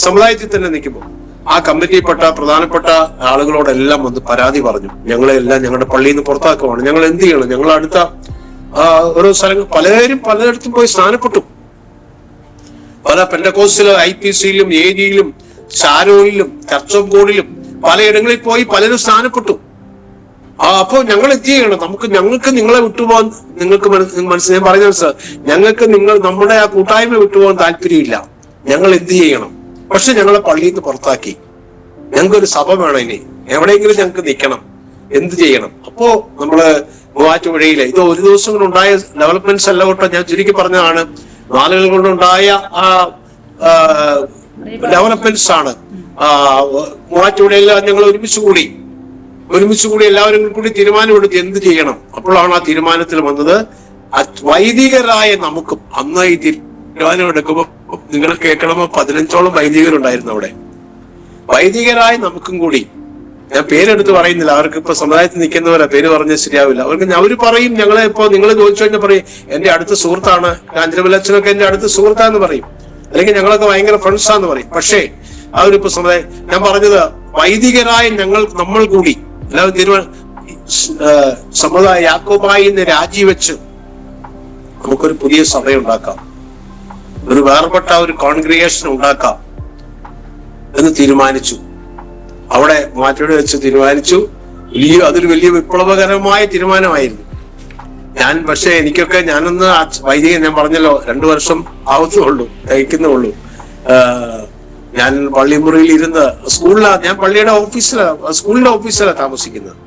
സമുദായത്തിൽ തന്നെ നിൽക്കുമ്പോൾ. ആ കമ്മിറ്റിയിൽപ്പെട്ട പ്രധാനപ്പെട്ട ആളുകളോടെല്ലാം വന്ന് പരാതി പറഞ്ഞു, ഞങ്ങളെല്ലാം ഞങ്ങളുടെ പള്ളിയിൽ നിന്ന് പുറത്താക്കുവാണ്, ഞങ്ങൾ എന്ത് ചെയ്യണം? ഞങ്ങൾ അടുത്ത ഓരോ സ്ഥലങ്ങൾ പലയിടത്തും പോയി സ്ഥാനപ്പെട്ടു. പല പെന്തക്കോസ്റ്റിലും IPCയിലും AGയിലും ഷാരോയിലും ചർച്ച് ഓഫ് ഗോഡിലും പലയിടങ്ങളിൽ പോയി പലരും സ്ഥാനപ്പെട്ടു. അപ്പൊ ഞങ്ങൾ എന്ത് ചെയ്യണം? ഞങ്ങൾക്ക് നിങ്ങളെ വിട്ടുപോകാൻ, നിങ്ങൾക്ക് ഞാൻ പറഞ്ഞ ഞങ്ങൾക്ക് നമ്മുടെ ആ കൂട്ടായ്മ വിട്ടുപോകാൻ താല്പര്യമില്ല. ഞങ്ങൾ എന്ത് ചെയ്യണം? പക്ഷെ ഞങ്ങളെ പള്ളിയിൽ നിന്ന് പുറത്താക്കി. ഞങ്ങൾക്കൊരു സഭ വേണം, ഇനി എവിടെയെങ്കിലും ഞങ്ങൾക്ക് നിൽക്കണം, എന്ത് ചെയ്യണം? അപ്പോ നമ്മള് മൂവാറ്റുപുഴയിലെ ഇത് ഒരു ദിവസം കൊണ്ടുണ്ടായ ഡെവലപ്മെന്റ്സ് അല്ല കേട്ടോ, ഞാൻ ചുരുക്കി പറഞ്ഞതാണ്. നാളുകൾ കൊണ്ടുണ്ടായ ഡെവലപ്മെന്റ്സ് ആണ്. മൂവാറ്റുപുഴയിൽ ഞങ്ങൾ ഒരുമിച്ച് കൂടി എല്ലാവരും കൂടി തീരുമാനമെടുത്ത് എന്ത് ചെയ്യണം. അപ്പോഴാണ് ആ തീരുമാനത്തിൽ വന്നത്, വൈദികരായ നമുക്കും അന്ന് ഈ തീരുമാനം എടുക്കുമ്പോൾ നിങ്ങൾ കേൾക്കണമോ, 15ഓളം വൈദികരുണ്ടായിരുന്നു അവിടെ. വൈദികരായ നമുക്കും കൂടി, ഞാൻ പേരെടുത്ത് പറയുന്നില്ല, അവർക്ക് ഇപ്പൊ സമുദായത്തിൽ നിൽക്കുന്നവരാ, പേര് പറഞ്ഞാൽ ശരിയാവില്ല. അവര് പറയും, ഞങ്ങളെ ഇപ്പൊ നിങ്ങൾ ചോദിച്ചു കഴിഞ്ഞാൽ പറയും എന്റെ അടുത്ത സുഹൃത്താണ്, കാഞ്ചനമലച്ചനൊക്കെ എന്റെ അടുത്ത സുഹൃത്താന്ന് പറയും, അല്ലെങ്കിൽ ഞങ്ങളൊക്കെ ഭയങ്കര ഫ്രണ്ട്സാന്ന് പറയും. പക്ഷേ അവരിപ്പോ സമുദായം, ഞാൻ പറഞ്ഞത് വൈദികരായ നമ്മൾ കൂടി എല്ലാവരും സമുദായ യാക്കോബായി രാജിവെച്ച് നമുക്കൊരു പുതിയ സഭയുണ്ടാക്കാം, ഒരു വേർപെട്ട ഒരു കോൺഗ്രിഗേഷൻ ഉണ്ടാക്കാം എന്ന് തീരുമാനിച്ചു. അവിടെ മാറ്റോടെ വെച്ച് തീരുമാനിച്ചു. അതൊരു വലിയ വിപ്ലവകരമായ തീരുമാനമായിരുന്നു. ഞാനൊന്ന് വൈദികൻ, ഞാൻ പറഞ്ഞല്ലോ 2 വർഷം ആവുന്നുള്ളൂ, തയ്ക്കുന്നുള്ളൂ. ഞാൻ പള്ളിമുറിയിൽ ഇരുന്ന് ഞാൻ പള്ളിയുടെ സ്കൂളിന്റെ ഓഫീസിലാണ് താമസിക്കുന്നത്,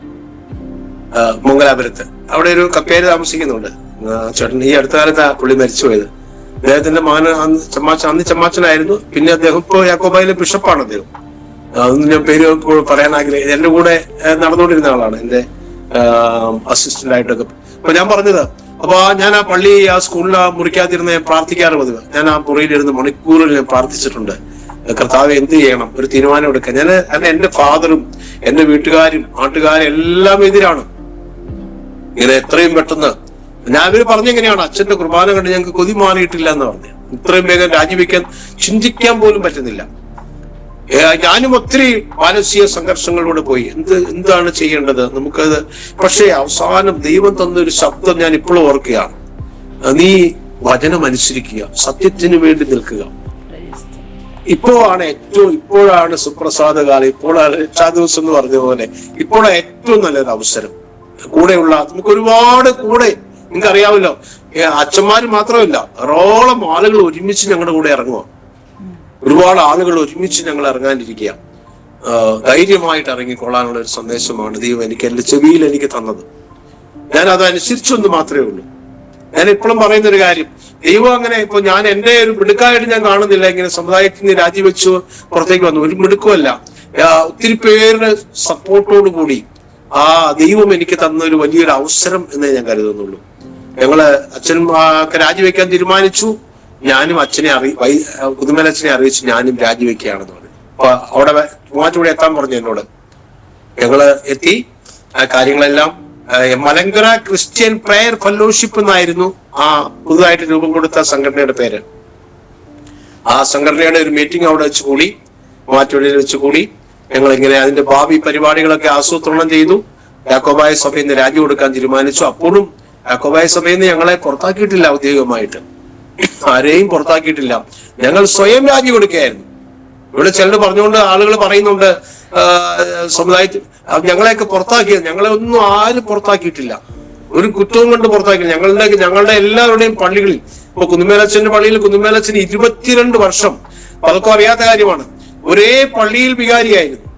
മംഗലാപുരത്ത്. അവിടെ ഒരു കപ്പേര് താമസിക്കുന്നുണ്ട് ചേട്ടൻ. ഈ അടുത്ത കാലത്ത് പുള്ളി മരിച്ചുപോയത്. അദ്ദേഹത്തിന്റെ മകൻ അന്ന് ചമ്മാച്ചനായിരുന്നു. പിന്നെ അദ്ദേഹം ഇപ്പോൾ യാക്കോബായിലെ ബിഷപ്പാണ് അദ്ദേഹം. അതൊന്നും ഞാൻ പേര് പറയാൻ ആഗ്രഹിക്കുന്നത്. എന്റെ കൂടെ നടന്നുകൊണ്ടിരുന്ന ആളാണ്, എന്റെ അസിസ്റ്റന്റ് ആയിട്ടൊക്കെ. അപ്പൊ ഞാൻ പറഞ്ഞത്, അപ്പൊ ഞാൻ ആ സ്കൂളിൽ മുറിക്കാതിരുന്ന് ഞാൻ പ്രാർത്ഥിക്കാറ് പതിവ്. ഞാൻ ആ മുറിയിലിരുന്ന് മണിക്കൂറിൽ ഞാൻ പ്രാർത്ഥിച്ചിട്ടുണ്ട്. കർത്താവ് എന്ത് ചെയ്യണം, ഒരു തീരുമാനം എടുക്കാൻ. എന്റെ ഫാദറും എന്റെ വീട്ടുകാരും നാട്ടുകാരും എല്ലാം എതിരാണ്. ഇങ്ങനെ എത്രയും പെട്ടെന്ന് അവര് പറഞ്ഞെങ്ങനെയാണ്, അച്ഛന്റെ കുർബാന കണ്ട് ഞങ്ങൾക്ക് കൊതി മാറിയിട്ടില്ല എന്ന് പറഞ്ഞു. ഇത്രയും വേഗം രാജിവെക്കാൻ ചിന്തിക്കാൻ പോലും പറ്റുന്നില്ല. ഞാനും ഒത്തിരി മാനസിക സംഘർഷങ്ങളിലൂടെ പോയി. എന്താണ് ചെയ്യേണ്ടത് നമുക്കത്. പക്ഷേ അവസാനം ദൈവം തന്നൊരു ശബ്ദം ഞാൻ ഇപ്പോഴും ഓർക്കുകയാണ്. നീ അനുസരിക്കുക, സത്യത്തിന് വേണ്ടി നിൽക്കുക. ഇപ്പോഴാണ് സുപ്രസാദ കാലം, ഇപ്പോഴാണ് രക്ഷാദിവസം എന്ന് പറഞ്ഞ പോലെ ഇപ്പോഴാണ് ഏറ്റവും നല്ലൊരു അവസരം. കൂടെയുള്ള നമുക്ക് ഒരുപാട് കൂടെ, നിങ്ങൾക്ക് അറിയാമല്ലോ, അച്ഛന്മാര് മാത്രമല്ല, ധാരാളം ആളുകൾ ഒരുമിച്ച് ഞങ്ങളുടെ കൂടെ ഇറങ്ങുക. ഒരുപാട് ആളുകൾ ഒരുമിച്ച് ഞങ്ങൾ ഇറങ്ങാനിരിക്കുക. ധൈര്യമായിട്ട് ഇറങ്ങിക്കൊള്ളാനുള്ള ഒരു സന്ദേശമാണ് ദൈവം എന്റെ ചെവിയിൽ എനിക്ക് തന്നത്. ഞാൻ അതനുസരിച്ചൊന്ന് മാത്രമേ ഉള്ളൂ. ഞാൻ ഇപ്പോഴും പറയുന്ന ഒരു കാര്യം, ദൈവം അങ്ങനെ ഇപ്പൊ ഞാൻ എന്റെ ഒരു മിടുക്കായിട്ട് ഞാൻ കാണുന്നില്ല. ഇങ്ങനെ സമുദായത്തിൽ നിന്ന് രാജിവെച്ചു പുറത്തേക്ക് വന്നു, ഒരു മിടുക്കുമല്ല. ഒത്തിരി പേരുടെ സപ്പോർട്ടോട് കൂടി ദൈവം എനിക്ക് തന്ന ഒരു വലിയൊരു അവസരം എന്നേ ഞാൻ കരുതുന്നുള്ളൂ. അച്ഛൻ രാജിവെക്കാൻ തീരുമാനിച്ചു. ഞാനും പുതുമലച്ഛനെ അറിയിച്ചു ഞാനും രാജിവെക്കുകയാണെന്ന് പറഞ്ഞു. അപ്പൊ അവിടെ മൂവാറ്റുപുഴ എത്താൻ പറഞ്ഞു എന്നോട്. ഞങ്ങള് എത്തി. ആ കാര്യങ്ങളെല്ലാം മലങ്കര ക്രിസ്ത്യൻ പ്രയർ ഫെലോഷിപ്പ് എന്നായിരുന്നു ആ പുതുതായിട്ട് രൂപം കൊടുത്ത സംഘടനയുടെ പേര്. ആ സംഘടനയുടെ ഒരു മീറ്റിംഗ് അവിടെ വെച്ച് കൂടി, മൂവാറ്റുപുഴയിൽ വെച്ച് കൂടി. ഞങ്ങൾ ഇങ്ങനെ അതിന്റെ ഭാവി പരിപാടികളൊക്കെ ആസൂത്രണം ചെയ്തു. യാക്കോബായ സഭയിൽ നിന്ന് രാജി കൊടുക്കാൻ തീരുമാനിച്ചു. അപ്പോഴും യാക്കോബായ സഭയിൽ നിന്ന് ഞങ്ങളെ പുറത്താക്കിയിട്ടില്ല, ഔദ്യോഗികമായിട്ട് ആരെയും പുറത്താക്കിയിട്ടില്ല. ഞങ്ങൾ സ്വയം രാജി കൊടുക്കുകയായിരുന്നു. ഇവിടെ ചിലർ പറഞ്ഞുകൊണ്ട് ആളുകൾ പറയുന്നുണ്ട് സമുദായത്തിൽ ഞങ്ങളെയൊക്കെ പുറത്താക്കിയത്. ഞങ്ങളെ ഒന്നും ആരും പുറത്താക്കിയിട്ടില്ല, ഒരു കുറ്റവും കൊണ്ട് പുറത്താക്കിയില്ല. ഞങ്ങളുടെ എല്ലാവരുടെയും പള്ളികളിൽ, ഇപ്പൊ കുന്നുമേലച്ഛന്റെ പള്ളിയിൽ കുന്നുമേലച്ഛന് 22 വർഷം, അതൊക്കെ അറിയാത്ത കാര്യമാണ്, ഒരേ പള്ളിയിൽ വികാരിയായിരുന്നു.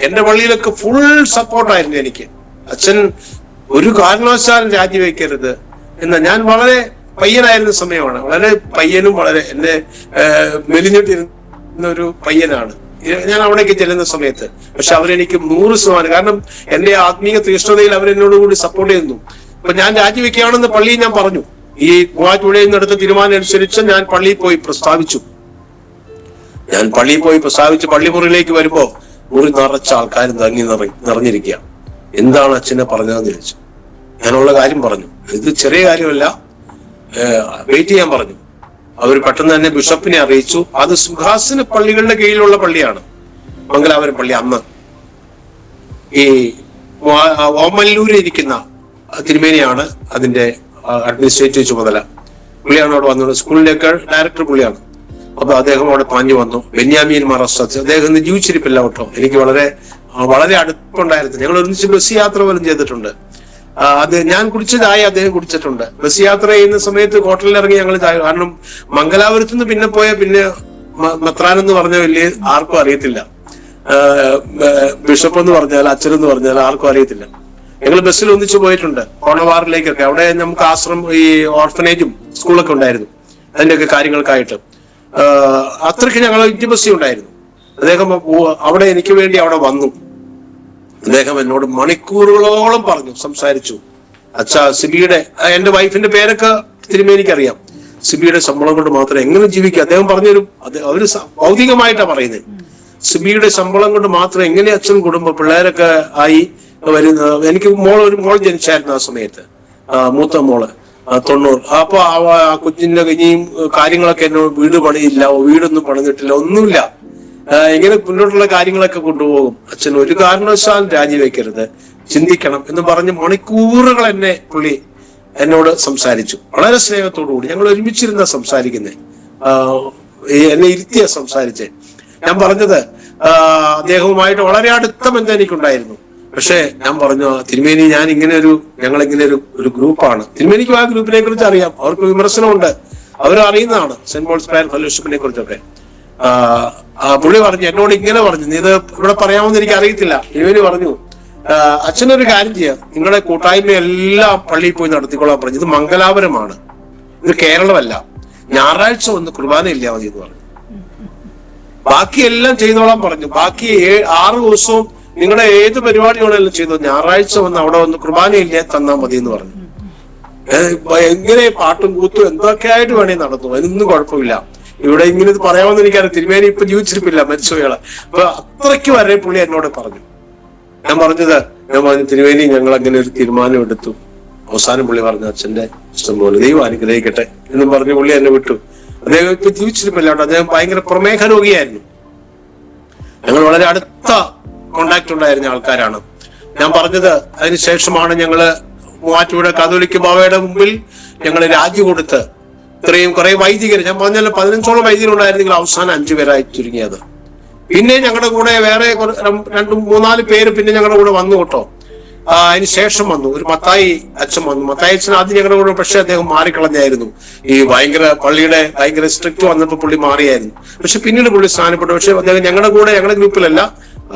എന്റെ പള്ളിയിലൊക്കെ ഫുൾ സപ്പോർട്ടായിരുന്നു എനിക്ക്. അച്ഛൻ ഒരു കാരണവശാലും രാജിവെക്കരുത് എന്ന്. ഞാൻ വളരെ പയ്യനായിരുന്ന സമയമാണ്, വളരെ പയ്യനും വളരെ എന്നെ മെലിഞ്ഞിട്ടിരുന്ന ഒരു പയ്യനാണ് ഞാൻ അവിടേക്ക് ചെല്ലുന്ന സമയത്ത്. പക്ഷെ അവരെനിക്ക് 100%, കാരണം എന്റെ ആത്മീയ തീഷ്ണതയിൽ അവരെന്നോട് കൂടി സപ്പോർട്ട് ചെയ്യുന്നു. അപ്പൊ ഞാൻ രാജിവെക്കുകയാണെന്ന് പള്ളിയിൽ ഞാൻ പറഞ്ഞു. ഈ മൂവാറ്റുപുഴയിൽ നിന്ന് എടുത്ത തീരുമാനം അനുസരിച്ച് ഞാൻ പള്ളിയിൽ പോയി പ്രസ്താവിച്ചു. പള്ളിമുറിയിലേക്ക് വരുമ്പോ മുറി നിറച്ച ആൾക്കാർ നിറഞ്ഞിരിക്കുക. എന്താണ് അച്ഛനെ പറഞ്ഞതെന്ന് ചോദിച്ചു. ഞാനുള്ള കാര്യം പറഞ്ഞു. ഇത് ചെറിയ കാര്യമല്ല, വെയിറ്റ് ചെയ്യാൻ പറഞ്ഞു. അവർ പെട്ടെന്ന് തന്നെ ബിഷപ്പിനെ അറിയിച്ചു. അത് സുഹാസിന് പള്ളികളുടെ കീഴിലുള്ള പള്ളിയാണ്, മംഗലാപുരം പള്ളി. അന്ന് ഈ ഓമല്ലൂരിൽ ഇരിക്കുന്ന തിരുമേനിയാണ് അതിന്റെ അഡ്മിനിസ്ട്രേറ്റീവ് ചുമതല. പുള്ളിയാണ് അവിടെ വന്നത്. സ്കൂളിലേക്ക് ഡയറക്ടർ പുള്ളിയാണ്. അപ്പൊ അദ്ദേഹം അവിടെ പാഞ്ഞു വന്നു. ബെന്യാമീൻ മറസ്റ്റാച്ച് അദ്ദേഹം ഇന്ന് ജീവിച്ചിരിപ്പില്ല കേട്ടോ. എനിക്ക് വളരെ അടുപ്പുണ്ടായിരുന്നു. ഞങ്ങൾ ഒരുമിച്ച് ബസ് യാത്ര പോലും ചെയ്തിട്ടുണ്ട്. അത് ഞാൻ കുടിച്ചതായി അദ്ദേഹം കുടിച്ചിട്ടുണ്ട്. ബസ് യാത്ര ചെയ്യുന്ന സമയത്ത് ഹോട്ടലിൽ ഇറങ്ങി ഞങ്ങൾ ചായ. കാരണം മംഗലാപുരത്ത് നിന്ന് പിന്നെ മെത്രാൻ എന്ന് പറഞ്ഞ വലിയ ആർക്കും അറിയത്തില്ല. ബിഷപ്പ് എന്ന് പറഞ്ഞാൽ, അച്ഛനെന്ന് പറഞ്ഞാൽ ആർക്കും അറിയത്തില്ല. ഞങ്ങൾ ബസ്സിൽ ഒന്നിച്ചു പോയിട്ടുണ്ട് കോണവാറിലേക്കൊക്കെ. അവിടെ നമുക്ക് ഈ ഓർഫനേജും സ്കൂളൊക്കെ ഉണ്ടായിരുന്നു, അതിന്റെയൊക്കെ കാര്യങ്ങൾക്കായിട്ട്. അത്രയ്ക്ക് ഞങ്ങൾ ഇന്റിമസി ഉണ്ടായിരുന്നു. അദ്ദേഹം അവിടെ എനിക്ക് വേണ്ടി അവിടെ വന്നു. അദ്ദേഹം എന്നോട് മണിക്കൂറുകളോളം സംസാരിച്ചു. അച്ഛാ, സിബിയുടെ, എന്റെ വൈഫിന്റെ പേരൊക്കെ തിരുമേനിക്കറിയാം. സിബിയുടെ ശമ്പളം കൊണ്ട് മാത്രം എങ്ങനെ ജീവിക്കുക അദ്ദേഹം പറഞ്ഞുതരും. അവര് ഭൗതികമായിട്ടാണ് പറയുന്നത്. സിബിയുടെ ശമ്പളം കൊണ്ട് മാത്രം എങ്ങനെ അച്ഛൻ കുടുംബം പിള്ളേരൊക്കെ ആയി വരുന്നത്. എനിക്ക് ഒരു മോൾ ജനിച്ചായിരുന്നു ആ സമയത്ത്, മൂത്ത മോള് 90. അപ്പൊ ആ കുഞ്ഞിന്റെ ഇനിയും കാര്യങ്ങളൊക്കെ എന്നോട് വീട് പണിയില്ല, വീടൊന്നും പണിതിട്ടില്ല, ഒന്നുമില്ല. ഇങ്ങനെ മുന്നോട്ടുള്ള കാര്യങ്ങളൊക്കെ കൊണ്ടുപോകും. അച്ഛൻ ഒരു കാരണവശാലും രാജിവെക്കരുത്, ചിന്തിക്കണം എന്ന് പറഞ്ഞ് മണിക്കൂറുകൾ പുള്ളി എന്നോട് സംസാരിച്ചു. വളരെ സ്നേഹത്തോടു കൂടി ഞങ്ങൾ ഒരുമിച്ചിരുന്ന സംസാരിക്കുന്നേ, എന്നെ ഇരുത്തിയ സംസാരിച്ചേ. ഞാൻ പറഞ്ഞത് അദ്ദേഹവുമായിട്ട് വളരെ അടുത്ത ബന്ധം എനിക്കുണ്ടായിരുന്നു. പക്ഷെ ഞാൻ പറഞ്ഞു, തിരുമേനി ഞങ്ങളിങ്ങനെ ഒരു ഗ്രൂപ്പാണ്. തിരുമേനിക്കും ആ ഗ്രൂപ്പിനെ കുറിച്ച് അറിയാം, അവർക്ക് വിമർശനമുണ്ട്, അവരറിയുന്നതാണ് സെന്റ് പോൾസ് പ്രയർ ഫെലോഷിപ്പിനെ കുറിച്ചൊക്കെ. പുള്ളി പറഞ്ഞു, എന്നോട് ഇങ്ങനെ പറഞ്ഞു, നീ ഇത് ഇവിടെ പറയാമെന്ന് എനിക്ക് അറിയത്തില്ല. ഇവര് പറഞ്ഞു, അച്ഛനൊരു കാര്യം ചെയ്യാം, നിങ്ങളുടെ കൂട്ടായ്മ എല്ലാം പള്ളിയിൽ പോയി നടത്തിക്കൊള്ളാൻ പറഞ്ഞു. ഇത് മംഗലാപുരമാണ്, ഇത് കേരളമല്ല, ഞായറാഴ്ച വന്ന് കുർബാന ഇല്ല മതി എന്ന് പറഞ്ഞു. ബാക്കിയെല്ലാം ചെയ്തോളാൻ പറഞ്ഞു. ബാക്കി 6 ദിവസവും നിങ്ങളുടെ ഏത് പരിപാടിയോടെല്ലാം ചെയ്തു, ഞായറാഴ്ച വന്ന് അവിടെ വന്ന് കുർബാന ഇല്ല തന്നാൽ മതി എന്ന് പറഞ്ഞു. എങ്ങനെ പാട്ടും കൂത്തും എന്തൊക്കെ ആയിട്ട് വേണേ നടന്നു, അതിനൊന്നും കുഴപ്പമില്ല. ഇവിടെ ഇങ്ങനെ ഇത് പറയാമെന്ന് എനിക്കറിയാം. തിരുമേനി ഇപ്പൊ ജീവിച്ചിരിപ്പില്ല, മരിച്ചുപോയാളെ. അപ്പൊ അത്രയ്ക്ക് വരെ പുള്ളി എന്നോട് പറഞ്ഞു. ഞാൻ പറഞ്ഞു തിരുമേനി ഞങ്ങൾ അങ്ങനെ ഒരു തീരുമാനം എടുത്തു. അവസാനം പുള്ളി പറഞ്ഞു, അച്ഛന്റെ ഇഷ്ടം പോലെ ദൈവം അനുഗ്രഹിക്കട്ടെ എന്നും പറഞ്ഞു പുള്ളി എന്നെ വിട്ടു. അദ്ദേഹം ഇപ്പൊ ജീവിച്ചിരിപ്പില്ല. അദ്ദേഹം ഭയങ്കര പ്രമേഹ രോഗിയായിരുന്നു. ഞങ്ങൾ വളരെ അടുത്ത കോണ്ടാക്ട് ഉണ്ടായിരുന്ന ആൾക്കാരാണ്. ഞാൻ പറഞ്ഞത് അതിനുശേഷമാണ് ഞങ്ങള് മൂവാറ്റുപുഴ കാതോലിക്ക ബാവയുടെ മുമ്പിൽ ഞങ്ങൾ രാജി കൊടുത്ത് ഇത്രയും കുറെ വൈദികർ, ഞാൻ പറഞ്ഞാൽ 15ഓളം വൈദികരുണ്ടായിരുന്നെങ്കിൽ അവസാനം 5 പേരായി ചുരുങ്ങിയത്. പിന്നെ ഞങ്ങളുടെ കൂടെ വേറെ 2-3-4 പേര് പിന്നെ ഞങ്ങളുടെ കൂടെ വന്നു കേട്ടോ. അതിന് ശേഷം വന്നു ഒരു മത്തായി അച്ഛൻ വന്നു. മത്തായി അച്ഛൻ ആദ്യം ഞങ്ങളുടെ കൂടെ, പക്ഷെ അദ്ദേഹം മാറിക്കളഞ്ഞായിരുന്നു. ഈ പള്ളിയുടെ ഭയങ്കര സ്ട്രിക്റ്റ് വന്നപ്പോൾ പുള്ളി മാറിയായിരുന്നു. പക്ഷെ പിന്നീട് പുള്ളി സ്ഥാനപ്പെട്ടു. പക്ഷെ അദ്ദേഹം ഞങ്ങളുടെ കൂടെ, ഞങ്ങളുടെ ഗ്രൂപ്പിലല്ല,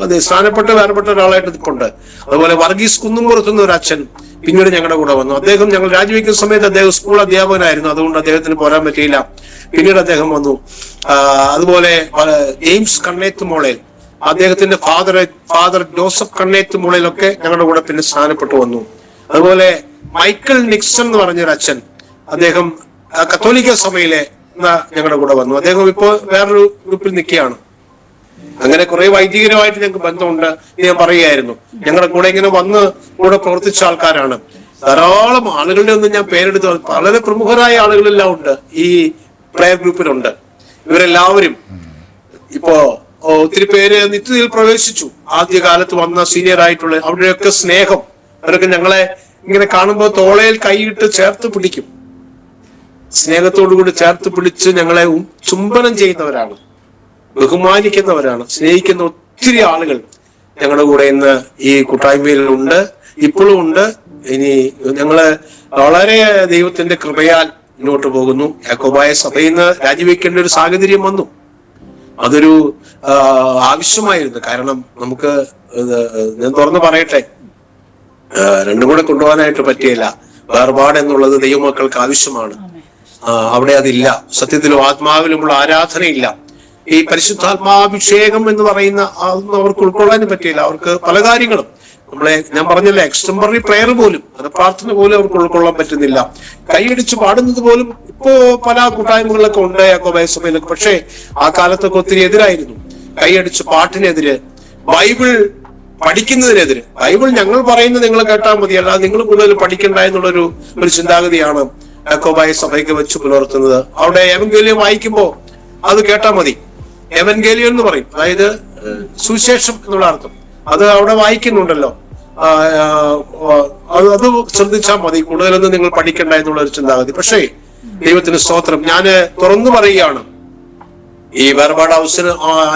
അത് സ്ഥാനപ്പെട്ട വേറെപ്പെട്ട ഒരാളായിട്ട് നിൽപ്പുണ്ട്. അതുപോലെ വർഗീസ് കുന്നുംപുറത്തുനിന്ന് ഒരു അച്ഛൻ പിന്നീട് ഞങ്ങളുടെ കൂടെ വന്നു. അദ്ദേഹം ഞങ്ങൾ രാജിവെക്കുന്ന സമയത്ത് അദ്ദേഹം സ്കൂൾ അധ്യാപകനായിരുന്നു, അതുകൊണ്ട് അദ്ദേഹത്തിന് പോരാൻ പറ്റിയില്ല. പിന്നീട് അദ്ദേഹം വന്നു. അതുപോലെ ജെയിംസ് കണ്ണേത്തുമോളയിൽ, അദ്ദേഹത്തിന്റെ ഫാദർ ജോസഫ് കണ്ണേത്തുമോളയിലൊക്കെ ഞങ്ങളുടെ കൂടെ പിന്നെ സ്ഥാനപ്പെട്ടു വന്നു. അതുപോലെ മൈക്കിൾ നിക്സൺ എന്ന് പറഞ്ഞൊരു അച്ഛൻ, അദ്ദേഹം കത്തോലിക്ക സഭയിലെ ഞങ്ങളുടെ കൂടെ വന്നു. അദ്ദേഹം ഇപ്പോ വേറൊരു ഗ്രൂപ്പിൽ നിൽക്കുകയാണ്. അങ്ങനെ കുറെ വൈദികരുമായിട്ട് ഞങ്ങൾക്ക് ബന്ധമുണ്ട്. ഞാൻ പറയുകയായിരുന്നു, ഞങ്ങളുടെ കൂടെ ഇങ്ങനെ വന്ന് കൂടെ പ്രവർത്തിച്ച ആൾക്കാരാണ്. ധാരാളം ആളുകളുടെ ഒന്നും ഞാൻ പേരെടുത്ത്, വളരെ പ്രമുഖരായ ആളുകളെല്ലാം ഉണ്ട് ഈ പ്രയർ ഗ്രൂപ്പിലുണ്ട്. ഇവരെല്ലാവരും ഇപ്പോ ഒത്തിരി പേര് നിത്യതയിൽ പ്രവേശിച്ചു. ആദ്യകാലത്ത് വന്ന സീനിയർ ആയിട്ടുള്ള അവരുടെയൊക്കെ സ്നേഹം, അവരൊക്കെ ഞങ്ങളെ ഇങ്ങനെ കാണുമ്പോൾ തോളയിൽ കൈയിട്ട് ചേർത്ത് പിടിക്കും. സ്നേഹത്തോടുകൂടി ചേർത്ത് പിടിച്ച് ഞങ്ങളെ ചുംബനം ചെയ്യുന്നവരാണ്, ബഹുമാനിക്കുന്നവരാണ്, സ്നേഹിക്കുന്ന ഒത്തിരി ആളുകൾ ഞങ്ങളുടെ കൂടെ ഇന്ന് ഈ കൂട്ടായ്മയിൽ ഉണ്ട്, ഇപ്പോഴും ഉണ്ട്. ഇനി ഞങ്ങള് വളരെ ദൈവത്തിന്റെ കൃപയാൽ മുന്നോട്ട് പോകുന്നു. യാക്കോബായ സഭയിൽ നിന്ന് രാജിവെക്കേണ്ട ഒരു സാഹചര്യം വന്നു. അതൊരു ആവശ്യമായിരുന്നു. കാരണം നമുക്ക്, ഞാൻ തുറന്നു പറയട്ടെ, രണ്ടും കൂടെ കൊണ്ടുപോകാനായിട്ട് പറ്റിയില്ല. വേർപാട് എന്നുള്ളത് ദൈവമക്കൾക്ക് ആവശ്യമാണ്. അവിടെ അതില്ല. സത്യത്തിലും ആത്മാവിലുമുള്ള ആരാധനയില്ല. ഈ പരിശുദ്ധാത്മാഭിഷേകം എന്ന് പറയുന്ന അതൊന്നും അവർക്ക് ഉൾക്കൊള്ളാനും പറ്റിയില്ല. അവർക്ക് പല കാര്യങ്ങളും, ഞാൻ പറഞ്ഞല്ലോ, എക്സ്റ്റംപററി പ്രെയർ പോലും, അത് പ്രാർത്ഥന പോലും അവർക്ക് ഉൾക്കൊള്ളാൻ പറ്റുന്നില്ല. കൈയടിച്ച് പാടുന്നത് പോലും ഇപ്പോ പല കൂട്ടായ്മകളിലൊക്കെ ഉണ്ട്, യാക്കോബായ സഭയിലൊക്കെ. പക്ഷേ ആ കാലത്തൊക്കെ ഒത്തിരി എതിരായിരുന്നു. കൈയടിച്ച് പാട്ടിനെതിര്, ബൈബിൾ പഠിക്കുന്നതിനെതിരെ. ബൈബിൾ ഞങ്ങൾ പറയുന്നത് നിങ്ങൾ കേട്ടാൽ മതി, അല്ലാതെ നിങ്ങൾ കൂടുതൽ പഠിക്കണ്ട എന്നുള്ളൊരു ചിന്താഗതിയാണ് യാക്കോബായ സഭയ്ക്ക് വെച്ച് പുലർത്തുന്നത്. അവിടെ എവൻഗേലിയം വായിക്കുമ്പോ അത് കേട്ടാൽ മതി. എവൻഗേലിയം എന്ന് പറയും, അതായത് സുവിശേഷം എന്നുള്ള അർത്ഥം. അത് അവിടെ വായിക്കുന്നുണ്ടല്ലോ, അത് ശ്രദ്ധിച്ചാൽ മതി, കൂടുതലൊന്നും നിങ്ങൾ പഠിക്കണ്ട എന്നുള്ള ഒരു ചിന്താഗതി. പക്ഷേ ദൈവത്തിന് സ്തോത്രം, ഞാന് തുറന്നു പറയുകയാണ്, ഈ വേർപാട്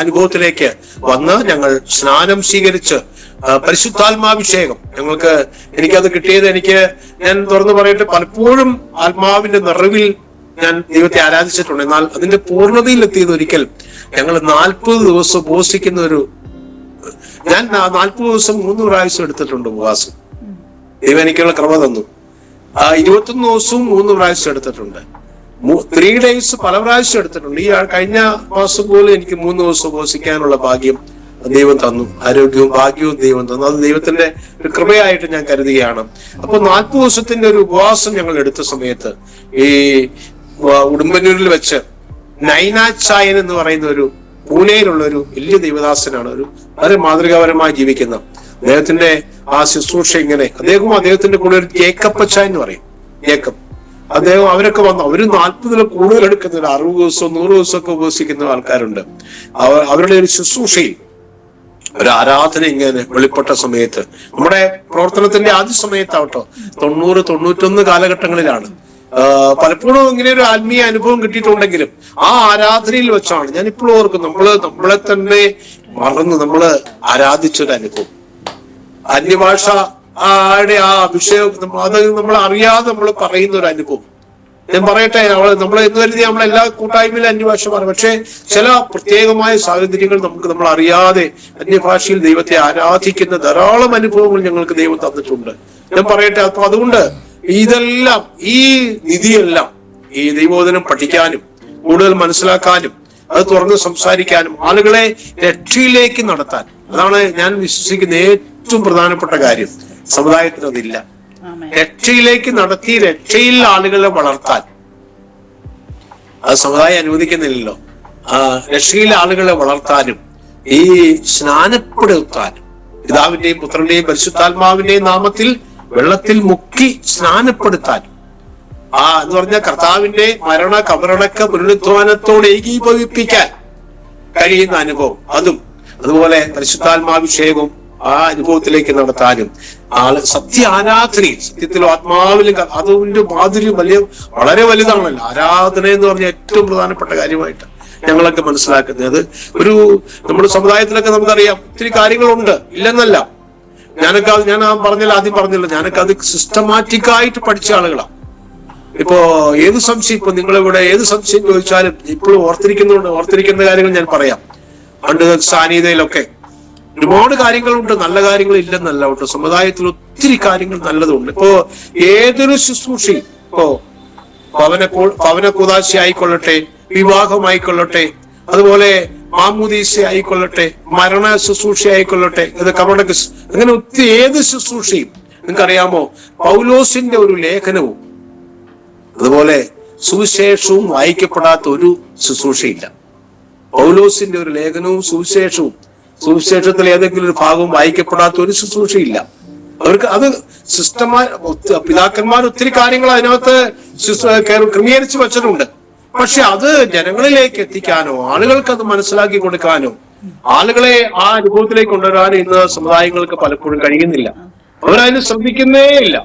അനുഭവത്തിലേക്ക് വന്ന് ഞങ്ങൾ സ്നാനം സ്വീകരിച്ച് പരിശുദ്ധാത്മാഭിഷേകം എനിക്കത് കിട്ടിയത്, ഞാൻ തുറന്നു പറയട്ടെ, പലപ്പോഴും ആത്മാവിന്റെ നിറവിൽ ഞാൻ ദൈവത്തെ ആരാധിച്ചിട്ടുണ്ട്. എന്നാൽ അതിന്റെ പൂർണ്ണതയിൽ എത്തിയത് ഒരിക്കൽ ഞങ്ങൾ 40 ദിവസം ഉപവസിക്കുന്ന ഞാൻ 40 ദിവസം 3 പ്രാവശ്യം എടുത്തിട്ടുണ്ട് ഉപവാസം. ദൈവം എനിക്കുള്ള ക്രമ തന്നു. 21 ദിവസവും 3 പ്രാവശ്യം എടുത്തിട്ടുണ്ട്. 3 days പല പ്രാവശ്യം എടുത്തിട്ടുണ്ട്. ഈ കഴിഞ്ഞ മാസം പോലും എനിക്ക് 3 ദിവസം ഉപവസിക്കാനുള്ള ഭാഗ്യം ദൈവം തന്നു. ആരോഗ്യവും ഭാഗ്യവും ദൈവം തന്നു. അത് ദൈവത്തിന്റെ ഒരു കൃപയായിട്ട് ഞാൻ കരുതുകയാണ്. അപ്പൊ 40 ദിവസത്തിന്റെ ഒരു ഉപവാസം ഞങ്ങൾ എടുത്ത സമയത്ത് ഈ ഉടുമ്പന്നൂരിൽ വെച്ച് നൈനാച്ചായൻ എന്ന് പറയുന്ന ഒരു പൂനെയിലുള്ള ഒരു വലിയ ദൈവദാസനാണ്, ഒരു വളരെ മാതൃകാപരമായി ജീവിക്കുന്ന അദ്ദേഹത്തിന്റെ ആ ശുശ്രൂഷ ഇങ്ങനെ, അദ്ദേഹത്തിന്റെ കൂടെ ഒരു ജേക്കപ്പച്ച എന്ന് പറയും, ജേക്കബ്, അവരൊക്കെ വന്നു. അവര് 40 കൂടുതൽ എടുക്കുന്ന 60 ദിവസവും 100 ദിവസമൊക്കെ ഉപവസിക്കുന്ന ആൾക്കാരുണ്ട്. അവരുടെ ഒരു ശുശ്രൂഷയിൽ ഒരു ആരാധന ഇങ്ങനെ വെളിപ്പെട്ട സമയത്ത്, നമ്മുടെ പ്രവർത്തനത്തിന്റെ ആദ്യ സമയത്താവട്ടോ, 90-91 കാലഘട്ടങ്ങളിലാണ്. പലപ്പോഴും ഇങ്ങനെ ഒരു ആത്മീയ അനുഭവം കിട്ടിയിട്ടുണ്ടെങ്കിലും ആ ആരാധനയിൽ വെച്ചാണ് ഞാൻ ഇപ്പോഴും ഓർക്കും, നമ്മളെ തന്നെ മറന്ന് നമ്മള് ആരാധിച്ചൊരു അനുഭവം. അന്യഭാഷ ആ അഭിഷേകം അത് നമ്മൾ അറിയാതെ നമ്മൾ പറയുന്ന ഒരു അനുഭവം. ഞാൻ പറയട്ടെ, നമ്മൾ എന്ന് കരുതി നമ്മളെല്ലാ കൂട്ടായ്മയിലും അന്യഭാഷമാണ്. പക്ഷെ ചില പ്രത്യേകമായ സാഹചര്യങ്ങൾ നമ്മൾ അറിയാതെ അന്യഭാഷയിൽ ദൈവത്തെ ആരാധിക്കുന്ന ധാരാളം അനുഭവങ്ങൾ ഞങ്ങൾക്ക് ദൈവം തന്നിട്ടുണ്ട്. ഞാൻ പറയട്ടെ, അപ്പൊ അതുകൊണ്ട് ഇതെല്ലാം, ഈ നിധിയെല്ലാം ഈ ദൈവവചനം പഠിക്കാനും കൂടുതൽ മനസ്സിലാക്കാനും അത് തുറന്ന് സംസാരിക്കാനും ആളുകളെ രക്ഷയിലേക്ക് നടത്താൻ, അതാണ് ഞാൻ വിശ്വസിക്കുന്ന ഏറ്റവും പ്രധാനപ്പെട്ട കാര്യം. സമുദായത്തിന് അതില്ല. രക്ഷയിലേക്ക് നടത്തി രക്ഷയിൽ ആളുകളെ വളർത്താൻ അത് സമുദായം അനുവദിക്കുന്നില്ലല്ലോ. രക്ഷയിൽ ആളുകളെ വളർത്താനും ഈ സ്നാനപ്പെടുത്താനും, പിതാവിന്റെയും പുത്രന്റെയും പരിശുദ്ധാത്മാവിന്റെയും നാമത്തിൽ വെള്ളത്തിൽ മുക്കി സ്നാനപ്പെടുത്താനും, എന്ന് പറഞ്ഞ കർത്താവിന്റെ മരണ കബറടക്ക പുനരുദ്ധാനത്തോട് ഏകീഭവിപ്പിക്കാൻ കഴിയുന്ന അനുഭവം, അതുപോലെ പരിശുദ്ധാത്മാഭിഷേകവും ആ അനുഭവത്തിലേക്ക് നടത്താനും സത്യാരാധനയിൽ, സത്യത്തിലും ആത്മാവിലും, അതിന്റെ മാധുര്യം വളരെ വലുതാണല്ലോ. ആരാധന എന്ന് പറഞ്ഞ ഏറ്റവും പ്രധാനപ്പെട്ട കാര്യമായിട്ട് ഞങ്ങളൊക്കെ മനസ്സിലാക്കുന്നത്. നമ്മുടെ സമുദായത്തിലൊക്കെ നമുക്കറിയാം ഒത്തിരി കാര്യങ്ങളുണ്ട്, ഇല്ലെന്നല്ല. ഞാൻ ആദ്യം പറഞ്ഞല്ലോ, ഞാനൊക്കെ അത് സിസ്റ്റമാറ്റിക് ആയിട്ട് പഠിച്ച ആളുകളാണ്. ഇപ്പോ ഏത് സംശയം, ഇപ്പൊ നിങ്ങളിവിടെ ഏത് സംശയം ചോദിച്ചാലും ഇപ്പോഴും ഓർത്തിരിക്കുന്ന കാര്യങ്ങൾ ഞാൻ പറയാം. പണ്ട് സാന്നിധ്യയിലൊക്കെ ഒരുപാട് കാര്യങ്ങളുണ്ട്, നല്ല കാര്യങ്ങൾ ഇല്ലെന്നല്ല കേട്ടോ. സമുദായത്തിൽ ഒത്തിരി കാര്യങ്ങൾ നല്ലതുണ്ട്. ഇപ്പോ ഏതൊരു ശുശ്രൂഷയും, ഇപ്പോ ഭവന കൂദാശ ആയിക്കൊള്ളട്ടെ, വിവാഹമായിക്കൊള്ളട്ടെ, അതുപോലെ മാമൂദീസ ആയിക്കൊള്ളട്ടെ, മരണ ശുശ്രൂഷ ആയിക്കൊള്ളട്ടെ, ഇത് അങ്ങനെ ഒത്തിരി ഏത് ശുശ്രൂഷയും നിങ്ങൾക്കറിയാമോ, പൗലോസിന്റെ ഒരു ലേഖനവും അതുപോലെ സുവിശേഷവും വായിക്കപ്പെടാത്ത ഒരു ശുശ്രൂഷയില്ല. പൗലോസിന്റെ ഒരു ലേഖനവും സുവിശേഷത്തിൽ ഏതെങ്കിലും ഒരു ഭാഗവും വായിക്കപ്പെടാത്ത ഒരു ശുശ്രൂഷയില്ല. അവർക്ക് അത് പിതാക്കന്മാർ ഒത്തിരി കാര്യങ്ങൾ അതിനകത്ത് ക്രമീകരിച്ചു വെച്ചിട്ടുണ്ട്. പക്ഷെ അത് ജനങ്ങളിലേക്ക് എത്തിക്കാനോ ആളുകൾക്ക് അത് മനസ്സിലാക്കി കൊടുക്കാനോ ആളുകളെ ആ അനുഭവത്തിലേക്ക് കൊണ്ടുവരാനോ ഇന്ന് സമുദായങ്ങൾക്ക് പലപ്പോഴും കഴിയുന്നില്ല. അവരതിന് ശ്രദ്ധിക്കുന്നേ ഇല്ല.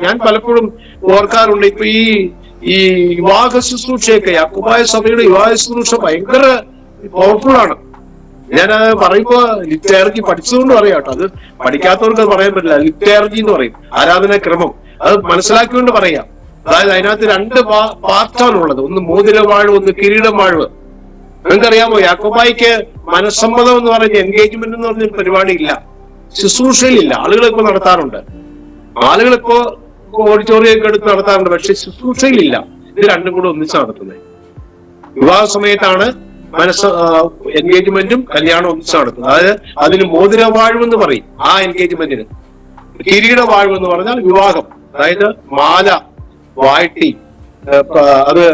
ഞാൻ പലപ്പോഴും ഓർക്കാറുണ്ട്, ഇപ്പൊ ഈ വിവാഹ ശുശ്രൂഷയൊക്കെ, യാക്കോബായ സഭയുടെ വിവാഹ ശുശ്രൂഷ ഭയങ്കര പവർഫുൾ ആണ്. ഞാനത് പറയുമ്പോ ലിറ്റേർജി പഠിച്ചതുകൊണ്ട് പറയാം കേട്ടോ. അത് പഠിക്കാത്തവർക്ക് അത് പറയാൻ പറ്റില്ല. ലിറ്റേർജി എന്ന് പറയും, ആരാധനാക്രമം. അത് മനസ്സിലാക്കിക്കൊണ്ട് പറയാം. അതായത് അതിനകത്ത് 2 പാർട്ടാണുള്ളത്. ഒന്ന് മോതിരവാഴ്വ്, ഒന്ന് കിരീടവാഴ്വ്. നിങ്ങൾക്കറിയാമോ, യാക്കോബായിക്ക് മനസ്സമ്മതം എന്ന് പറഞ്ഞ എൻഗേജ്മെന്റ് എന്ന് പറഞ്ഞ പരിപാടി ഇല്ല, ശുശ്രൂഷയിലില്ല. ആളുകൾ ഇപ്പൊ നടത്താറുണ്ട്, ആളുകളിപ്പോ ഓഡിറ്റോറിയൊക്കെ എടുത്ത് നടത്താറുണ്ട്, പക്ഷെ ശുശ്രൂഷയിലില്ല. ഇത് രണ്ടും കൂടെ ഒന്നിച്ച് നടത്തുന്നത്. വിവാഹ സമയത്താണ് എൻഗേജ്മെന്റും കല്യാണം ഒന്നിച്ച് നടത്തുന്നത്. അതായത് അതിന് മോതിരവാഴ്വ് എന്ന് പറയും ആ എൻഗേജ്മെന്റിന്. കിരീടവാഴ്വ് എന്ന് പറഞ്ഞാൽ വിവാഹം, അതായത് മാല വാഴ്ത്തി അത്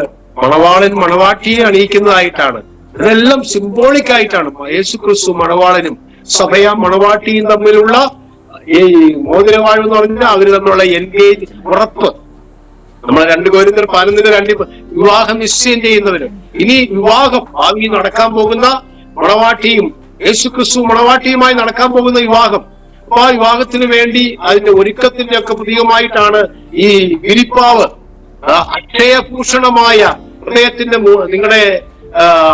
മണവാളൻ മണവാട്ടിയെ അണിയിക്കുന്നതായിട്ടാണ്. ഇതെല്ലാം സിംബോളിക് ആയിട്ടാണ്. യേശു ക്രിസ്തു മണവാളനും സഭയാ മണവാട്ടിയും തമ്മിലുള്ള ഈ മോതിരവാഴ്വ് എന്ന് പറഞ്ഞാൽ അവര് തമ്മിലുള്ള എൻഗേജ്, ഉറപ്പ്. നമ്മൾ 2 കൊരിന്ത്യർ 11:2 വിവാഹം നിശ്ചയം ചെയ്യുന്നവര്. ഇനി വിവാഹം ഭാവി നടക്കാൻ പോകുന്ന മണവാട്ടിയും യേശു ക്രിസ്തു മണവാട്ടിയുമായി നടക്കാൻ പോകുന്ന വിവാഹം. അപ്പൊ ആ വിവാഹത്തിന് വേണ്ടി അതിന്റെ ഒരുക്കത്തിന്റെ ഒക്കെ പ്രതീകമായിട്ടാണ് ഈ വിരിപ്പാവ്, അക്ഷയഭൂഷണമായ ഹൃദയത്തിന്റെ നിങ്ങളുടെ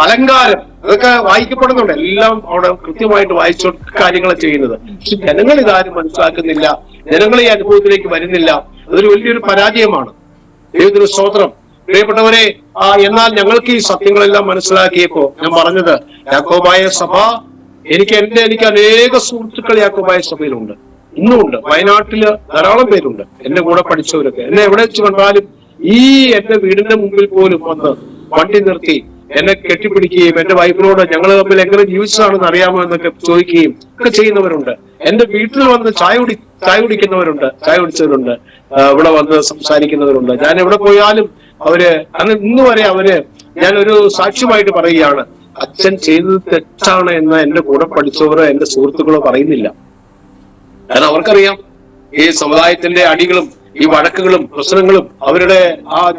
അലങ്കാരം, അതൊക്കെ വായിക്കപ്പെടുന്നുണ്ട്. എല്ലാം അവിടെ കൃത്യമായിട്ട് വായിച്ച കാര്യങ്ങൾ ചെയ്യുന്നത്. പക്ഷെ ജനങ്ങൾ ഇതാരും മനസ്സിലാക്കുന്നില്ല, ജനങ്ങൾ ഈ അനുഭവത്തിലേക്ക് വരുന്നില്ല. അതൊരു വലിയൊരു പരാജയമാണ്. ദൈവത്തിന് സ്തോത്രം. പ്രിയപ്പെട്ടവരെ, എന്നാൽ ഞങ്ങൾക്ക് ഈ സത്യങ്ങളെല്ലാം മനസ്സിലാക്കിയപ്പോ ഞാൻ പറഞ്ഞത്, യാക്കോബായ സഭ, എനിക്ക് അനേക സുഹൃത്തുക്കൾ യാക്കോബായ സഭയിലുണ്ട്, ഇന്നുമുണ്ട്. വയനാട്ടില് ധാരാളം പേരുണ്ട്, എന്റെ കൂടെ പഠിച്ചവരൊക്കെ. എന്നെ എവിടെ വെച്ച് കണ്ടാലും എന്റെ വീടിന്റെ മുമ്പിൽ പോലും വന്ന് വണ്ടി നിർത്തി എന്നെ കെട്ടിപ്പിടിക്കുകയും എന്റെ വൈഫിനോട് ഞങ്ങൾ തമ്മിൽ എങ്ങനെ ജീവിച്ചതാണെന്ന് അറിയാമോ എന്നൊക്കെ ചോദിക്കുകയും ഒക്കെ ചെയ്യുന്നവരുണ്ട്. എന്റെ വീട്ടിൽ വന്ന് ചായ കുടിക്കുന്നവരുണ്ട്, ചായ കുടിച്ചവരുണ്ട്, ഇവിടെ വന്ന് സംസാരിക്കുന്നവരുണ്ട്. ഞാൻ എവിടെ പോയാലും ഇന്ന് വരെ ഞാനൊരു സാക്ഷ്യമായിട്ട് പറയുകയാണ്, അച്ഛൻ ചെയ്തത് തെറ്റാണ് എന്ന് എന്റെ കൂടെ പഠിച്ചവരോ എന്റെ സുഹൃത്തുക്കളോ പറയുന്നില്ല. കാരണം അവർക്കറിയാം ഈ സമുദായത്തിന്റെ അടികളും ഈ വഴക്കുകളും പ്രശ്നങ്ങളും അവരുടെ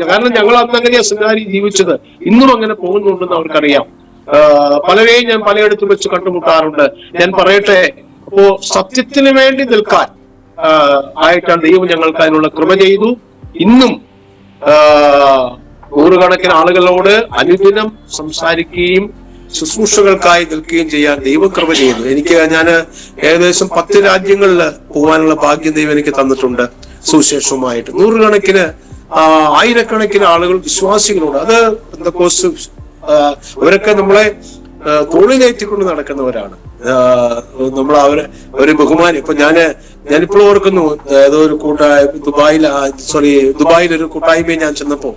കാരണം ഞങ്ങൾ അന്ന് അങ്ങനെയാ സെമിനാരി ജീവിച്ചത്, ഇന്നും അങ്ങനെ പോകുന്നുണ്ടെന്ന് അവർക്കറിയാം. പലരെയും ഞാൻ പലയിടത്തും വെച്ച് കണ്ടുമുട്ടാറുണ്ട്. ഞാൻ പറയട്ടെ, അപ്പോ സത്യത്തിന് വേണ്ടി നിൽക്കാൻ ആയിട്ടാണ് ദൈവം ഞങ്ങൾക്ക് അതിനുള്ള കൃപ ചെയ്തു. ഇന്നും നൂറുകണക്കിന് ആളുകളോട് അനുദിനം സംസാരിക്കുകയും ശുശ്രൂഷകൾക്കായി നിൽക്കുകയും ചെയ്യാൻ ദൈവം കൃപ ചെയ്യുന്നു. ഞാൻ ഏകദേശം 10 രാജ്യങ്ങളിൽ പോകാനുള്ള ഭാഗ്യം ദൈവം എനിക്ക് തന്നിട്ടുണ്ട്. സുവിശേഷവുമായിട്ട് നൂറുകണക്കിന് ആയിരക്കണക്കിന് ആളുകൾ വിശ്വാസികളുണ്ട്. അത് പെന്തക്കോസ്ത് അവരൊക്കെ നമ്മളെ തോളിലേറ്റിക്കൊണ്ട് നടക്കുന്നവരാണ്. നമ്മൾ അവര് ബഹുമാനം. ഇപ്പൊ ഞാനിപ്പോൾ ഓർക്കുന്നു, ഏതോ ഒരു ദുബായിൽ ഒരു കൂട്ടായ്മയിൽ ഞാൻ ചെന്നപ്പോ,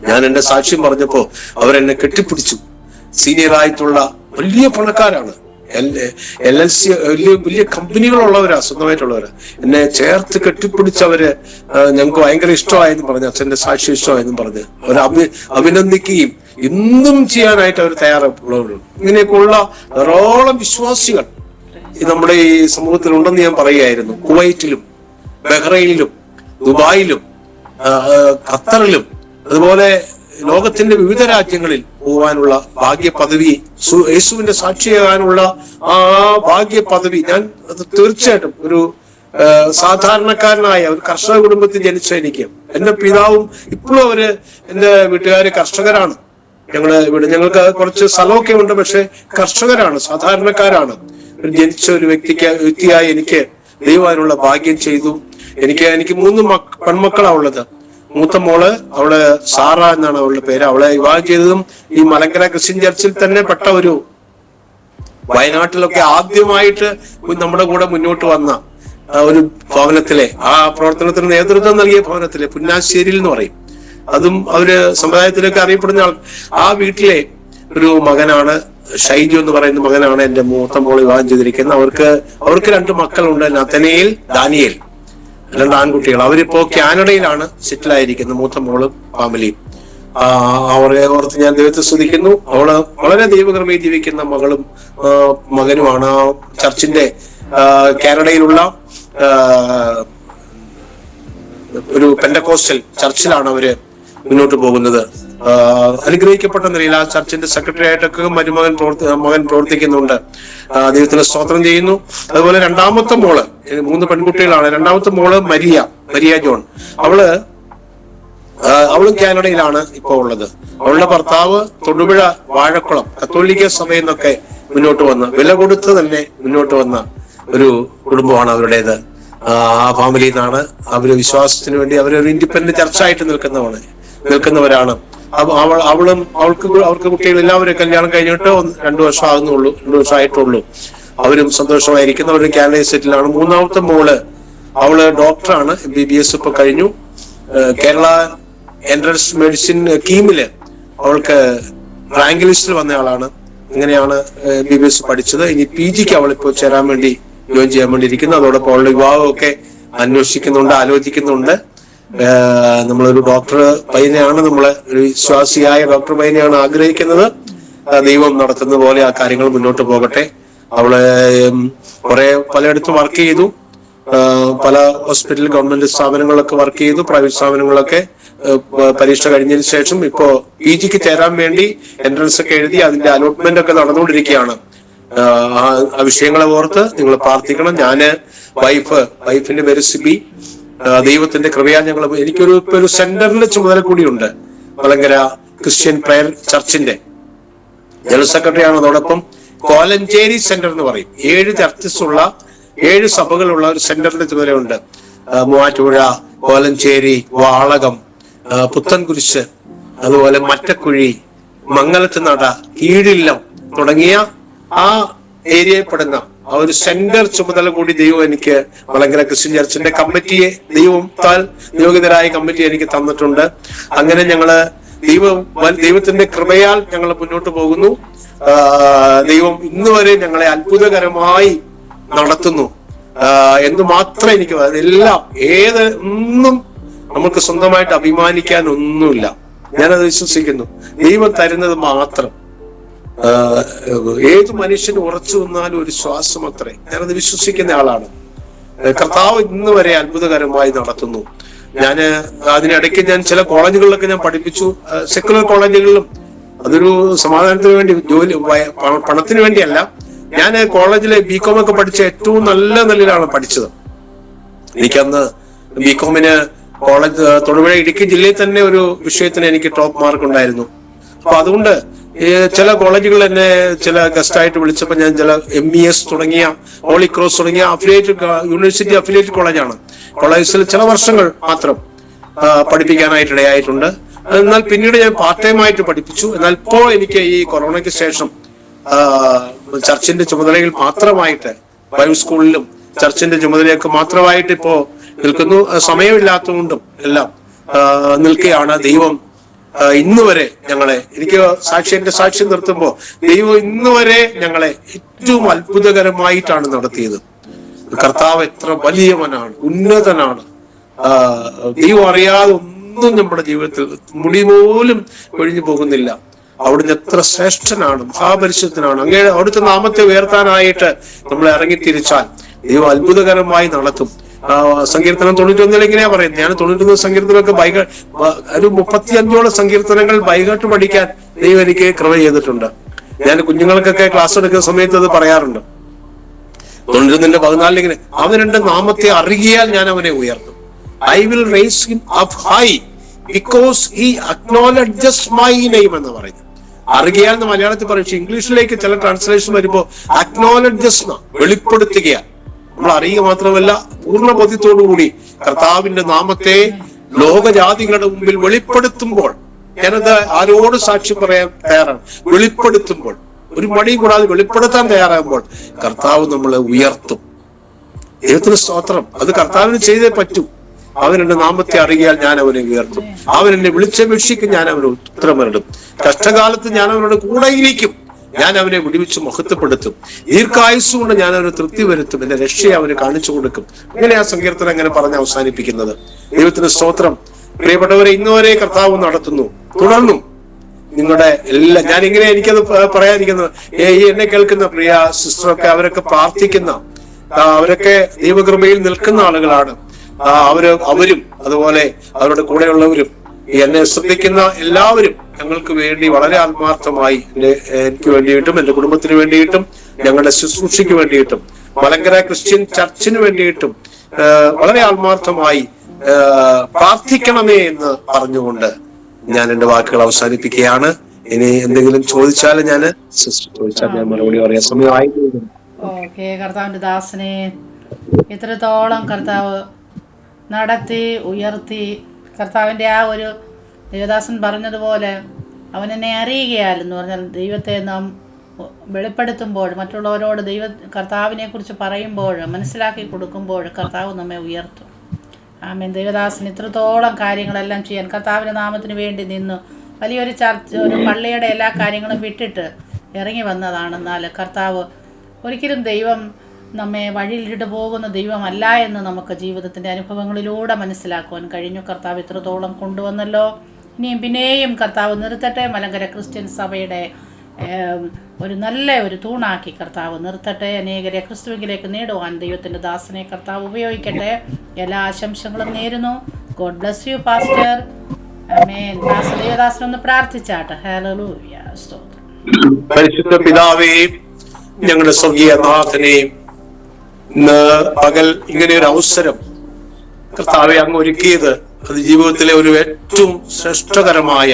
ഞാൻ എന്റെ സാക്ഷ്യം പറഞ്ഞപ്പോ അവരെന്നെ കെട്ടിപ്പിടിച്ചു. സീനിയർ ആയിട്ടുള്ള വലിയ പണക്കാരാണ്, LLC വലിയ കമ്പനികളുള്ളവരാ, സ്വന്തമായിട്ടുള്ളവരാ. എന്നെ ചേർത്ത് കെട്ടിപ്പിടിച്ചവര് ഞങ്ങൾക്ക് ഭയങ്കര ഇഷ്ടമായെന്ന് പറഞ്ഞ്, അച്ഛന്റെ സാക്ഷി ഇഷ്ടമായെന്നും പറഞ്ഞ് അവർ അഭിനന്ദിക്കുകയും ഇന്നും ചെയ്യാനായിട്ട് അവർ തയ്യാറുള്ളവരുണ്ട്. ഇങ്ങനെയൊക്കെയുള്ള ധാരാളം വിശ്വാസികൾ നമ്മുടെ ഈ സമൂഹത്തിൽ ഉണ്ടെന്ന് ഞാൻ പറയുകയായിരുന്നു. കുവൈറ്റിലും ബഹ്റൈനിലും ദുബായിലും ഖത്തറിലും അതുപോലെ ലോകത്തിന്റെ വിവിധ രാജ്യങ്ങളിൽ പോകാനുള്ള ഭാഗ്യ പദവി, യേശുവിന്റെ സാക്ഷിയാകാനുള്ള ആ ഭാഗ്യ പദവി, ഞാൻ അത് തീർച്ചയായിട്ടും ഒരു സാധാരണക്കാരനായ ഒരു കർഷക കുടുംബത്തിൽ ജനിച്ച എനിക്ക്, എന്റെ പിതാവും ഇപ്പോഴും എന്റെ വീട്ടുകാര് കർഷകരാണ്. ഞങ്ങൾക്ക് കുറച്ച് സ്ഥലമൊക്കെ ഉണ്ട്, പക്ഷെ കർഷകരാണ്, സാധാരണക്കാരാണ്. ജനിച്ച ഒരു വ്യക്തിയായി എനിക്ക് ദൈവം അതിനുള്ള ഭാഗ്യം ചെയ്തു. എനിക്ക് 3 പെൺമക്കളാ ഉള്ളത്. മൂത്ത മോള്, അവള് സാറ എന്നാണ് അവളുടെ പേര്. അവളെ വിവാഹം ചെയ്തതും ഈ മലങ്കര ക്രിസ്ത്യൻ ചർച്ചിൽ തന്നെ പെട്ട ഒരു, വയനാട്ടിലൊക്കെ ആദ്യമായിട്ട് നമ്മുടെ കൂടെ മുന്നോട്ട് വന്ന ഒരു ഭവനത്തിലെ, ആ പ്രവർത്തനത്തിന് നേതൃത്വം നൽകിയ ഭവനത്തിലെ പുന്നാശ്ശേരിയിൽ എന്ന് പറയും. അതും അവര് സമുദായത്തിലൊക്കെ അറിയപ്പെടുന്ന ആ വീട്ടിലെ ഒരു മകനാണ് ഷൈജു എന്ന് പറയുന്ന മകനാണ് എന്റെ മൂത്ത മോള് വിവാഹം ചെയ്തിരിക്കുന്നത്. അവർക്ക് 2 മക്കളുണ്ട്, നഥനയേൽ, ദാനിയേൽ, 2 ആൺകുട്ടികൾ. അവരിപ്പോ കാനഡയിലാണ് സെറ്റിലായിരിക്കുന്നത്, മൂത്ത മോളും ഫാമിലിയും. അവരെ ഓർത്ത് ഞാൻ ദൈവത്തെ സ്തുതിക്കുന്നു. അവള് വളരെ ദൈവകൃപയിൽ ജീവിക്കുന്ന മകനുമാണ്. ആ ചർച്ചിന്റെ കാനഡയിലുള്ള ഒരു പെന്തക്കോസ്റ്റൽ ചർച്ചിലാണ് അവര് മുന്നോട്ട് പോകുന്നത്. അനുഗ്രഹിക്കപ്പെട്ട നിലയിൽ ആ ചർച്ചിന്റെ സെക്രട്ടറി ആയിട്ടൊക്കെ മകൻ പ്രവർത്തിക്കുന്നുണ്ട്. ദൈവത്തിന് സ്തോത്രം ചെയ്യുന്നു. അതുപോലെ 2ാമത്തെ മോള്, 3 പെൺകുട്ടികളാണ്. 2ാമത്തെ മോള് മരിയ ജോൺ. അവളും കാനഡയിലാണ് ഇപ്പോ ഉള്ളത്. അവളുടെ ഭർത്താവ് തൊടുപുഴ വാഴക്കുളം കത്തോലിക്ക സഭയിൽ നിന്നൊക്കെ മുന്നോട്ട് വന്ന് വില കൊടുത്ത് തന്നെ മുന്നോട്ട് വന്ന ഒരു കുടുംബമാണ് അവരുടേത്. ആ ഫാമിലിയിൽ നിന്നാണ്. അവര് വിശ്വാസത്തിന് വേണ്ടി അവരൊരു ഇൻഡിപെൻഡന്റ് ചർച്ചായിട്ട് നിൽക്കുന്നവരാണ്. അവർക്ക് കുട്ടികൾ എല്ലാവരും കല്യാണം കഴിഞ്ഞിട്ട് 2 വർഷം ആകുന്നുള്ളൂ, 2 വർഷമായിട്ടുള്ളൂ. അവരും സന്തോഷമായിരിക്കുന്നു. അവരും കാനഡയിൽ സെറ്റിലാണ്. 3ാമത്തെ മോള്, അവള് ഡോക്ടറാണ്, MBBS ഇപ്പൊ കഴിഞ്ഞു. കേരള എൻട്രൻസ് മെഡിസിൻ കീമില് അവൾക്ക് റാങ്ക് ലിസ്റ്റിൽ വന്ന ആളാണ്. ഇങ്ങനെയാണ് MBBS പഠിച്ചത്. ഇനി PGക്ക് അവളിപ്പോ ചേരാൻ വേണ്ടി, ജോയിൻ ചെയ്യാൻ വേണ്ടി ഇരിക്കുന്നു. അതോടൊപ്പം അവളുടെ വിവാഹമൊക്കെ ആലോചിക്കുന്നുണ്ട്. നമ്മളൊരു ഡോക്ടർ പയ്യനെയാണ്, ഒരു വിശ്വാസിയായ ഡോക്ടർ പയ്യനെയാണ് ആഗ്രഹിക്കുന്നത്. ദൈവം നടത്തുന്ന പോലെ ആ കാര്യങ്ങൾ മുന്നോട്ട് പോകട്ടെ. അവള് പലയിടത്തും വർക്ക് ചെയ്തു. പല ഹോസ്പിറ്റൽ, ഗവൺമെന്റ് സ്ഥാപനങ്ങളിലൊക്കെ വർക്ക് ചെയ്തു, പ്രൈവറ്റ് സ്ഥാപനങ്ങളിലൊക്കെ. പരീക്ഷ കഴിഞ്ഞതിന് ശേഷം ഇപ്പോ PGക്ക് ചേരാൻ വേണ്ടി എൻട്രൻസ് ഒക്കെ എഴുതി, അതിന്റെ അലോട്ട്മെന്റ് ഒക്കെ നടന്നുകൊണ്ടിരിക്കുകയാണ്. ആ വിഷയങ്ങളെ ഓർത്ത് നിങ്ങൾ പ്രാർത്ഥിക്കണം. വൈഫിന്റെ പേര് സിബി. ദൈവത്തിന്റെ കൃപയാൽ എനിക്കൊരു സെന്ററിന്റെ ചുമതല കൂടിയുണ്ട്. മലങ്കര ക്രിസ്ത്യൻ പ്രയർ ചർച്ചിന്റെ ജനറൽ സെക്രട്ടറിയാണ്. അതോടൊപ്പം കോലഞ്ചേരി സെന്റർ എന്ന് പറയും, 7 ചർച്ചസ് ഉള്ള 7 സഭകളുള്ള ഒരു സെന്ററിന്റെ ചുമതലയുണ്ട്. മൂവാറ്റുപുഴ, കോലഞ്ചേരി, വാളകം, പുത്തൻകുരിശ്, അതുപോലെ മറ്റക്കുഴി, മംഗലത്ത് നട, കീഴില്ലം തുടങ്ങിയ ആ ഏരിയയിൽപ്പെടുന്ന ആ ഒരു സെന്റർ ചുമതല കൂടി ദൈവം എനിക്ക് മലങ്കര ക്രിസ്ത്യൻ ചർച്ചിന്റെ കമ്മിറ്റിയെ, നിയോഗിതരായ കമ്മിറ്റി എനിക്ക് തന്നിട്ടുണ്ട്. അങ്ങനെ ഞങ്ങള് ദൈവത്തിന്റെ കൃപയാൽ ഞങ്ങൾ മുന്നോട്ട് പോകുന്നു. ദൈവം ഇന്ന് വരെ ഞങ്ങളെ അത്ഭുതകരമായി നടത്തുന്നു എന്ന് മാത്രമേ എനിക്ക് എല്ലാം ഒന്നും നമുക്ക് സ്വന്തമായിട്ട് അഭിമാനിക്കാൻ ഒന്നുമില്ല. ഞാനത് വിശ്വസിക്കുന്നു. ദൈവം തരുന്നത് മാത്രം. ഏത് മനുഷ്യന് ഉറച്ചു നിന്നാലും ഒരു ശ്വാസം അത്രേ. ഞാനത് വിശ്വസിക്കുന്ന ആളാണ്. കർത്താവ് ഇന്ന് വരെ അത്ഭുതകരമായി നടത്തുന്നു. അതിനിടയ്ക്ക് ഞാൻ ചില കോളേജുകളിലൊക്കെ ഞാൻ പഠിപ്പിച്ചു, സെക്കുലർ കോളേജുകളിലും. അതൊരു സമാധാനത്തിന് വേണ്ടി, പണത്തിന് വേണ്ടിയല്ല. ഞാൻ കോളേജിലെ BCom ഒക്കെ പഠിച്ച ഏറ്റവും നല്ല നിലയിലാണ് പഠിച്ചത്. എനിക്കന്ന് BComന് തൊടുപുഴ ഇടുക്കി ജില്ലയിൽ തന്നെ ഒരു വിഷയത്തിന് എനിക്ക് ടോപ്പ് മാർക്ക് ഉണ്ടായിരുന്നു. അപ്പൊ അതുകൊണ്ട് ചില കോളേജുകൾ എന്നെ ചില ഗസ്റ്റ് ആയിട്ട് വിളിച്ചപ്പോൾ ഞാൻ ചില MES തുടങ്ങിയ, ഹോളി ക്രോസ് തുടങ്ങിയ യൂണിവേഴ്സിറ്റി അഫിലിയേറ്റഡ് കോളേജാണ്. കോളേജിൽ ചില വർഷങ്ങൾ മാത്രം പഠിപ്പിക്കാനായിട്ട് ഇടയായിട്ടുണ്ട്. എന്നാൽ പിന്നീട് ഞാൻ പാർട്ട് ടൈം ആയിട്ട് പഠിപ്പിച്ചു. എന്നാൽ ഇപ്പോൾ എനിക്ക് ഈ കൊറോണയ്ക്ക് ശേഷം ചർച്ചിന്റെ ചുമതലയിൽ മാത്രമായിട്ട് ബൈബിൾ സ്കൂളിലും ചർച്ചിന്റെ ചുമതലയൊക്കെ മാത്രമായിട്ട് ഇപ്പോ നിൽക്കുന്നു. സമയമില്ലാത്തതുകൊണ്ടും എല്ലാം നിൽക്കുകയാണ്. ദൈവം ഇന്ന് വരെ ഞങ്ങളെ, എനിക്ക് എന്റെ സാക്ഷ്യം നിർത്തുമ്പോ ദൈവം ഇന്ന് വരെ ഞങ്ങളെ ഏറ്റവും അത്ഭുതകരമായിട്ടാണ് നടത്തിയത്. കർത്താവ് എത്ര വലിയവനാണ്, ഉന്നതനാണ്. ദൈവം അറിയാതെ ഒന്നും നമ്മുടെ ജീവിതത്തിൽ മുടി പോലും ഒഴിഞ്ഞു പോകുന്നില്ല. അവിടുന്ന് എത്ര ശ്രേഷ്ഠനാണ്, മഹാപരിശുദ്ധനാണ്. അങ്ങനെ അവിടുത്തെ നാമത്തെ ഉയർത്താനായിട്ട് നമ്മൾ ഇറങ്ങിത്തിരിച്ചാൽ ദൈവം അത്ഭുതകരമായി നടത്തും. സങ്കീർത്തനം 91 ഇങ്ങനെയാ പറയുന്നത്. ഞാൻ 91 സങ്കീർത്തനമൊക്കെ ഒരു 35ഓളം സങ്കീർത്തനങ്ങൾ ബൈഹാർട്ട് പഠിക്കാൻ ദൈവം എനിക്ക് കൃപ ചെയ്തിട്ടുണ്ട്. ഞാൻ കുഞ്ഞുങ്ങൾക്കൊക്കെ ക്ലാസ് എടുക്കുന്ന സമയത്ത് അത് പറയാറുണ്ട്. 91:14 ഇങ്ങനെ, അവൻ എന്റെ നാമത്തെ അറിയിയാൽ ഞാൻ അവനെ ഉയർത്തും. I will raise him up high because he acknowledges my name എന്ന് പറയുന്നത്. അറിയാൽ എന്ന് മലയാളത്തിൽ പറയും. ഇംഗ്ലീഷിലേക്ക് ചില ട്രാൻസ്ലേഷൻ വരുമ്പോ അക്നോളജസ്, വെളിപ്പെടുത്തുക. നമ്മൾ അറിയുക മാത്രമല്ല, പൂർണ്ണ ബോധ്യത്തോടുകൂടി കർത്താവിന്റെ നാമത്തെ ലോകജാതികളുടെ മുമ്പിൽ വെളിപ്പെടുത്തുമ്പോൾ, ഞാനത് ആരോട് സാക്ഷ്യം പറയാൻ തയ്യാറാണ്. വെളിപ്പെടുത്തുമ്പോൾ, ഒരു മടിയും കൂടാതെ വെളിപ്പെടുത്താൻ തയ്യാറാകുമ്പോൾ കർത്താവ് നമ്മളെ ഉയർത്തും. ദൈവത്തിന് സ്തോത്രം. അത് കർത്താവിന് ചെയ്തേ പറ്റൂ. അവൻ എന്റെ നാമത്തെ അറിയാൽ ഞാൻ അവനെ ഉയർത്തും. അവൻ എന്നെ വിളിച്ചപേക്ഷിക്കും, ഞാൻ അവന് ഉത്തരമിടും. കഷ്ടകാലത്ത് ഞാൻ അവനോട് കൂടെയിരിക്കും. ഞാൻ അവനെ വിടുവിച്ച് മഹത്വപ്പെടുത്തും. ദീർഘായുസ് കൊണ്ട് ഞാൻ അവന് തൃപ്തി വരുത്തും. എന്റെ രക്ഷയെ അവന് കാണിച്ചു കൊടുക്കും. അങ്ങനെ ആ സങ്കീർത്തനം അങ്ങനെ പറഞ്ഞ് അവസാനിപ്പിക്കുന്നത്. ദൈവത്തിന് സ്തോത്രം. പ്രിയപ്പെട്ടവരെ, ഇന്നുവരെ കർത്താവ് നടത്തുന്നു, തുടർന്നും നിങ്ങളുടെ എല്ലാ, ഞാനിങ്ങനെ എനിക്കത് പറയാതിരിക്കുന്നത്, ഈ എന്നെ കേൾക്കുന്ന പ്രിയ സിസ്റ്ററൊക്കെ, അവരൊക്കെ പ്രാർത്ഥിക്കുന്ന, അവരൊക്കെ ദൈവകൃപയിൽ നിൽക്കുന്ന ആളുകളാണ്. അവരും അതുപോലെ അവരുടെ കൂടെയുള്ളവരും എന്നെ ശ്രദ്ധിക്കുന്ന എല്ലാവരും ഞങ്ങൾക്ക് വേണ്ടി വളരെ ആത്മാർത്ഥമായി, എനിക്ക് വേണ്ടിയിട്ടും എന്റെ കുടുംബത്തിന് വേണ്ടിയിട്ടും ഞങ്ങളുടെ ശുശ്രൂഷയ്ക്ക് വേണ്ടിയിട്ടും മലങ്കര ക്രിസ്ത്യൻ ചർച്ചിന് വേണ്ടിയിട്ടും വളരെ ആത്മാർത്ഥമായി പ്രാർത്ഥിക്കണമേ എന്ന് പറഞ്ഞുകൊണ്ട് ഞാൻ എന്റെ വാക്കുകൾ അവസാനിപ്പിക്കുകയാണ്. ഇനി എന്തെങ്കിലും ചോദിച്ചാൽ ഞാൻ മറുപടി പറയാൻ സമയമായി. ഓക്കെ, കർത്താവിന്റെ ദാസനെ ഇത്രത്തോളം കർത്താവ് നടത്തി ഉയർത്തി. കർത്താവിൻ്റെ ആ ഒരു ദേവദാസൻ പറഞ്ഞതുപോലെ അവൻ എന്നെ അറിയുകയാലെന്ന് പറഞ്ഞാൽ ദൈവത്തെ നാം വെളിപ്പെടുത്തുമ്പോൾ, മറ്റുള്ളവരോട് കർത്താവിനെ കുറിച്ച് പറയുമ്പോൾ, മനസ്സിലാക്കി കൊടുക്കുമ്പോൾ കർത്താവ് നമ്മെ ഉയർത്തും. ആമേൻ. ദേവദാസൻ ഇത്രത്തോളം കാര്യങ്ങളെല്ലാം ചെയ്യാൻ കർത്താവിൻ്റെ നാമത്തിന് വേണ്ടി നിന്നു വലിയൊരു ഒരു പള്ളിയുടെ എല്ലാ കാര്യങ്ങളും വിട്ടിട്ട് ഇറങ്ങി വന്നതാണെന്നാൽ കർത്താവ് ഒരിക്കലും ദൈവം നമ്മെ വഴിയിലിട്ട് പോകുന്ന ദൈവമല്ല എന്ന് നമുക്ക് ജീവിതത്തിൻ്റെ അനുഭവങ്ങളിലൂടെ മനസ്സിലാക്കുവാൻ കഴിഞ്ഞു. കർത്താവ് ഇത്രത്തോളം കൊണ്ടുവന്നല്ലോ. ഇനിയും പിന്നെയും കർത്താവ് നിർത്തട്ടെ. മലങ്കര ക്രിസ്ത്യൻ സഭയുടെ നല്ല ഒരു തൂണാക്കി കർത്താവ് നിർത്തട്ടെ. അനേകരെ ക്രിസ്തുവിലേക്ക് നേടുവാൻ ദൈവത്തിൻ്റെ ദാസനെ കർത്താവ് ഉപയോഗിക്കട്ടെ. എല്ലാ ആശംസകളും നേരുന്നു. God bless you pastor. ആമേൻ. ദേവദാസനൊന്ന് പ്രാർത്ഥിച്ചാട്ടെ. ഹല്ലേലൂയ. സ്തോത്രം. പരിശുദ്ധ പിതാവേ, ഞങ്ങളുടെ സ്വർഗീയ നാഥനെ, ഇന്ന് പകൽ ഇങ്ങനെ ഒരു അവസരം കർത്താവെ അങ്ങ് ഒരുക്കിയത്, അത് ജീവിതത്തിലെ ഒരു ഏറ്റവും ശ്രേഷ്ഠകരമായ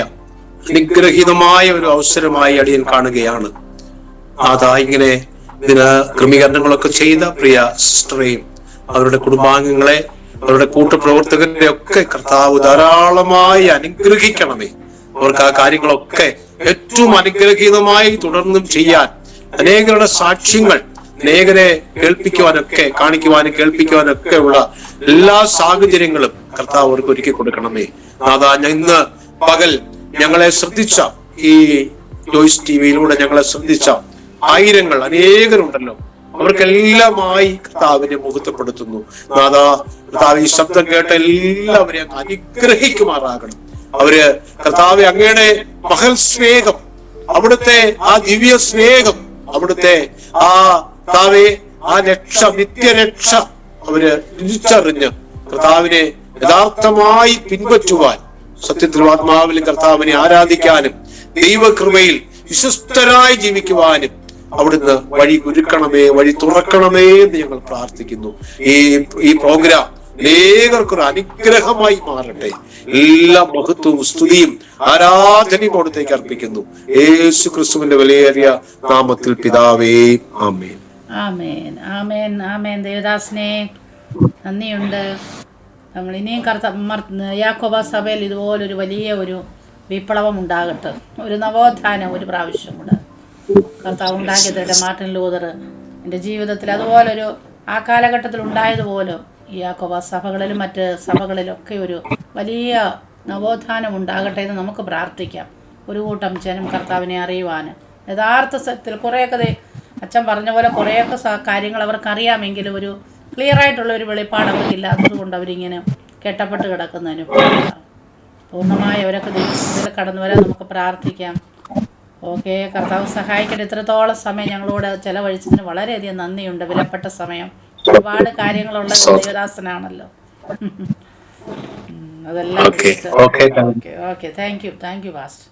അനുഗ്രഹീതമായ ഒരു അവസരമായി അടിയൻ കാണുകയാണ്. ഇങ്ങനെ ഇതിന് ക്രമീകരണങ്ങളൊക്കെ ചെയ്ത പ്രിയ സിസ്റ്ററെയും അവരുടെ കുടുംബാംഗങ്ങളെ, അവരുടെ കൂട്ടുപ്രവർത്തകരെ ഒക്കെ കർത്താവ് ധാരാളമായി അനുഗ്രഹിക്കണമേ. അവർക്ക് ആ കാര്യങ്ങളൊക്കെ ഏറ്റവും അനുഗ്രഹീതമായി തുടർന്നും ചെയ്യാൻ, അനേകരുടെ സാക്ഷ്യങ്ങൾ അനേകരെ കേൾപ്പിക്കുവാനൊക്കെ, കാണിക്കുവാനും കേൾപ്പിക്കുവാനൊക്കെ ഉള്ള എല്ലാ സാഹചര്യങ്ങളും കർത്താവ് അവർക്ക് ഒരുക്കി കൊടുക്കണമേ. ഇന്ന് പകൽ ഞങ്ങളെ ശ്രദ്ധിച്ച, ഈ ജോയ്സ് ടിവിയിലൂടെ ഞങ്ങളെ ശ്രദ്ധിച്ച ആയിരങ്ങൾ, അനേകരുണ്ടല്ലോ, അവർക്കെല്ലാമായി കർത്താവിനെ മുഖത്തപ്പെടുത്തുന്നു. കർത്താവ് ഈ ശബ്ദം കേട്ട എല്ലാവരെയും അനുഗ്രഹിക്കുമാറാകണം. അവര് കർത്താവ് അങ്ങയുടെ മഹൽ സ്നേഹം, അവിടുത്തെ ആ ദിവ്യ സ്നേഹം, അവിടുത്തെ ആ രക്ഷ, നിത്യരക്ഷ അവര് രുചിച്ചറിഞ്ഞ് കർത്താവിനെ യഥാർത്ഥമായി പിൻപറ്റുവാൻ, സത്യത്തിൽ ആത്മാവിലും കർത്താവിനെ ആരാധിക്കാനും ദൈവകൃപയിൽ വിശ്വസ്തരായി ജീവിക്കുവാനും അവിടുന്ന് വഴി ഒരുക്കണമേ, വഴി തുറക്കണമേ എന്ന് ഞങ്ങൾ പ്രാർത്ഥിക്കുന്നു. ഈ പ്രോഗ്രാം അനേകർക്കൊരു അനുഗ്രഹമായി മാറട്ടെ. എല്ലാ മഹത്വവും സ്തുതിയും ആരാധനയും അവിടത്തേക്ക് അർപ്പിക്കുന്നു. യേശു ക്രിസ്തുവിന്റെ വിലയേറിയ നാമത്തിൽ പിതാവേ, ആമേൻ. ആമേൻ. ആമേൻ. ആമേൻ. ദേവദാസനെ നന്ദിയുണ്ട്. നമ്മൾ ഇനിയും യാക്കോബ സഭയിൽ ഇതുപോലൊരു വലിയ ഒരു വിപ്ലവം ഉണ്ടാകട്ടെ, ഒരു നവോത്ഥാനം ഒരു പ്രാവശ്യം കൂടെ കർത്താവ് ഉണ്ടാക്കി തരട്ടെ. മാർട്ടിൻ ലൂതർ എൻ്റെ ജീവിതത്തിൽ അതുപോലൊരു ആ കാലഘട്ടത്തിൽ ഉണ്ടായതുപോലെ ഈ യാക്കോബ സഭകളിലും മറ്റ് സഭകളിലൊക്കെ ഒരു വലിയ നവോത്ഥാനം ഉണ്ടാകട്ടെ എന്ന് നമുക്ക് പ്രാർത്ഥിക്കാം. ഒരു കൂട്ടം ജനം കർത്താവിനെ അറിയുവാൻ യഥാർത്ഥ സത്യത്തിൽ കുറേയൊക്കെ അച്ഛൻ പറഞ്ഞ പോലെ കുറേയൊക്കെ കാര്യങ്ങൾ അവർക്കറിയാമെങ്കിലും ഒരു ക്ലിയറായിട്ടുള്ള ഒരു വെളിപ്പാട് അവർക്കില്ലാത്തത് കൊണ്ട് അവരിങ്ങനെ കെട്ടപ്പെട്ട് കിടക്കുന്നതിന് പൂർണ്ണമായി അവരൊക്കെ ദൈവത്തിൽ കടന്നു വരാൻ നമുക്ക് പ്രാർത്ഥിക്കാം. ഓക്കെ, കർത്താവ് സഹായിക്കട്ടെ. ഇത്രത്തോളം സമയം ഞങ്ങളോട് ചെലവഴിച്ചതിന് വളരെയധികം നന്ദിയുണ്ട്. വിലപ്പെട്ട സമയം, ഒരുപാട് കാര്യങ്ങളുള്ള ദേവദാസനാണല്ലോ. അതെല്ലാം okay okay, thank you pastor.